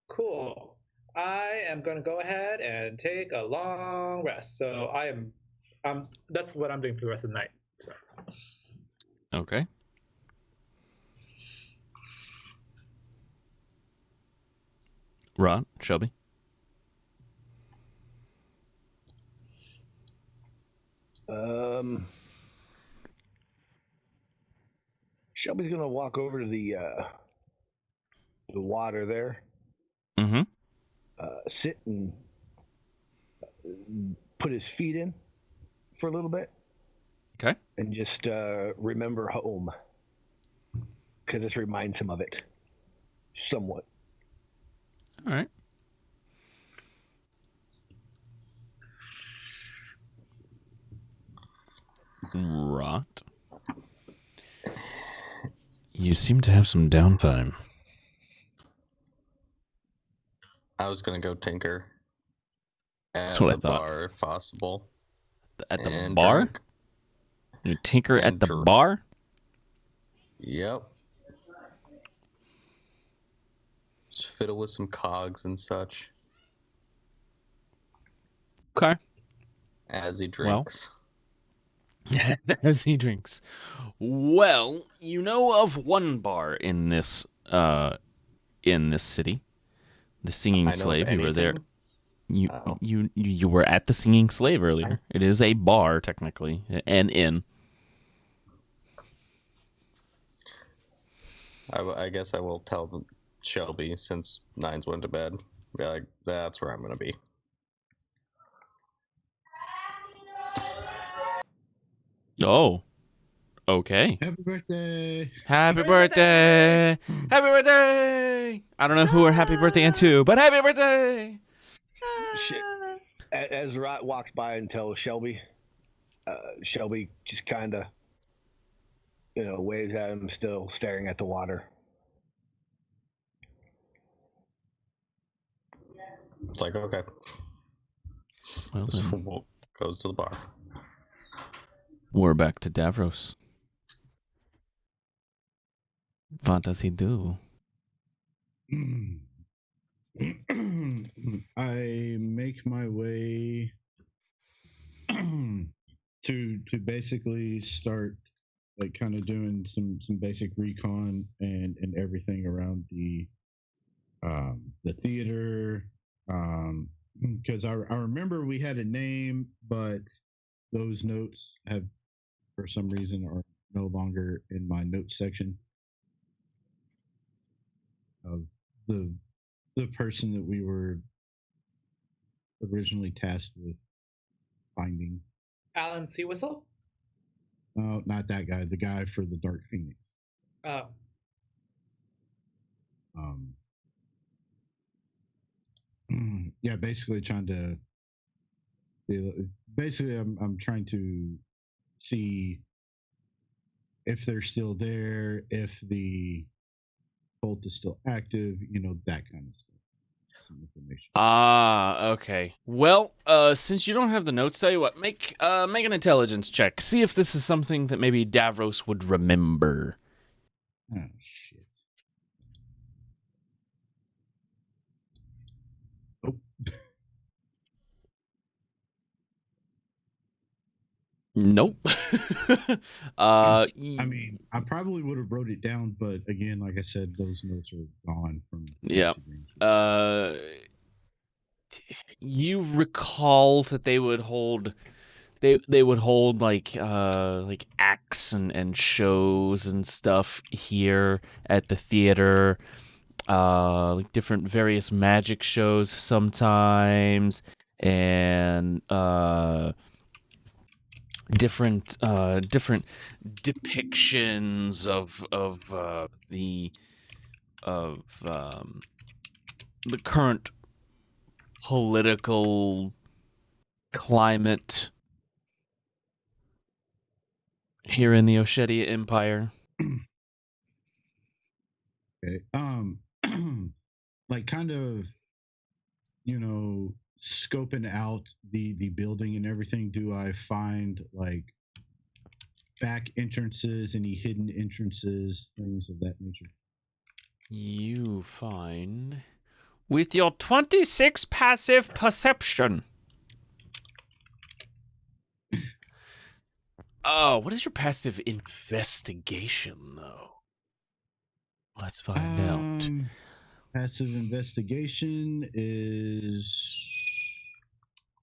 Cool. I am gonna go ahead and take a long rest. So that's what I'm doing for the rest of the night. So. Okay. Rod, Shelby. Shelby's gonna walk over to the water there. Mm-hmm. Sit and put his feet in for a little bit. Okay. And just remember home, because this reminds him of it somewhat. All right. Rot. You seem to have some downtime. I was gonna go tinker at That's what I the thought. bar if possible. At the And bar? drink. You tinker And at the drink. bar? Yep. Just fiddle with some cogs and such Okay. as he drinks. As he drinks. Well, you know of one bar in this city. The Singing I know of Slave. You were there. anything? You were at the Singing Slave earlier. It is a bar technically, an inn. I guess I will tell Shelby since Nines went to bed. Be like, that's where I'm gonna be. Oh. Okay. Happy birthday! Happy birthday! Happy birthday! I don't know who we're happy birthday to, but happy birthday! As Rot walks by and tells Shelby, Shelby just kind of, waves at him, still staring at the water. It's like, okay. Well, Just then, goes to the bar. we're back to Davros. What does he do? I make my way to basically start like kind of doing some basic recon and everything around the theater, because I remember we had a name, but those notes have for some reason are no longer in my notes section of the person that we were originally tasked with finding. Alan Seawhistle? Oh, not that guy. The guy for the Dark Phoenix. Oh. Yeah, basically trying to. Basically, I'm trying to see if they're still there, if the cult is still active, that kind of stuff. Some information. Okay. Well, since you don't have the notes, tell you what, make an intelligence check. See if this is something that maybe Davros would remember. Oh shit. Nope. I mean, I probably would have wrote it down, but again, like I said, those notes are gone from. Yeah. You recall that they would hold. They would hold like acts and shows and stuff here at the theater. Like different various magic shows sometimes, and different depictions of the current political climate here in the Oshedia Empire. Okay. Like kind of, scoping out the building and everything. Do I find like back entrances, any hidden entrances, things of that nature? You find with your 26 passive perception. Oh, what is your passive investigation, though? Let's find out. Passive investigation is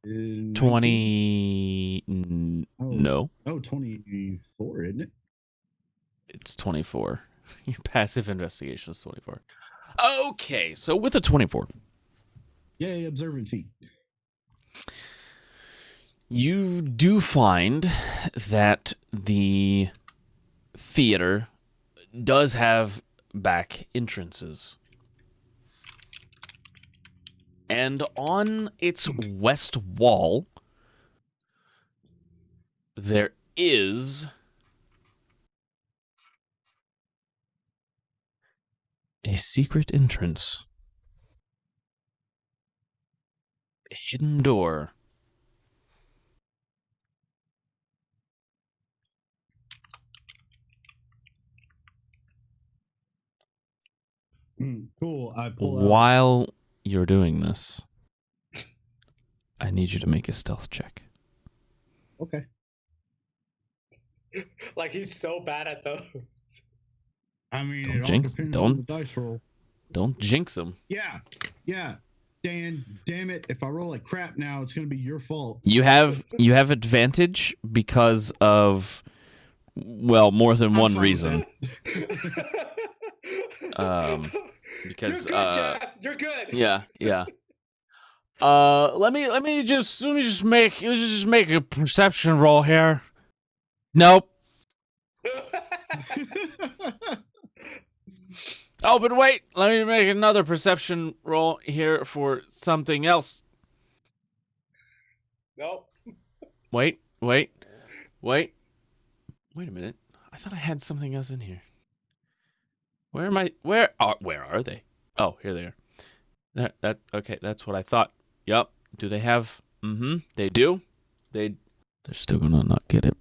20. No. Oh, 24, isn't it? It's 24. Your passive investigation is 24. Okay, so with a 24. Yay, observant feat. You do find that the theater does have back entrances. And on its west wall, there is a secret entrance. A hidden door. Cool. I pull While you're doing this, I need you to make a stealth check. Okay. Like he's so bad at those. I mean, Don't it all jinx- depends don't- on the dice roll. Don't jinx him. Yeah. Dan, damn it! If I roll like crap now, it's gonna be your fault. You have advantage because of, well, more than one fine with reason. Because You're good, Jeff. You're good. yeah. Let me just make a perception roll here. Nope. Oh, but wait. Let me make another perception roll here for something else. Nope. Wait a minute. I thought I had something else in here. Where are they? Oh, here they are. Okay, that's what I thought. Yup. Do they have? They do. They're still gonna not get it.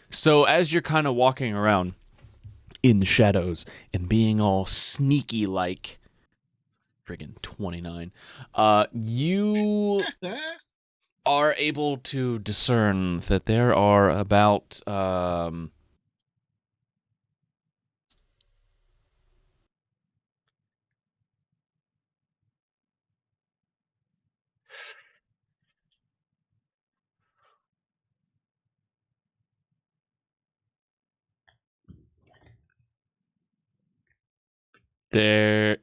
So as you're kind of walking around in the shadows and being all sneaky like friggin' 29, you are able to discern that there are about there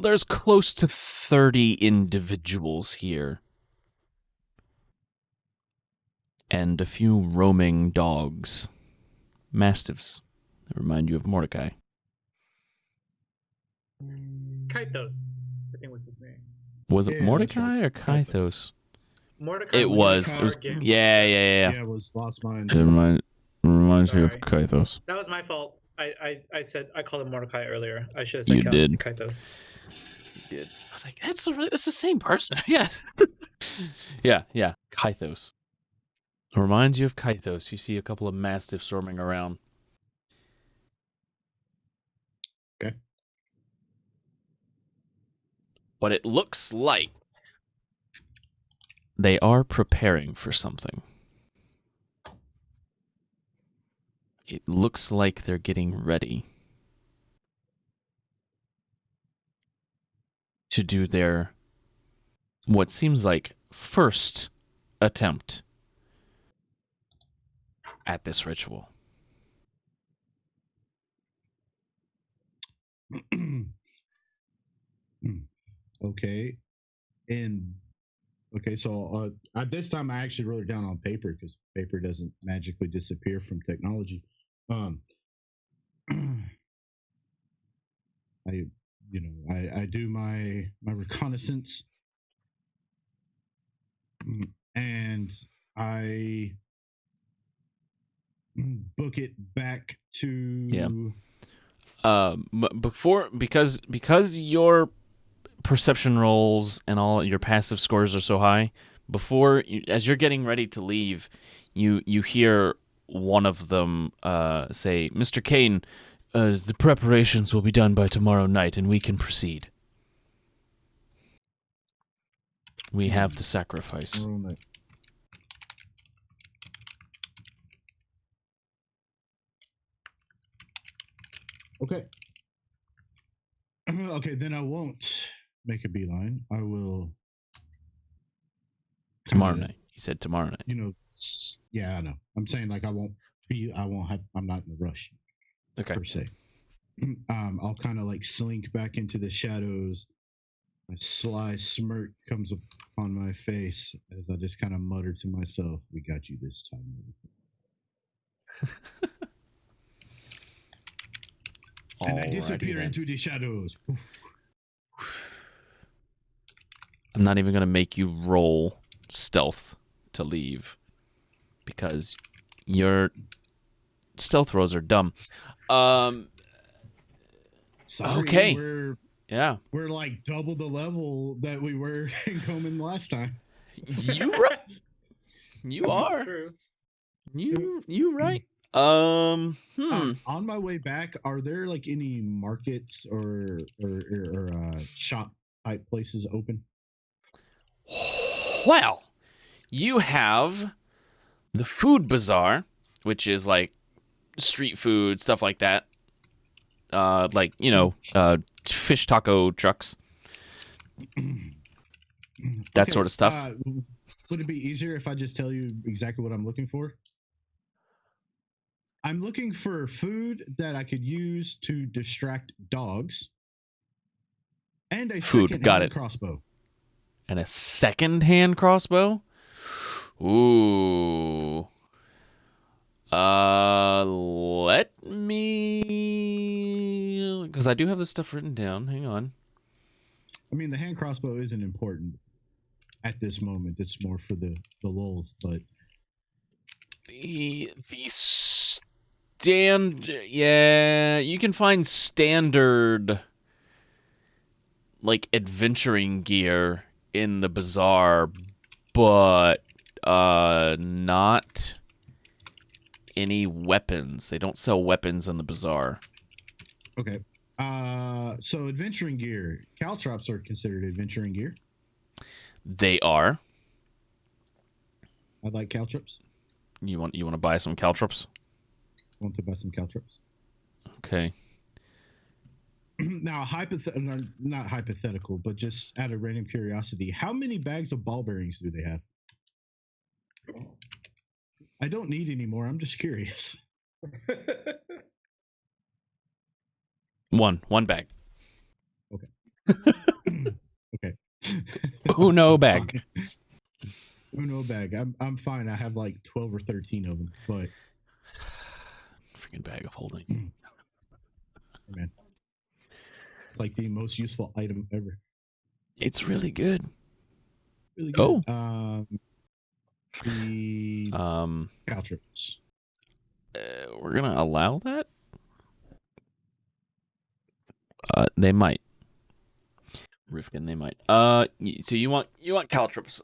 there's close to 30 individuals here. And a few roaming dogs. Mastiffs. That remind you of Mordecai. Kaitos, I think was his name. Was it Yeah, Mordecai or that's right. Kythos? Mordecai. It was. Mordecai. Yeah. Yeah, it was Lost Mine. It reminds me of Sorry. Kythos. That was my fault. I said I called him Mordecai earlier. I should have said You did. Kaitos. You did. I was like, it's the same person. Yes. Yeah. Kythos. It reminds you of Kythos. You see a couple of mastiffs swarming around. Okay. But it looks like they are preparing for something. It looks like they're getting ready to do their, what seems like, first attempt at this ritual. Okay. And okay, so at this time I actually wrote it down on paper because paper doesn't magically disappear from technology. Um, I do my reconnaissance, and I book it back to Because your perception rolls and all your passive scores are so high, as you're getting ready to leave, you hear one of them say, "Mr. Kane, the preparations will be done by tomorrow night, and we can proceed. We have the sacrifice." Okay. Okay, then I won't make a beeline. I will. Tomorrow night. He said tomorrow night. Yeah, I know. I'm saying like I'm not in a rush. Okay. Per se. I'll kind of like slink back into the shadows. A sly smirk comes upon my face as I just kind of mutter to myself, "We got you this time." And I disappear into the shadows. I'm not even going to make you roll stealth to leave because your stealth rolls are dumb. Sorry, okay. We're like double the level that we were in Coleman last time. You right. You are. True. You right. On my way back, are there like any markets or shop type places open? Well, you have the food bazaar, which is like street food, stuff like that. Fish taco trucks. That sort of stuff. Would it be easier if I just tell you exactly what I'm looking for? I'm looking for food that I could use to distract dogs. And a second-hand crossbow. And a second-hand crossbow? Ooh. Let me... Because I do have this stuff written down. Hang on. I mean, the hand crossbow isn't important at this moment. It's more for the lulz, but... Yeah, you can find standard, like, adventuring gear in the bazaar, but not any weapons. They don't sell weapons in the bazaar. Okay. So adventuring gear. Caltrops are considered adventuring gear. They are. I like caltrops. You want to buy some caltrops? I want to buy some caltrops. Okay. Now, not hypothetical, but just out of random curiosity, how many bags of ball bearings do they have? I don't need any more. I'm just curious. One bag. Okay. Okay. Uno bag. Uno bag. I'm fine. I have like 12 or 13 of them, but freaking bag of holding. Man. Like the most useful item ever. It's really good. Really good. Oh. The caltrops. We're gonna allow that? They might. Rifkin, they might. So you want caltrops.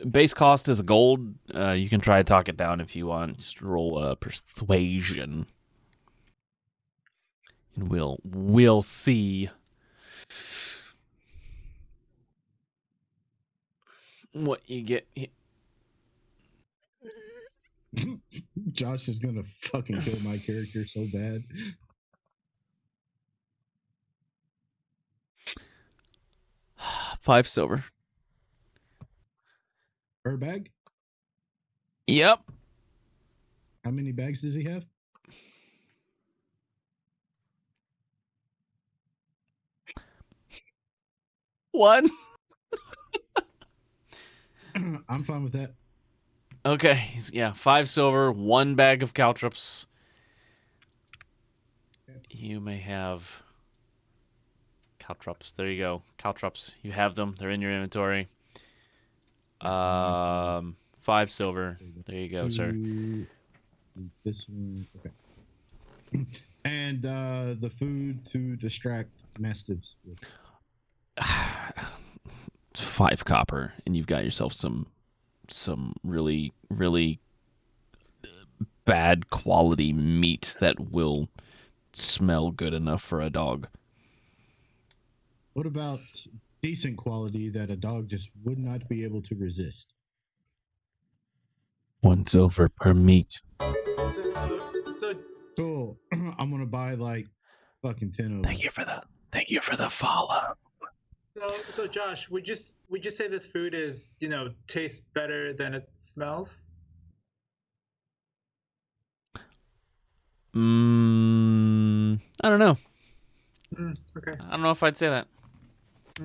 Base cost is a gold. You can try to talk it down if you want. Just roll persuasion. And we'll see what you get. Josh is gonna fucking kill my character so bad. $5 silver. Per bag? Yep. How many bags does he have? One. I'm fine with that. Okay. Yeah, 5 silver, 1 bag of caltrops. You may have caltrops. There you go. Caltrops. You have them. They're in your inventory. 5 silver. There you go, sir. This one. Okay. And the food to distract mastiffs with. 5 copper, and you've got yourself some really bad quality meat that will smell good enough for a dog. What about decent quality that a dog just would not be able to resist? 1 silver per meat. So Cool. I'm gonna buy like fucking 10 of them. Thank you for the follow. So Josh, would you say this food is, tastes better than it smells? I don't know. Okay. I don't know if I'd say that.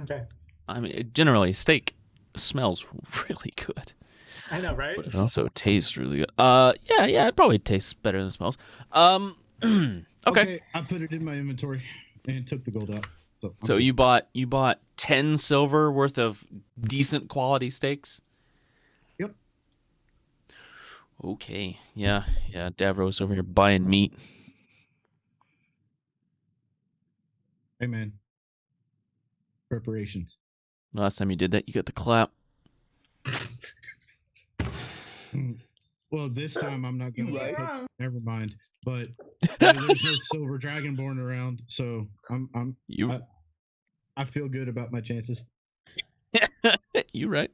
Okay. I mean, generally, steak smells really good. I know, right? But it also tastes really good. Yeah, it probably tastes better than it smells. Okay. I put it in my inventory and took the gold out. So you bought 10 silver worth of decent quality steaks? Yep. Okay. Yeah. Davros over here buying meat. Hey man. Preparations. Last time you did that, you got the clap. Well, this time I'm not gonna. Wrong. Never mind. But there's no silver dragonborn around, so I feel good about my chances. You right?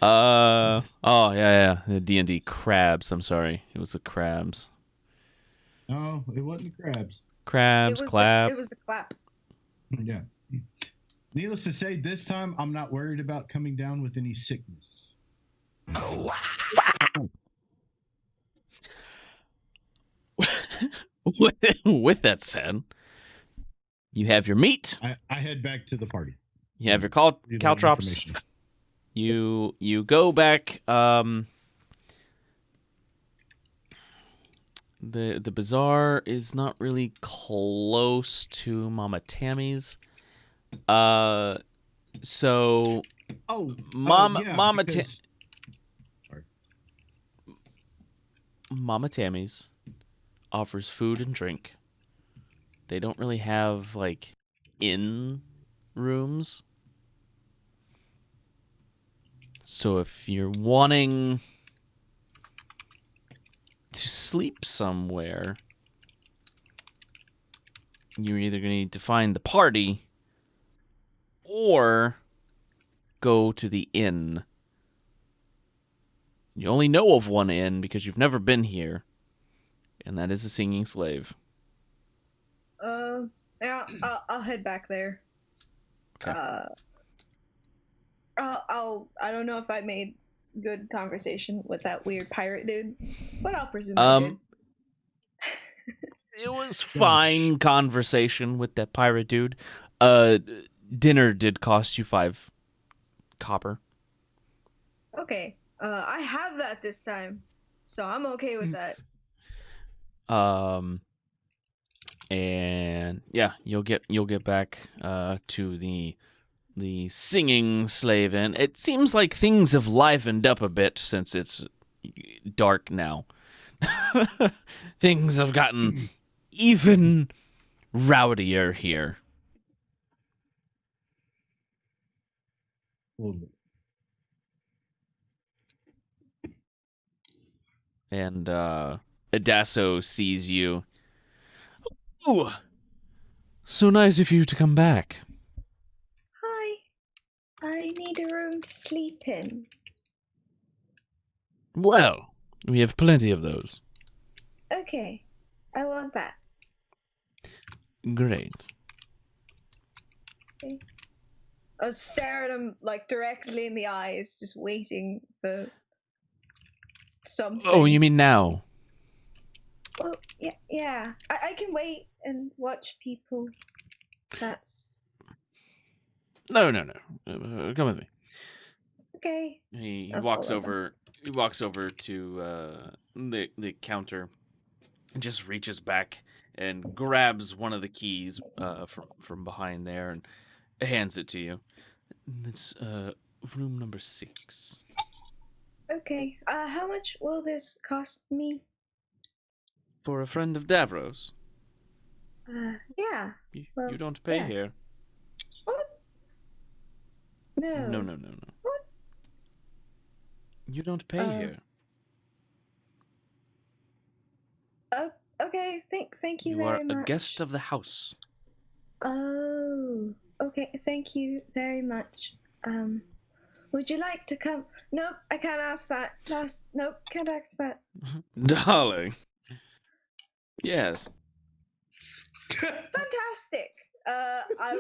Oh yeah. The D&D crabs. I'm sorry, it was the crabs. No, it wasn't the crabs. Crabs, clap. It was the clap. Yeah. Needless to say, this time I'm not worried about coming down with any sickness. With that said, you have your meat. I head back to the party. You have your caltrops. You go back. The bazaar is not really close to Mama Tammy's. So Mama Tammy's offers food and drink. They don't really have like inn rooms. So if you're wanting to sleep somewhere, you're either going to need to find the party or go to the inn. You only know of one inn because you've never been here, and that is the Singing Slave. Yeah, I'll head back there. Okay. I don't know if I made good conversation with that weird pirate dude, but I'll presume I did. It was fine conversation with that pirate dude. Dinner did cost you 5 copper. Okay. I have that this time, so I'm okay with that. And yeah, you'll get back to the Singing Slave Inn. It seems like things have livened up a bit since it's dark now. Things have gotten even rowdier here. And Adasso sees you. Oh, so nice of you to come back. Hi. I need a room to sleep in. Well, we have plenty of those. Okay. I want that. Great. Okay. I'll stare at him like directly in the eyes, just waiting for something. Oh, you mean now? Well, yeah. I can wait and watch people. That's No. Come with me. okay. He I'll walks follow them. over. He walks over to the counter, and just reaches back and grabs one of the keys from behind there and hands it to you. It's room number 6. Okay. How much will this cost me? For a friend of Davros. Yeah. Well, You don't pay yes. here. What? No. No. What? You don't pay here. Okay. Thank you You are very much. a guest of the house. Oh. Okay. Thank you very much. Would you like to come? Nope. I can't ask that. Nope. Can't ask that. Darling. Yes. Fantastic. I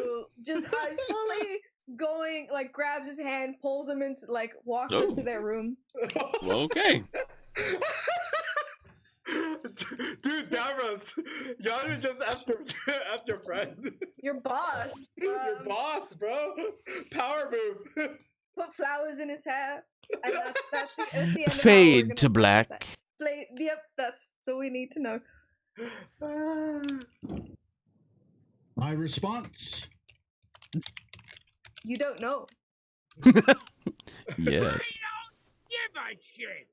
fully going, like, grabs his hand, pulls him into, like, walks Oh. into their room. Well, okay. Dude, Davros, Yanu just after friend. Your boss. Your boss, bro. Power move. Put flowers in his hair, and that's the end of how we're Fade gonna to do black. that. Yep, that's so we need to know. My response. You don't know. Yeah. Give a shit.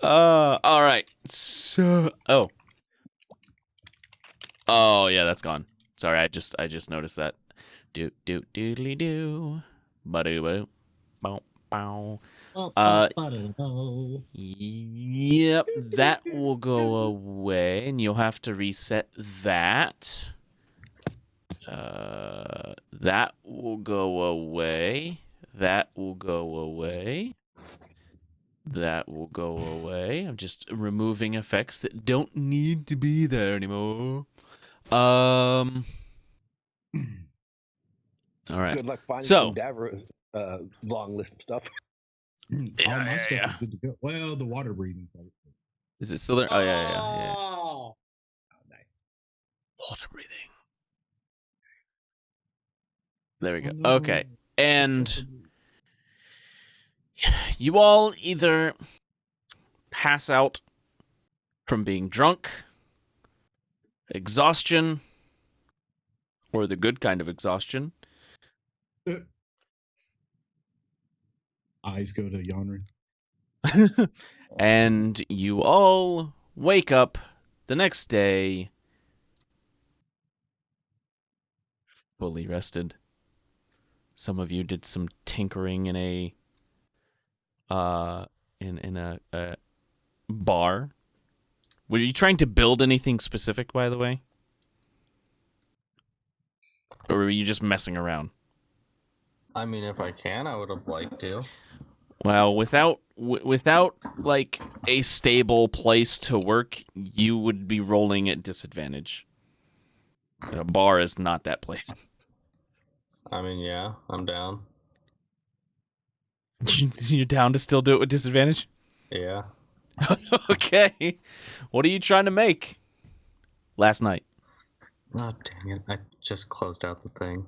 All right. So, oh yeah, that's gone. Sorry, I just noticed that. Doodly doo, ba-doo, bow bow. Yep, that will go away, and you'll have to reset that. That will go away. That will go away. That will go away. I'm just removing effects that don't need to be there anymore. All right. Good luck finding So- some Davros long list of stuff. All my stuff yeah. is good to go. Well, the water breathing part. Is it still there? Oh yeah. Oh, nice. Water breathing. There we go. Oh, no. Okay. And you all either pass out from being drunk, exhaustion, or the good kind of exhaustion. Eyes go to Yonri. And you all wake up the next day fully rested. Some of you did some tinkering in a bar. Were you trying to build anything specific, by the way? Or were you just messing around? I mean, if I can, I would have liked to. Well, without like a stable place to work, you would be rolling at disadvantage. And a bar is not that place. I mean, yeah, I'm down. You're down to still do it with disadvantage? Yeah. Okay. What are you trying to make? Last night. Oh, dang it. I just closed out the thing.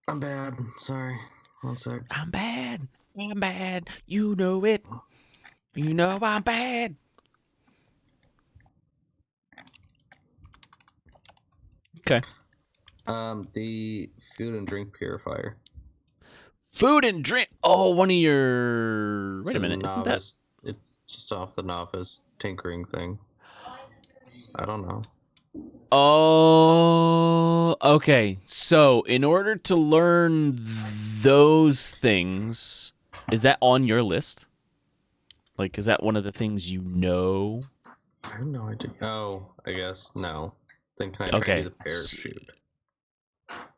I'm bad. Sorry. One sec. I'm bad. I'm bad. You know it. You know I'm bad. Okay. The food and drink purifier. Food and drink. Oh, one of your. Wait a minute. Isn't that? It's just off the novice tinkering thing. I don't know. Oh, okay. So, in order to learn those things, is that on your list? Like, is that one of the things you know? I have no idea. Oh, I guess no. Then can I try to do Okay. the parachute?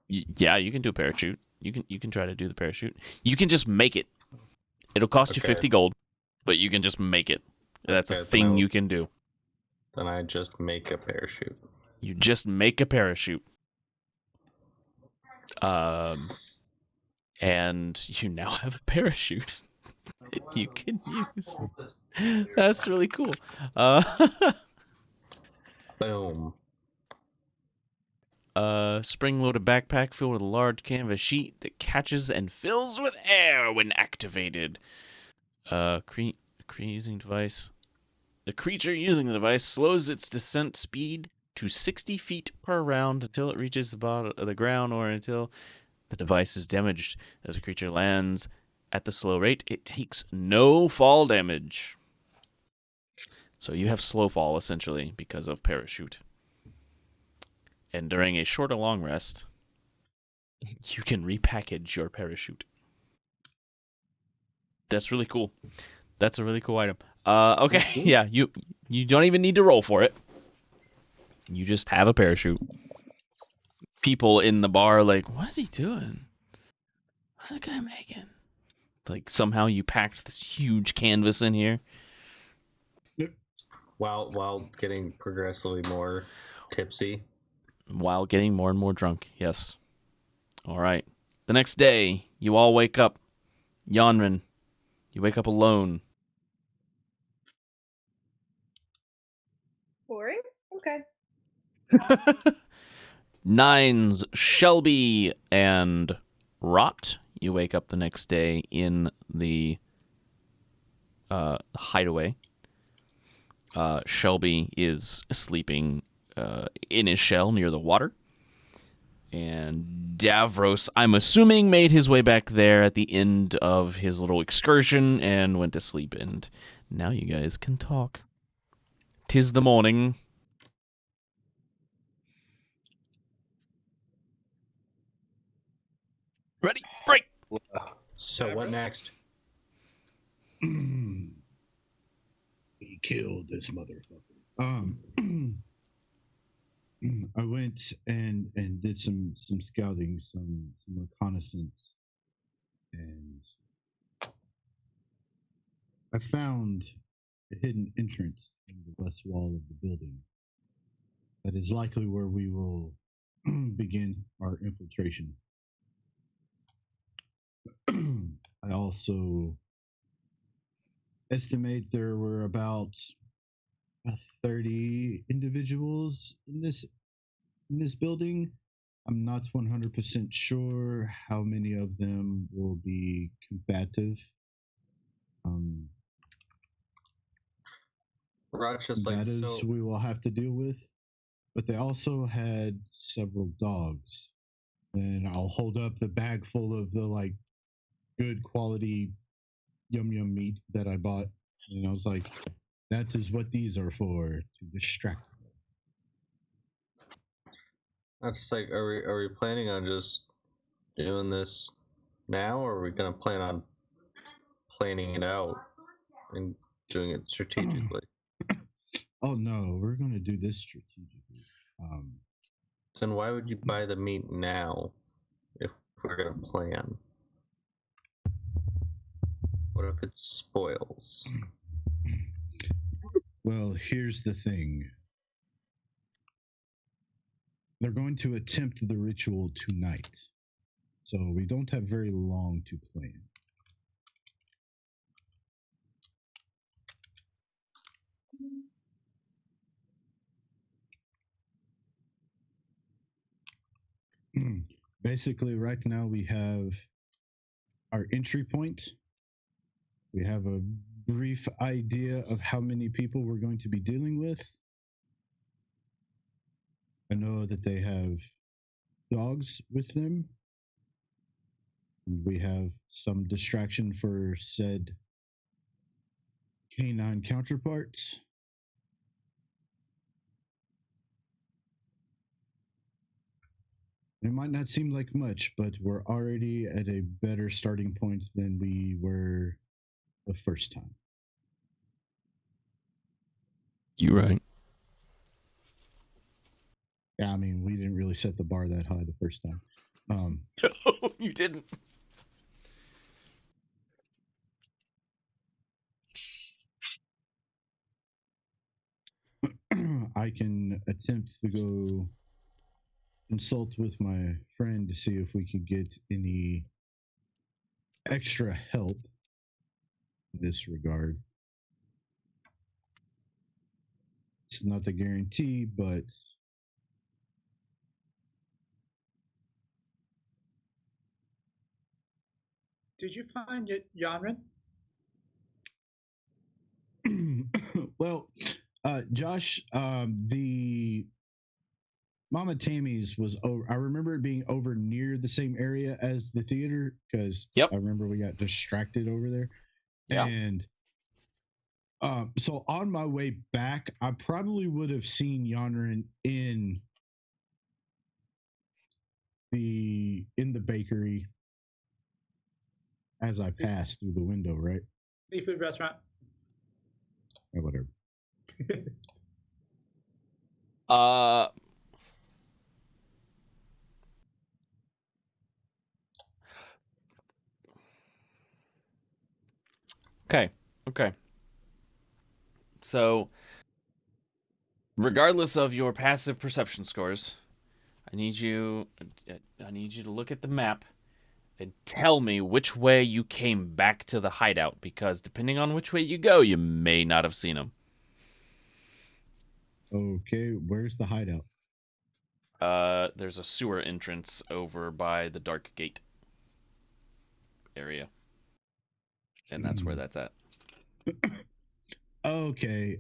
Yeah, you can do a parachute. You can try to do the parachute. You can just make it. It'll cost you Okay. 50 gold, but you can just make it. That's a Okay, thing you can do. Then I just make a parachute. You just make a parachute. And you now have a parachute you can use. That's really cool. Boom. Spring-loaded backpack filled with a large canvas sheet that catches and fills with air when activated. Using device. The creature using the device slows its descent speed to 60 feet per round until it reaches the bottom of the ground or until the device is damaged. As the creature lands at the slow rate, it takes no fall damage. So you have slow fall, essentially, because of parachute. And during a short or long rest, you can repackage your parachute. That's really cool. That's a really cool item. Okay, yeah, you don't even need to roll for it. You just have a parachute. People in the bar are like, what is he doing? What's that guy making? Like, somehow you packed this huge canvas in here. While getting progressively more tipsy. While getting more and more drunk, yes. All right. The next day, you all wake up. Yanran, you wake up alone. Boring? Okay. Nines, Shelby, and Rot. You wake up the next day in the hideaway. Shelby is sleeping in his shell near the water. And Davros, I'm assuming, made his way back there at the end of his little excursion and went to sleep. And now you guys can talk. 'Tis the morning. Ready? Break! So what next? We killed this motherfucker. I went and did some scouting, some reconnaissance, and I found a hidden entrance in the west wall of the building. That is likely where we will begin our infiltration. I also estimate there were about 30 individuals in this building. I'm not 100% sure how many of them will be combative. We will have to deal with. But they also had several dogs. And I'll hold up the bag full of the good quality yum meat that I bought. And I was like, that is what these are for, to distract. That's like, are we planning on just doing this now, or are we gonna plan on planning it out and doing it strategically? Oh no, we're gonna do this strategically. Then why would you buy the meat now if we're gonna plan? What if it spoils? Well, here's the thing. They're going to attempt the ritual tonight. So we don't have very long to plan. Basically, right now we have our entry point. We have a brief idea of how many people we're going to be dealing with. I know that they have dogs with them. We have some distraction for said canine counterparts. It might not seem like much, but we're already at a better starting point than we were the first time. You right. Yeah, I mean, we didn't really set the bar that high the first time. You didn't. I can attempt to go consult with my friend to see if we could get any extra help in this regard. It's not a guarantee, but Did you find Yanrin? well, Josh, the Mama Tammy's was over. I remember it being over near the same area as the theater because Yep. I remember we got distracted over there. Yeah. And so on my way back, I probably would have seen Yanrin in the bakery as I passed through the window, right? Seafood restaurant. Or whatever. Okay. So, regardless of your passive perception scores, I need you to look at the map and tell me which way you came back to the hideout, because depending on which way you go, you may not have seen him. Okay, where's the hideout? There's a sewer entrance over by the Dark Gate area. And that's where that's at. Okay.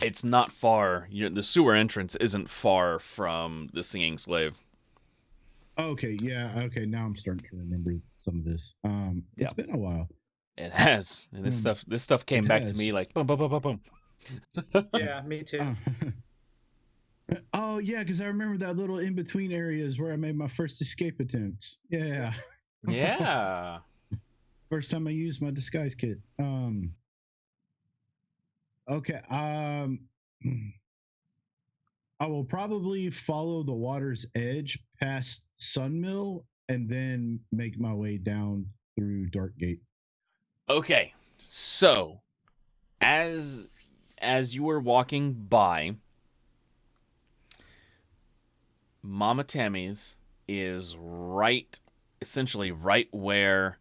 It's not far. The sewer entrance isn't far from the Singing Slave. Okay, yeah. Okay, now I'm starting to remember some of this. It's been a while. It has. And this stuff came back to me like boom, boom, boom, boom, boom. Yeah, me too. Oh yeah, because I remember that little in between areas where I made my first escape attempts. Yeah. Yeah. First time I used my disguise kit. Okay. I will probably follow the water's edge past Sunmill and then make my way down through Darkgate. Okay. So, as you were walking by, Mama Tammy's is essentially right where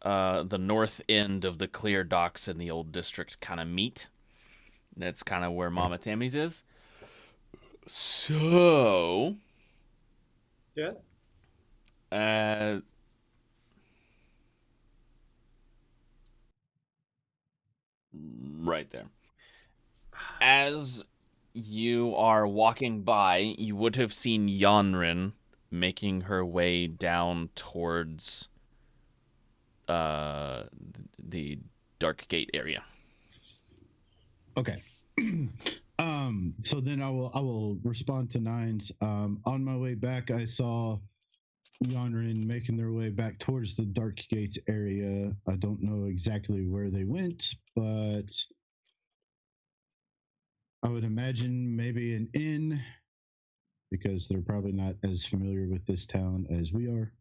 the north end of the clear docks and the old district kind of meet. That's kind of where Mama Tammy's is. So, Yes. Right there. As you are walking by, you would have seen Yanrin making her way down towards the Dark Gate area. Okay. So then I will respond to Nines. On my way back, I saw Yanrin making their way back towards the Dark Gate area. I don't know exactly where they went, but I would imagine maybe an inn, because they're probably not as familiar with this town as we are.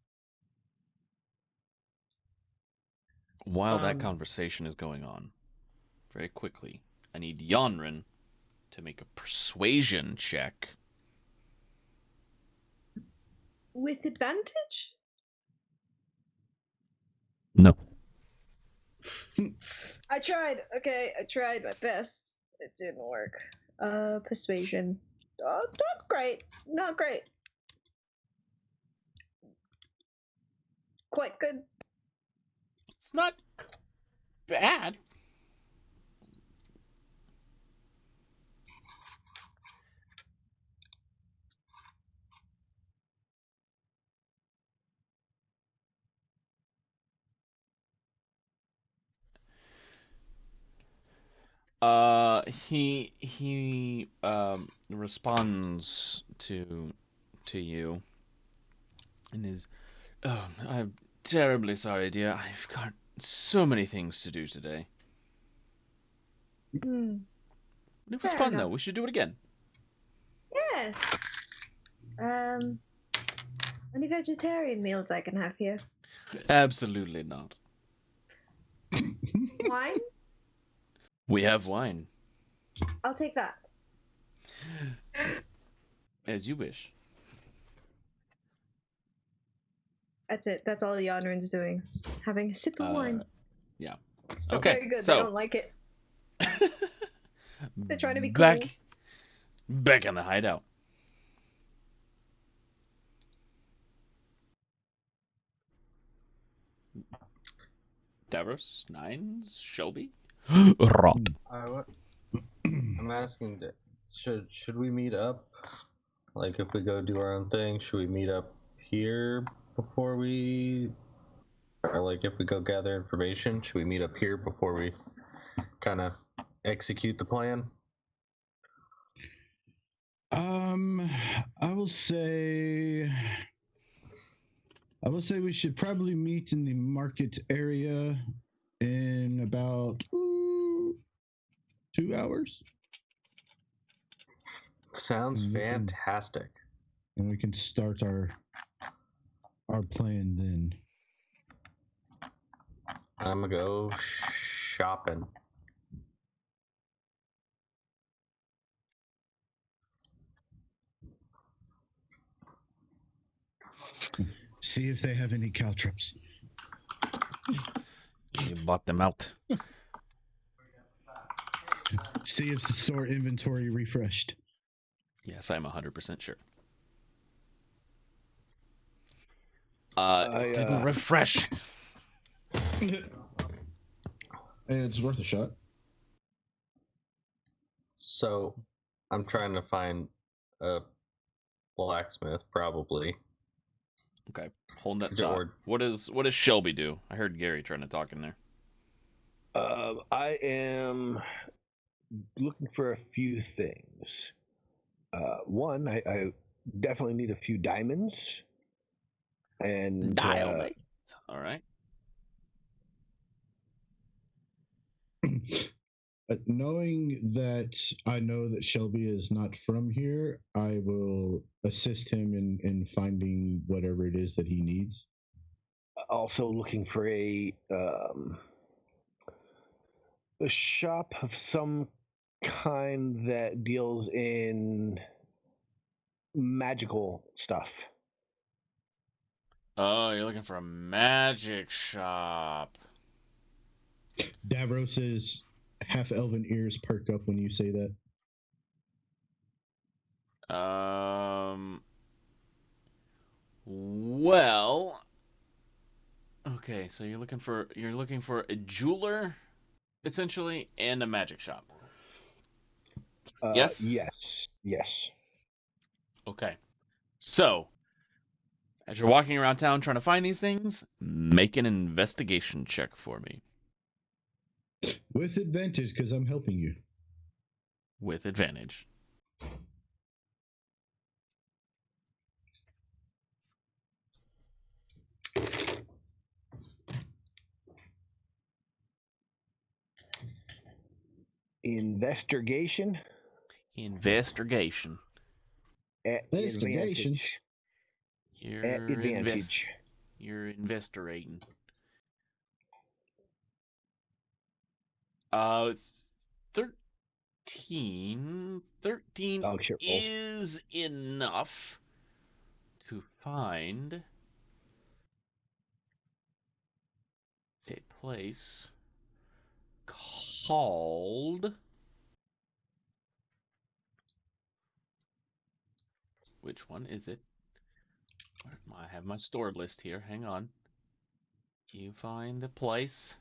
While that conversation is going on, very quickly, I need Yanrin to make a persuasion check. With advantage? No. I tried. Okay, I tried my best. It didn't work. Persuasion. Oh, not great. Not great. Quite good. It's not bad. He responds to you and is, oh, I'm terribly sorry, dear. I've got so many things to do today. Hmm. It was Fair fun enough. though. We should do it again. Yes. Any vegetarian meals I can have here? Absolutely not. Wine? We have wine. I'll take that. As you wish. That's it. That's all the Yonrin's doing. Just having a sip of wine. Yeah. It's not Okay, very good. so- They don't like it. They're trying to be back, cool. Back in the hideout. Davros, Nines, Shelby, Rot. I'm asking, should we meet up? Like, if we go do our own thing, should we meet up here before we, or like if we go gather information, should we meet up here before we kind of execute the plan? I will say we should probably meet in the market area in about 2 hours. Sounds fantastic. And we can start our plan then. I'm gonna go shopping. See if they have any caltrops. You bought them out. See if the store inventory refreshed. Yes, I'm 100% sure. I, didn't refresh. It's worth a shot. So, I'm trying to find a blacksmith, probably. Okay, hold that Is it thought. word? What does Shelby do? I heard Gary trying to talk in there. I am looking for a few things. One, I definitely need a few diamonds. And Dial all right. Knowing that I know that Shelby is not from here, I will assist him in finding whatever it is that he needs. also looking for a shop of some kind that deals in magical stuff. Oh, you're looking for a magic shop. Davros's half-elven ears perk up when you say that. Well, okay, so you're looking for a jeweler, essentially, and a magic shop. Yes? Yes. Okay. So, as you're walking around town trying to find these things, make an investigation check for me. With advantage, because I'm helping you. With advantage. Investigation. Investigation. At Investigation. advantage. You're At advantage. You're investigating. 13. 13 Oh, sure. is enough to find a place called... Which one is it? I have my store list here. Hang on. You find the place.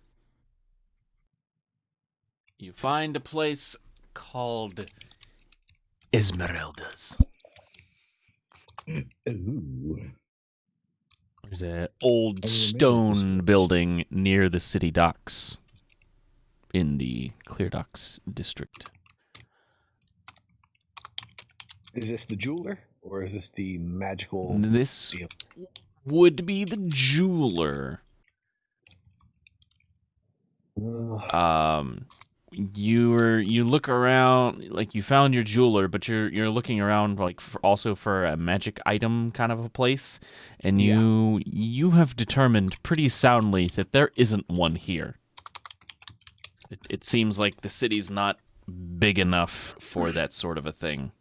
You find a place called Esmeralda's. Ooh. There's an old I remember stone this place. building near the city docks in the Clear Docks district. Is this the jeweler or is this the magical? This deal? would be the jeweler. You look around, like you found your jeweler, but you're looking around like also for a magic item kind of a place, and you have determined pretty soundly that there isn't one here. It seems like the city's not big enough for that sort of a thing.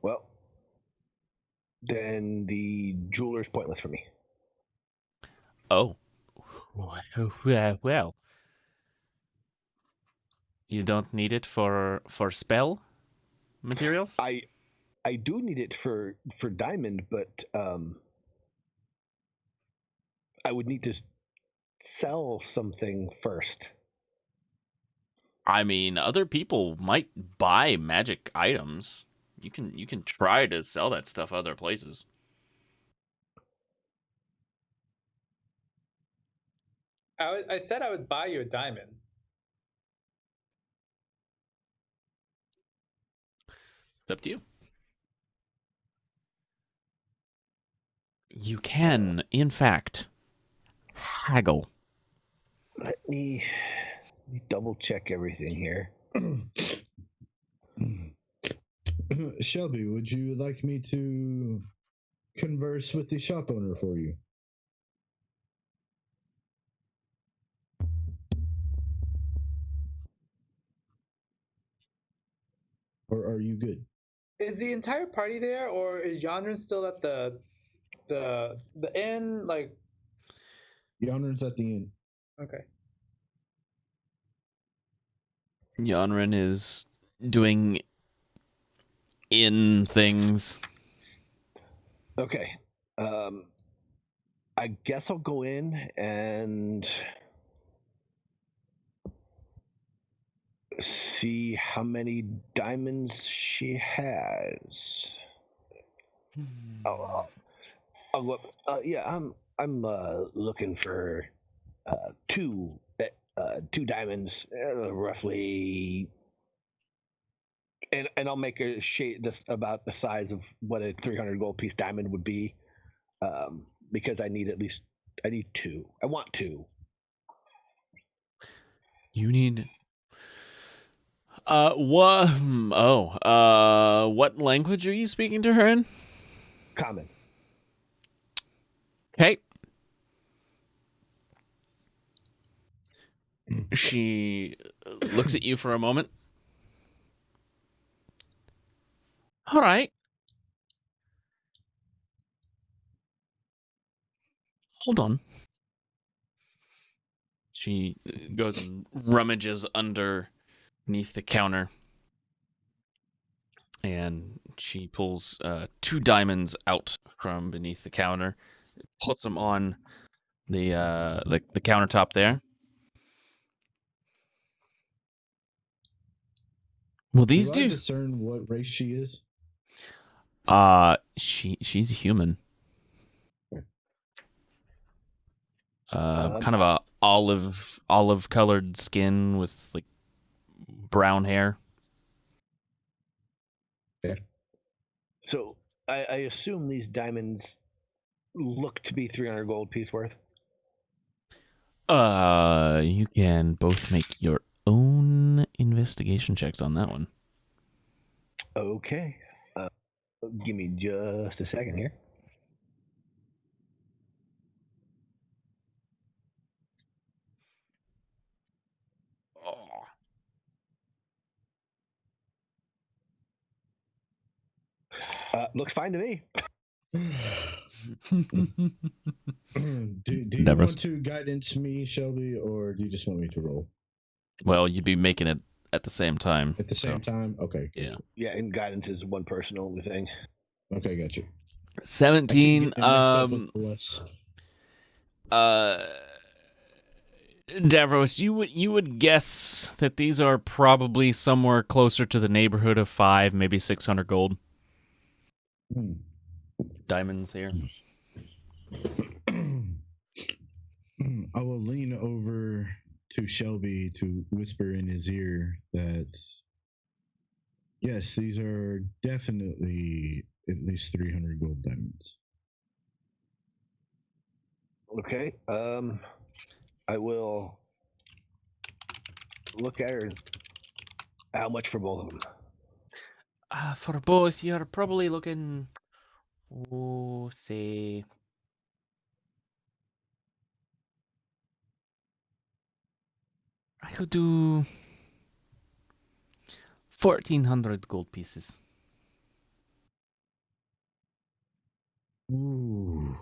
Well, then the jeweler's pointless for me. Oh, well, you don't need it for spell materials? I do need it for diamond, but I would need to sell something first. I mean, other people might buy magic items. You can try to sell that stuff other places. I said I would buy you a diamond. It's up to you. You can, in fact, haggle. Let me double check everything here. Shelby, would you like me to converse with the shop owner for you? Or are you good? Is the entire party there, or is Yonrin still at the inn? Like, Yonrin's at the inn. okay. Yonrin is doing in things. Okay. I guess I'll go in and see how many diamonds she has. I'll look. Yeah, I'm looking for two diamonds, roughly, and I'll make a shade this about the size of what a 300 gold piece diamond would be, because I need two. I want two. You need. What? What language are you speaking to her in? Common. Okay. She looks at you for a moment. All right. Hold on. She goes and rummages underneath the counter. And she pulls 2 diamonds out from beneath the counter, puts them on the countertop there. Well, these Do I do. discern what race she is? She's a human. Kind of a olive colored skin with like brown hair. Yeah. So I assume these diamonds look to be 300 gold piece worth. You can both make your own investigation checks on that one. Okay. Give me just a second here. Looks fine to me. do you Never. want to guidance me, Shelby, or do you just want me to roll? Well, you'd be making it at the same time. At the same time? Okay. Yeah. Yeah, and guidance is one person only thing. Okay, got you. 17. Davros, you would guess that these are probably somewhere closer to the neighborhood of 5, maybe 600 gold. Diamonds here. I will lean over to Shelby to whisper in his ear that Yes, these are definitely at least 300 gold diamonds. Okay. I will look at her. How much for both of them? For both, you're probably looking, oh, say, I could do 1,400 gold pieces. Ooh,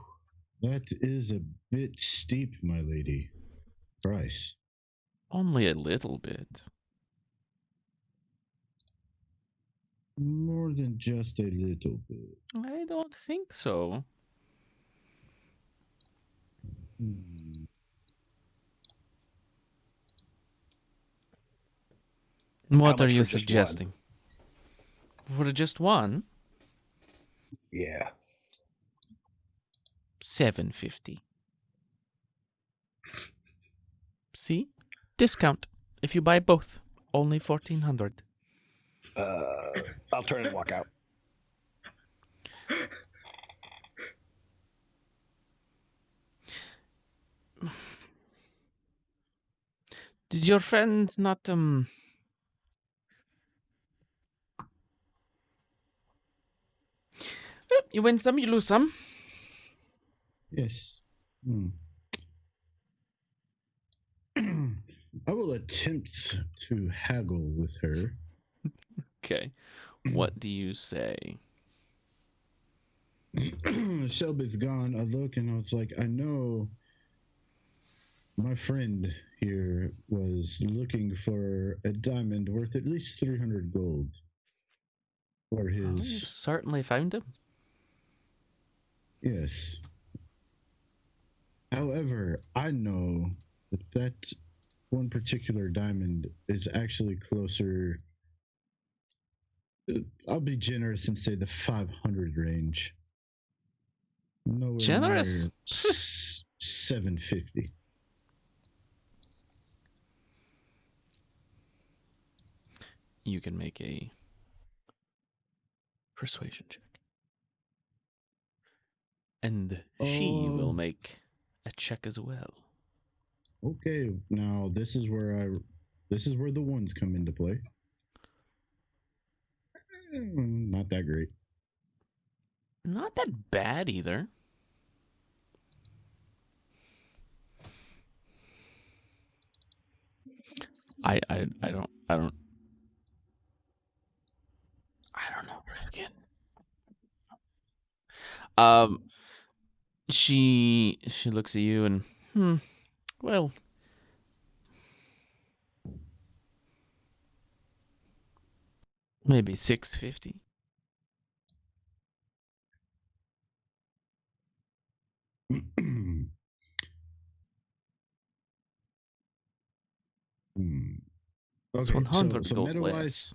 that is a bit steep, my lady. Price. Only a little bit. More than just a little bit. I don't think so. Hmm. What How are much you for just one? suggesting? For just one? Yeah. 750. See? Discount. If you buy both, only 1,400. I'll turn and walk out. Did your friend not, Well, you win some, you lose some. Yes. Hmm. I will attempt to haggle with her. Okay. What do you say? Shelby's gone. I look and I was like, I know my friend here was looking for a diamond worth at least 300 gold for Well, you've his. certainly found him. Yes. However, I know that one particular diamond is actually closer. I'll be generous and say the 500 range. Nowhere Generous? near 750. You can make a persuasion check. And she will make a check as well. Okay, now this is where the ones come into play. Not that great. Not that bad either. I don't know, Rifkin. She looks at you and well, maybe 650. It's Okay, 100 so gold meta less. wise,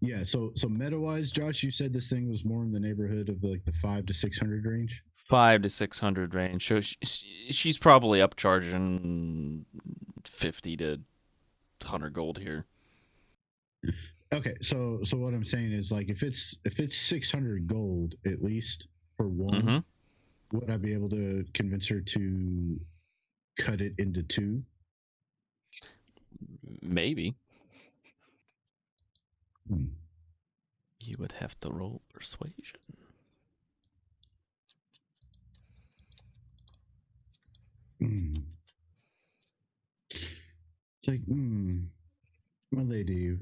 yeah. So meta wise, Josh, you said this thing was more in the neighborhood of like the 500 to 600 range. 500 to 600 range. So she's probably upcharging 50 to 100 gold here. Okay, so what I'm saying is like if it's 600 gold at least for one, would I be able to convince her to cut it into two? Maybe. Hmm. You would have to roll persuasion. It's like, my lady,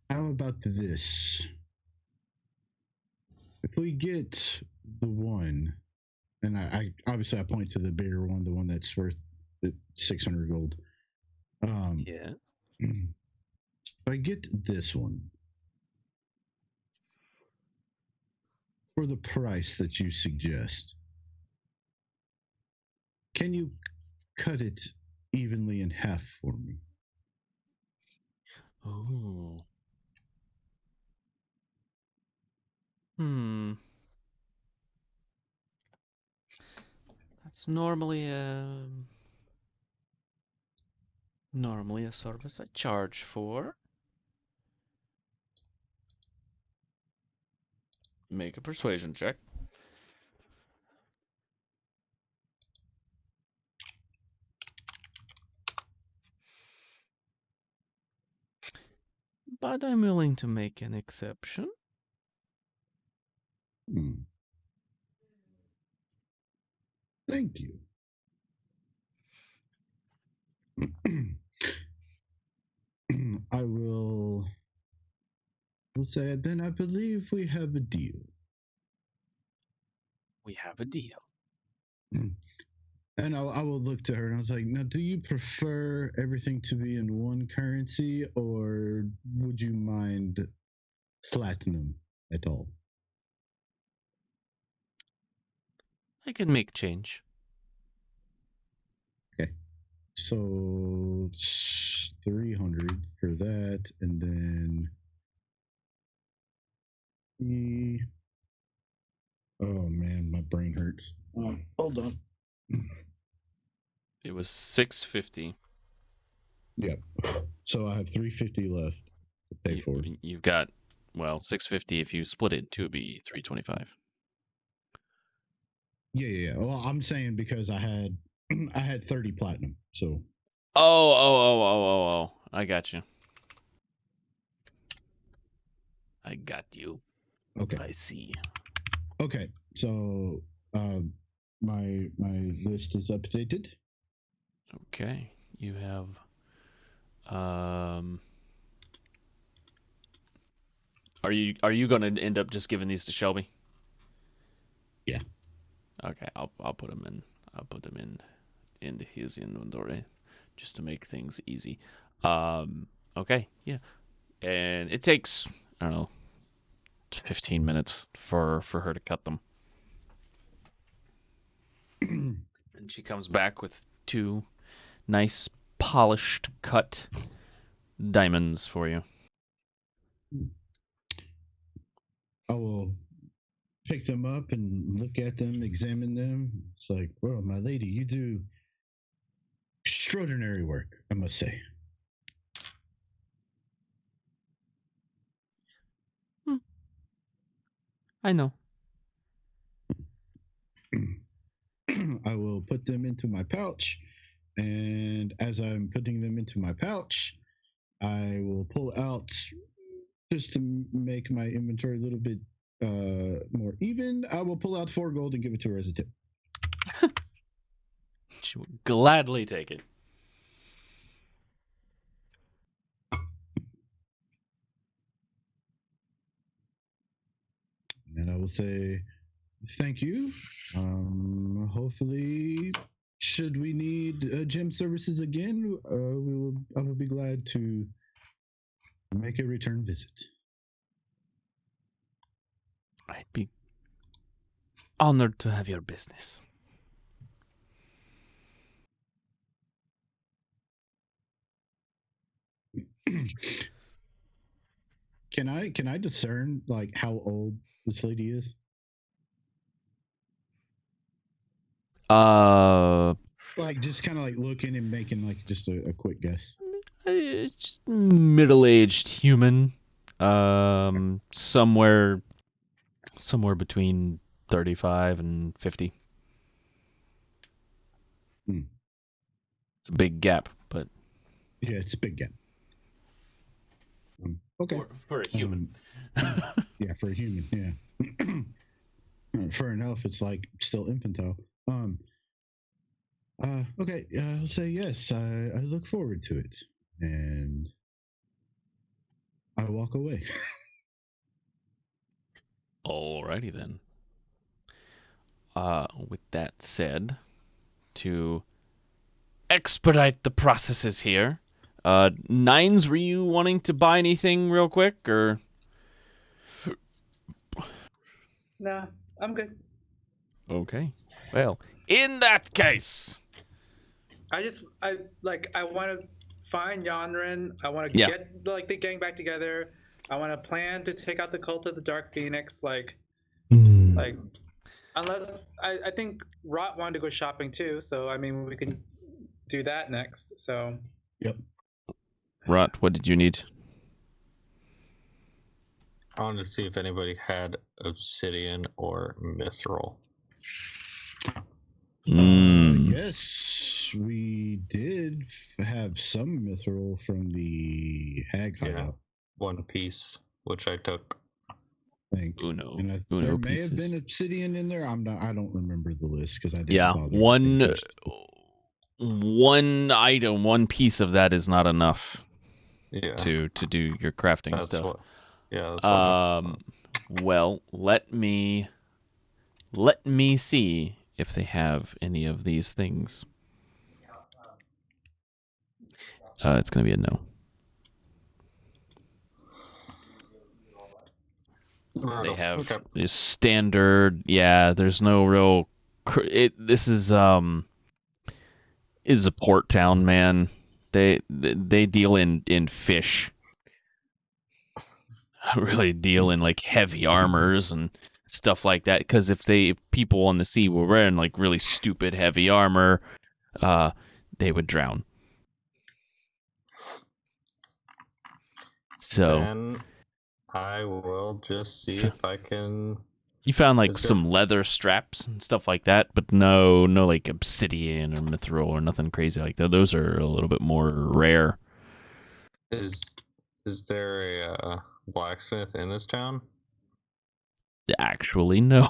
how about this? If we get the one, and I obviously I point to the bigger one, the one that's worth 600 gold. Yeah. If I get this one for the price that you suggest, can you cut it evenly in half for me? Oh. That's normally a service I charge for. Make a persuasion check. But I'm willing to make an exception. Thank you. I will say it then. I believe we have a deal. We have a deal. And I will look to her and I was like, now, do you prefer everything to be in one currency or would you mind platinum at all? I can make change. Okay. So 300 for that. And then oh man, my brain hurts. Hold on. It was 650. Yep. So I have 350 left to pay for. You've got, well, 650. If you split it, it would be 325. Yeah. Well, I'm saying because I had 30 platinum. So. Oh. I got you. I got you. Okay. I see. Okay. So my list is updated. Okay. You have Are you going to end up just giving these to Shelby? Yeah. Okay, I'll put them in. I'll put them into his inventory just to make things easy. Okay, yeah. And it takes, I don't know, 15 minutes for her to cut them. And she comes back with 2 nice polished cut diamonds for you. I will pick them up and look at them, examine them. It's like, well, my lady, you do extraordinary work, I must say. I know. I will put them into my pouch, and as I'm putting them into my pouch, I will pull out, just to make my inventory a little bit more even, I will pull out 4 gold and give it to her as a tip. She would gladly take it. And I will say, thank you. Hopefully, should we need gem services again, I will be glad to make a return visit. I'd be honored to have your business. Can I discern like how old this lady is? Like just kind of like looking and making like just a quick guess. It's middle-aged human. Somewhere between 35 and 50. It's a big gap, but yeah, it's a big gap. Okay, for a human. Yeah, for a human. Yeah. For an elf, it's like still infantile. Okay, I'll say yes. I look forward to it, and I walk away. Alrighty then. With that said, to expedite the processes here, Nines, were you wanting to buy anything real quick, or? Nah, I'm good. Okay. Well, in that case, I want to find Yonrin. I want to get like the gang back together. I want to plan to take out the cult of the Dark Phoenix. Like unless I think Rot wanted to go shopping too. So I mean, we can do that next. So. Yep. Rot, what did you need? I wanted to see if anybody had obsidian or mithril. Yes, we did have some mithril from the hag hideout. One piece, which I took. I think. Uno. And Uno there may pieces. have been obsidian in there. I don't remember the list because I didn't Yeah, bother. one item, one piece of that is not enough. Yeah. To do your crafting That's stuff. That's what well, let me see if they have any of these things. It's gonna be a no. They have this standard. Yeah, there's no real. This is a port town, man. They deal in fish. Really deal in like heavy armors and stuff like that. Because if people on the sea were wearing like really stupid heavy armor, they would drown. So then I will just see if I can. You found like some leather straps and stuff like that, but no like obsidian or mithril or nothing crazy like that. Those are a little bit more rare. Is there a blacksmith in this town? Actually, no.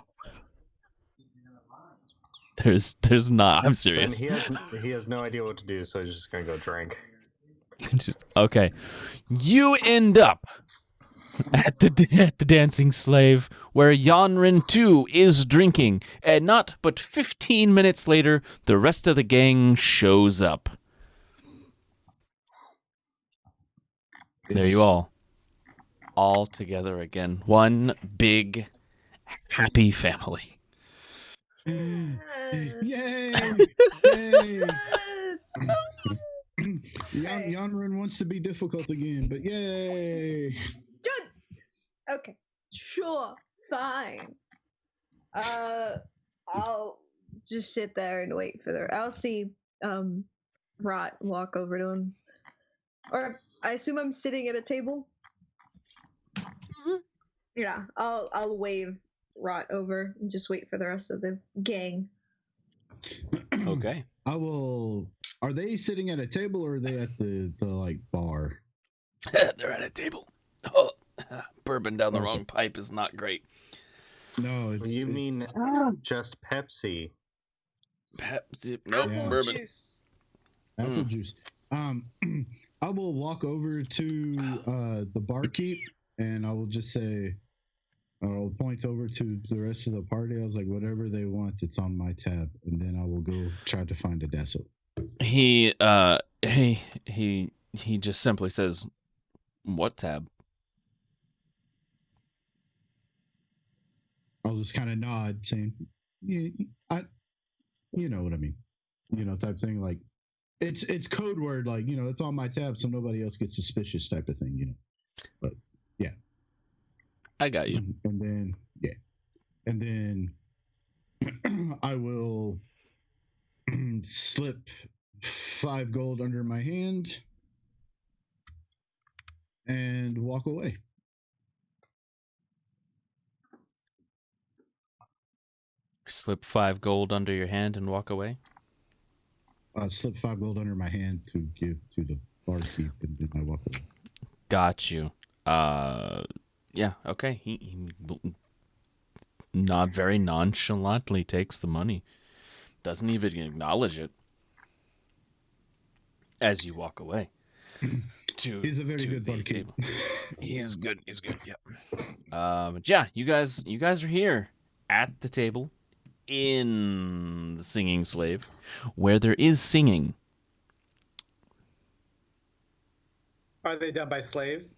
There's not. I'm serious. Then he has no idea what to do, so he's just gonna go drink. Okay. You end up at the dancing slave, where Yanrin too is drinking, and not but 15 minutes later, the rest of the gang shows up. There you all together again, one big happy family. Yay! Yay! Yanrin wants to be difficult again, but yay! Good. Okay. Sure. Fine. I'll just sit there and wait for the. I'll see Rot walk over to him, or I assume I'm sitting at a table. Mm-hmm. Yeah. I'll wave Rot over and just wait for the rest of the gang. Okay. I will. Are they sitting at a table or are they at the like bar? They're at a table. Oh, bourbon down the wrong pipe is not great. No, you mean just Pepsi? Pepsi? Nope, Apple bourbon. Juice. Apple juice. I will walk over to the barkeep and I will just say, I'll point over to the rest of the party. I was like, whatever they want, it's on my tab, and then I will go try to find a Dasso. He just simply says, "What tab?" I'll just kind of nod, saying, "Yeah, you know what I mean, type thing. Like, it's code word, like it's on my tab, so nobody else gets suspicious, type of thing, But yeah, I got you. And then I will slip 5 gold under my hand and walk away. Slip 5 gold under your hand and walk away? Slip 5 gold under my hand to give to the barkeep, and then I walk away. Got you. Yeah, okay. He not very nonchalantly takes the money. Doesn't even acknowledge it as you walk away. He's a very good barkeep. He's good. Yep. But yeah, you guys are here at the table in the Singing Slave, where there is singing. Are they done by slaves?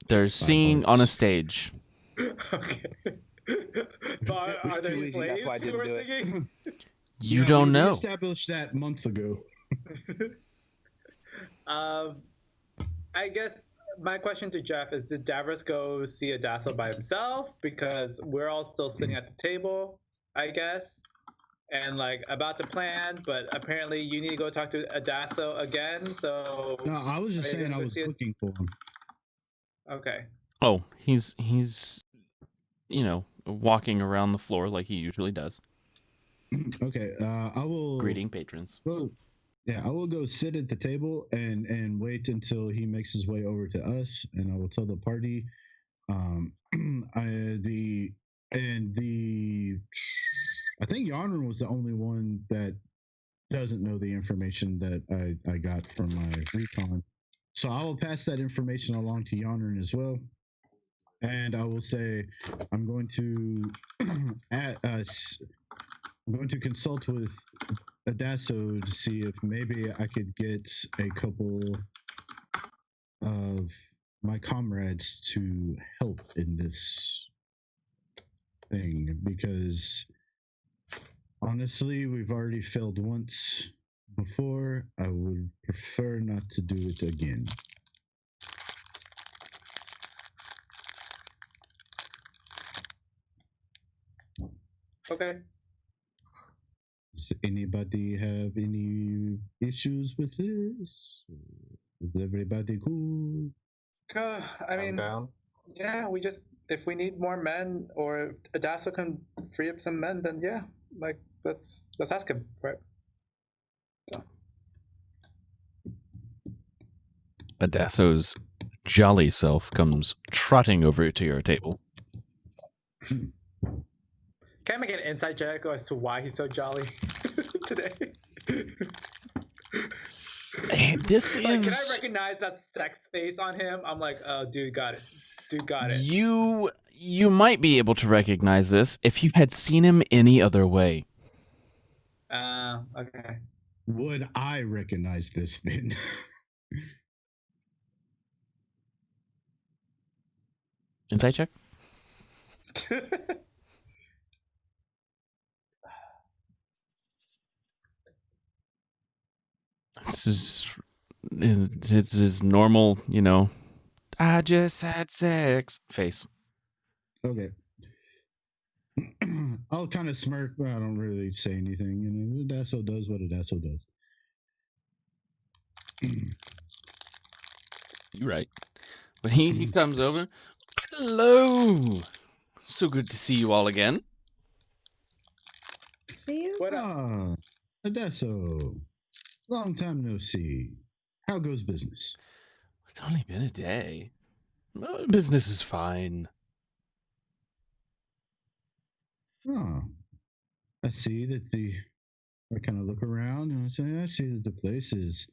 They're singing on a stage. Okay. But are they slaves who are singing? You don't know. We established that months ago. I guess my question to Jeff is: did Davros go see Adasso by himself? Because we're all still sitting at the table, I guess, and like about to plan, but apparently you need to go talk to Adasso again. So no, I was just saying I was looking for him. Okay. Oh, he's walking around the floor like he usually does, Okay, I will greeting patrons. Well, yeah, I will go sit at the table and wait until he makes his way over to us, and I will tell the party, I think Yarn was the only one that doesn't know the information that I got from my recon. So I will pass that information along to Yarn as well. And I will say I'm going to I'm going to consult with Adasso to see if maybe I could get a couple of my comrades to help in this thing, because honestly, we've already failed once before. I would prefer not to do it again. Okay. Does anybody have any issues with this? Is everybody cool? I I'm mean, down. yeah, if we need more men, or Adasso can free up some men, then yeah, like let's ask him, right? So. Adasso's jolly self comes trotting over to your table. Can I make an insight check as to why he's so jolly today? Hey, this Like, can I is recognize that sex face on him? I'm like, oh, dude, got it. Dude, got it. you might be able to recognize this if you had seen him any other way. Okay. Would I recognize this then? Insight check. This is it's his normal, I just had sex face. Okay. I'll kind of smirk, but I don't really say anything. Adasso does what Adasso does. You're right. But he comes over. Hello. So good to see you all again. See you? What up? Adasso. Long time no see. How goes business? It's only been a day. Business is fine. I see that I kind of look around and I see that the place is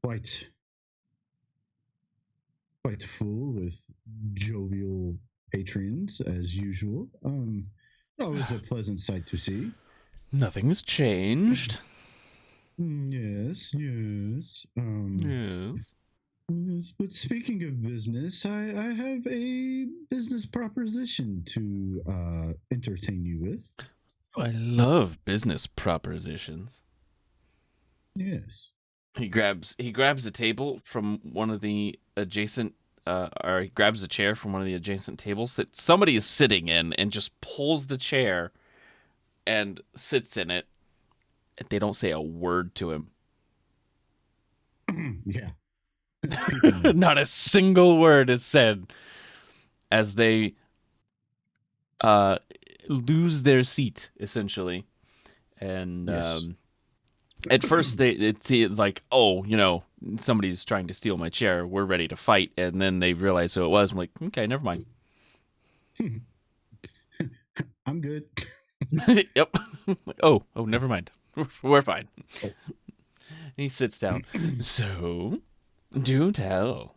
quite full with jovial patrons as usual. Always a pleasant sight to see. Nothing has changed. Yes. Yes. Yes, but speaking of business, I have a business proposition to entertain you with. I love business propositions. Yes. He grabs a table from one of the adjacent or he grabs a chair from one of the adjacent tables that somebody is sitting in and just pulls the chair and sits in it. And they don't say a word to him. Yeah. Not a single word is said as they lose their seat, essentially. And Yes. at first it's like, oh, somebody's trying to steal my chair. We're ready to fight. And then they realize who it was. I'm like, okay, never mind. I'm good. Yep. oh, never mind. We're fine. He sits down. So, do tell.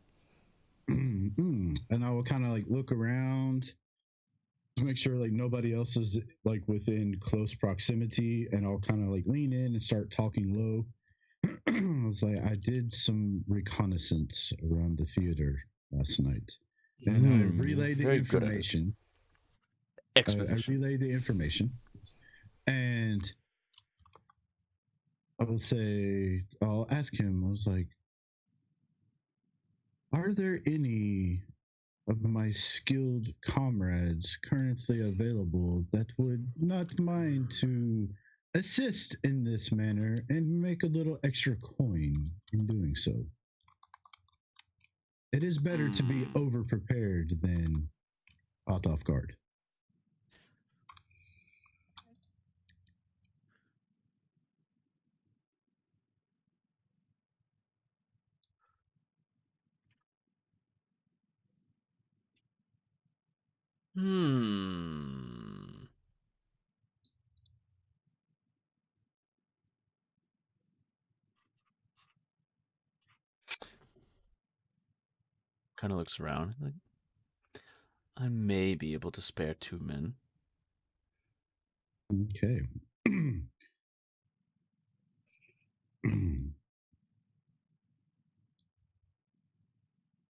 And I will kind of like look around to make sure like nobody else is like within close proximity, and I'll kind of like lean in and start talking low. I was like, I did some reconnaissance around the theater last night, and I relayed the information. Exposition. I relayed the information, and I'll ask him. I was like, are there any of my skilled comrades currently available that would not mind to assist in this manner and make a little extra coin in doing so? It is better to be over prepared than caught off guard. Kind of looks around. Like, I may be able to spare 2 men. Okay.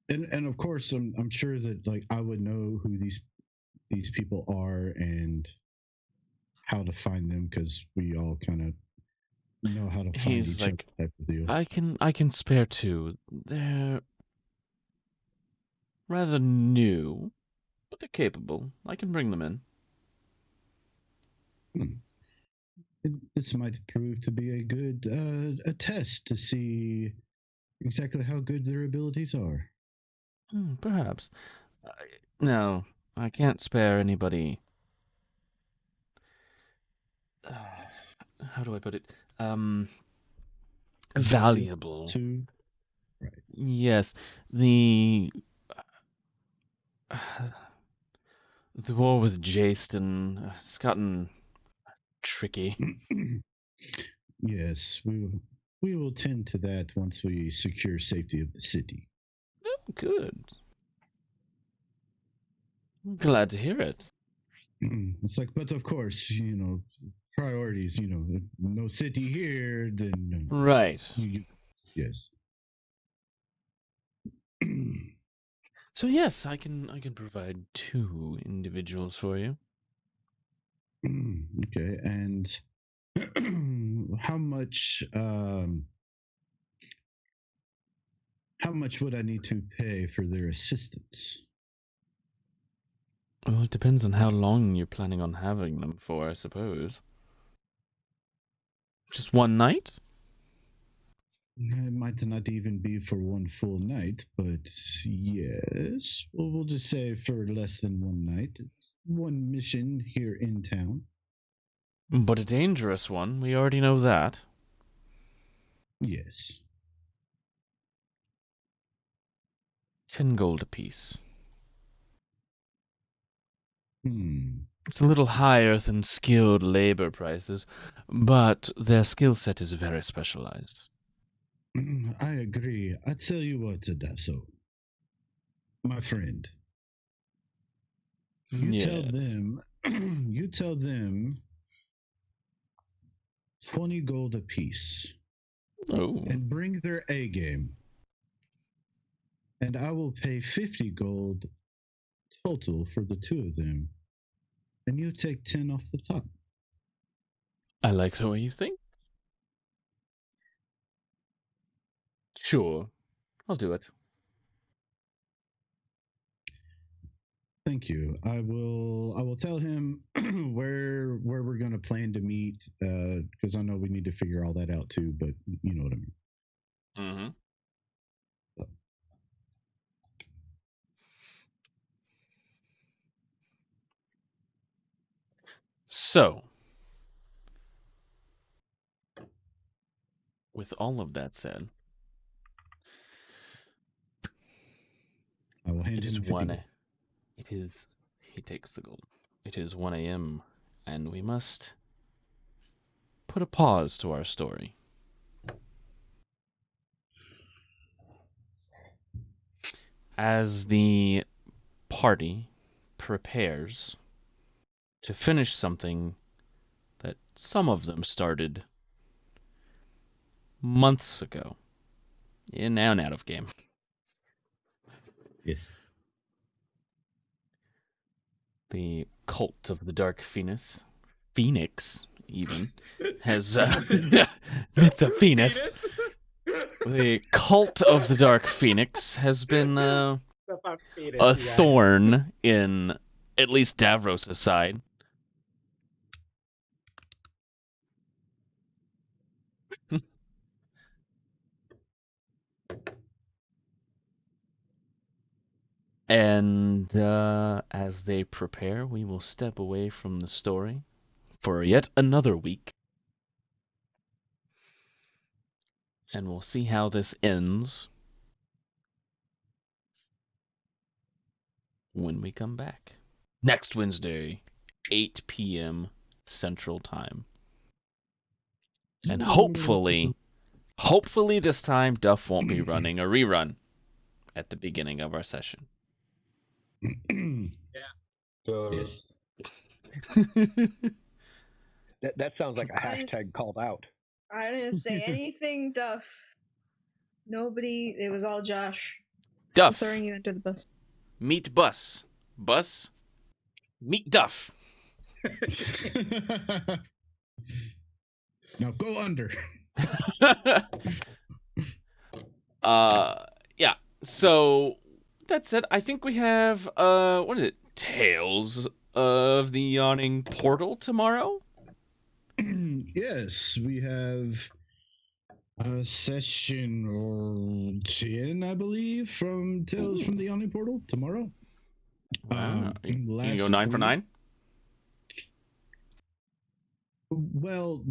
And of course I'm sure that like I would know who these people are and how to find them because we all kind of know how to find He's each like, other type of deal. I can spare 2. They're rather new, but they're capable. I can bring them in. This might prove to be a good a test to see exactly how good their abilities are. Perhaps. No, I can't spare anybody. How do I put it? Valuable. To right. Yes, the the war with Jaston has gotten tricky. Yes, we will tend to that once we secure safety of the city. Good. I'm glad to hear it. It's like, but of course, priorities. No city here, then Right. Yes. So yes, I can provide 2 individuals for you. Okay, and how much would I need to pay for their assistance? Well, it depends on how long you're planning on having them for, I suppose. Just 1 night? It might not even be for one full night, but yes. Well, we'll just say for less than one night. It's one mission here in town. But a dangerous one, we already know that. Yes. 10 gold apiece. Hmm. It's a little higher than skilled labor prices, but their skill set is very specialized. I agree. I tell you what, Tadasso, my friend. You tell them. You tell them 20 gold apiece. Oh. And bring their A game. And I will pay 50 gold total for the 2 of them. And you take 10 off the top. I like the way you think. Sure. I'll do it. Thank you. I will tell him where we're gonna plan to meet, because I know we need to figure all that out too, but you know what I mean. Mm-hmm. So, with all of that said, I will hand it is him 50 1. gold. It is. He takes the gold. It is 1 a.m., and we must put a pause to our story. As the party prepares to finish something that some of them started months ago, in and out of game. Yes. The cult of the Dark Phoenix, even, has it's a Phoenix. The cult of the Dark Phoenix has been a thorn in at least Davros' side. And as they prepare, we will step away from the story for yet another week. And we'll see how this ends when we come back. Next Wednesday, 8 p.m. Central Time. And hopefully this time, Duff won't be running a rerun at the beginning of our session. Totally. That sounds like a hashtag called out. I didn't say anything, Duff. Nobody. It was all Josh. I'm Duff, throwing you under the bus. meet Bus. Bus, meet Duff. Now go under. Yeah. So that said, I think we have what is it? Tales of the Yawning Portal tomorrow. Yes, we have a session 10, I believe, from Tales from the Yawning Portal tomorrow. Wow. You last go 9 for week- 9? Well,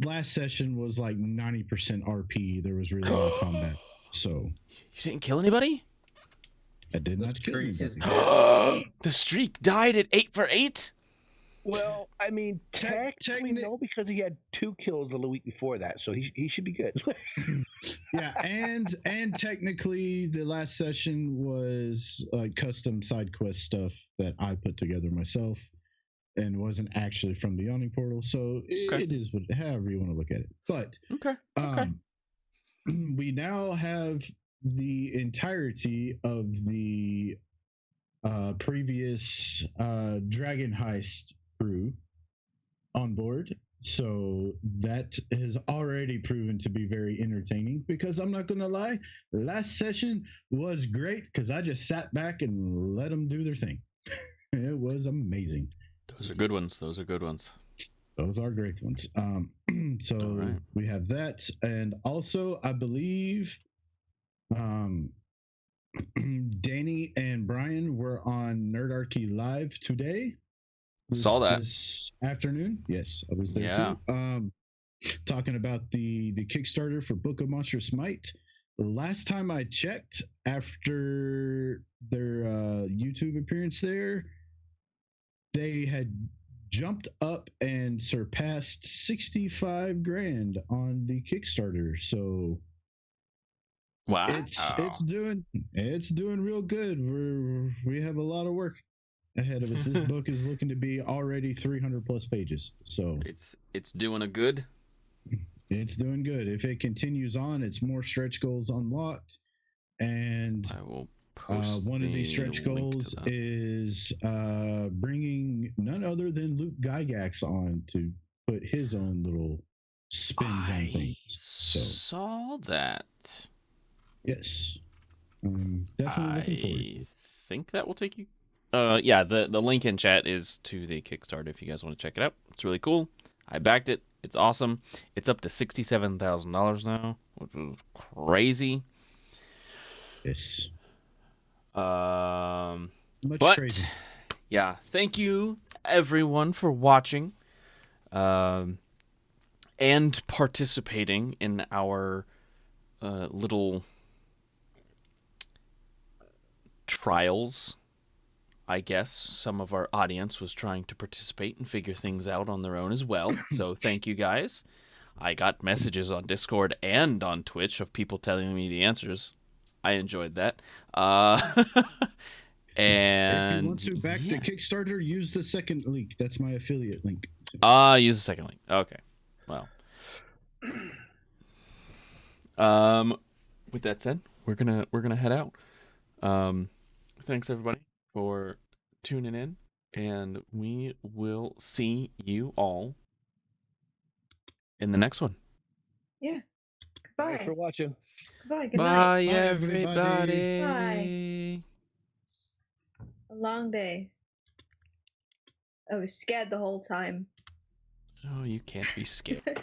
last session was like 90% RP. There was really no combat. So You didn't kill anybody? I did The not kill streak is anybody. The streak died at 8 for 8? Well, I mean, technically no, because he had 2 kills the week before that, so he should be good. Yeah, and technically the last session was like custom side quest stuff that I put together myself and wasn't actually from the Yawning Portal. So it is however you want to look at it. But Okay. we now have the entirety of the previous Dragon Heist crew on board. So that has already proven to be very entertaining because I'm not going to lie, last session was great because I just sat back and let them do their thing. It was amazing. Those are good ones. Those are great ones. So right. we have that. And also, I believe Danny and Brian were on Nerdarchy Live today. Saw that this afternoon. Yes, I was there Yeah. too. Talking about the Kickstarter for Book of Monstrous Might. The last time I checked, after their YouTube appearance there, they had jumped up and surpassed 65 grand on the Kickstarter. So wow, it's doing real good. We have a lot of work ahead of us. This book is looking to be already 300 plus pages. So it's doing a good. It's doing good. If it continues on, it's more stretch goals unlocked, and I will post one of these the stretch link to goals that. is bringing none other than Luke Gygax on to put his own little spins on things. So Saw that. yes, definitely looking forward. I think that will take you. Yeah, the link in chat is to the Kickstarter if you guys want to check it out. It's really cool. I backed it. It's awesome. It's up to $67,000 now, which is crazy. Yes. But crazy. Yeah, thank you everyone for watching, and participating in our little trials. I guess some of our audience was trying to participate and figure things out on their own as well. So thank you guys. I got messages on Discord and on Twitch of people telling me the answers. I enjoyed that. And if you want to back the Kickstarter, use the second link. That's my affiliate link. Use the second link. Okay. Well. With that said, we're gonna head out. Thanks everybody for tuning in, and we will see you all in the next one. Yeah. Goodbye. Thanks for watching. Goodbye. Good Bye, night. everybody. Bye. A long day. I was scared the whole time. Oh, you can't be scared.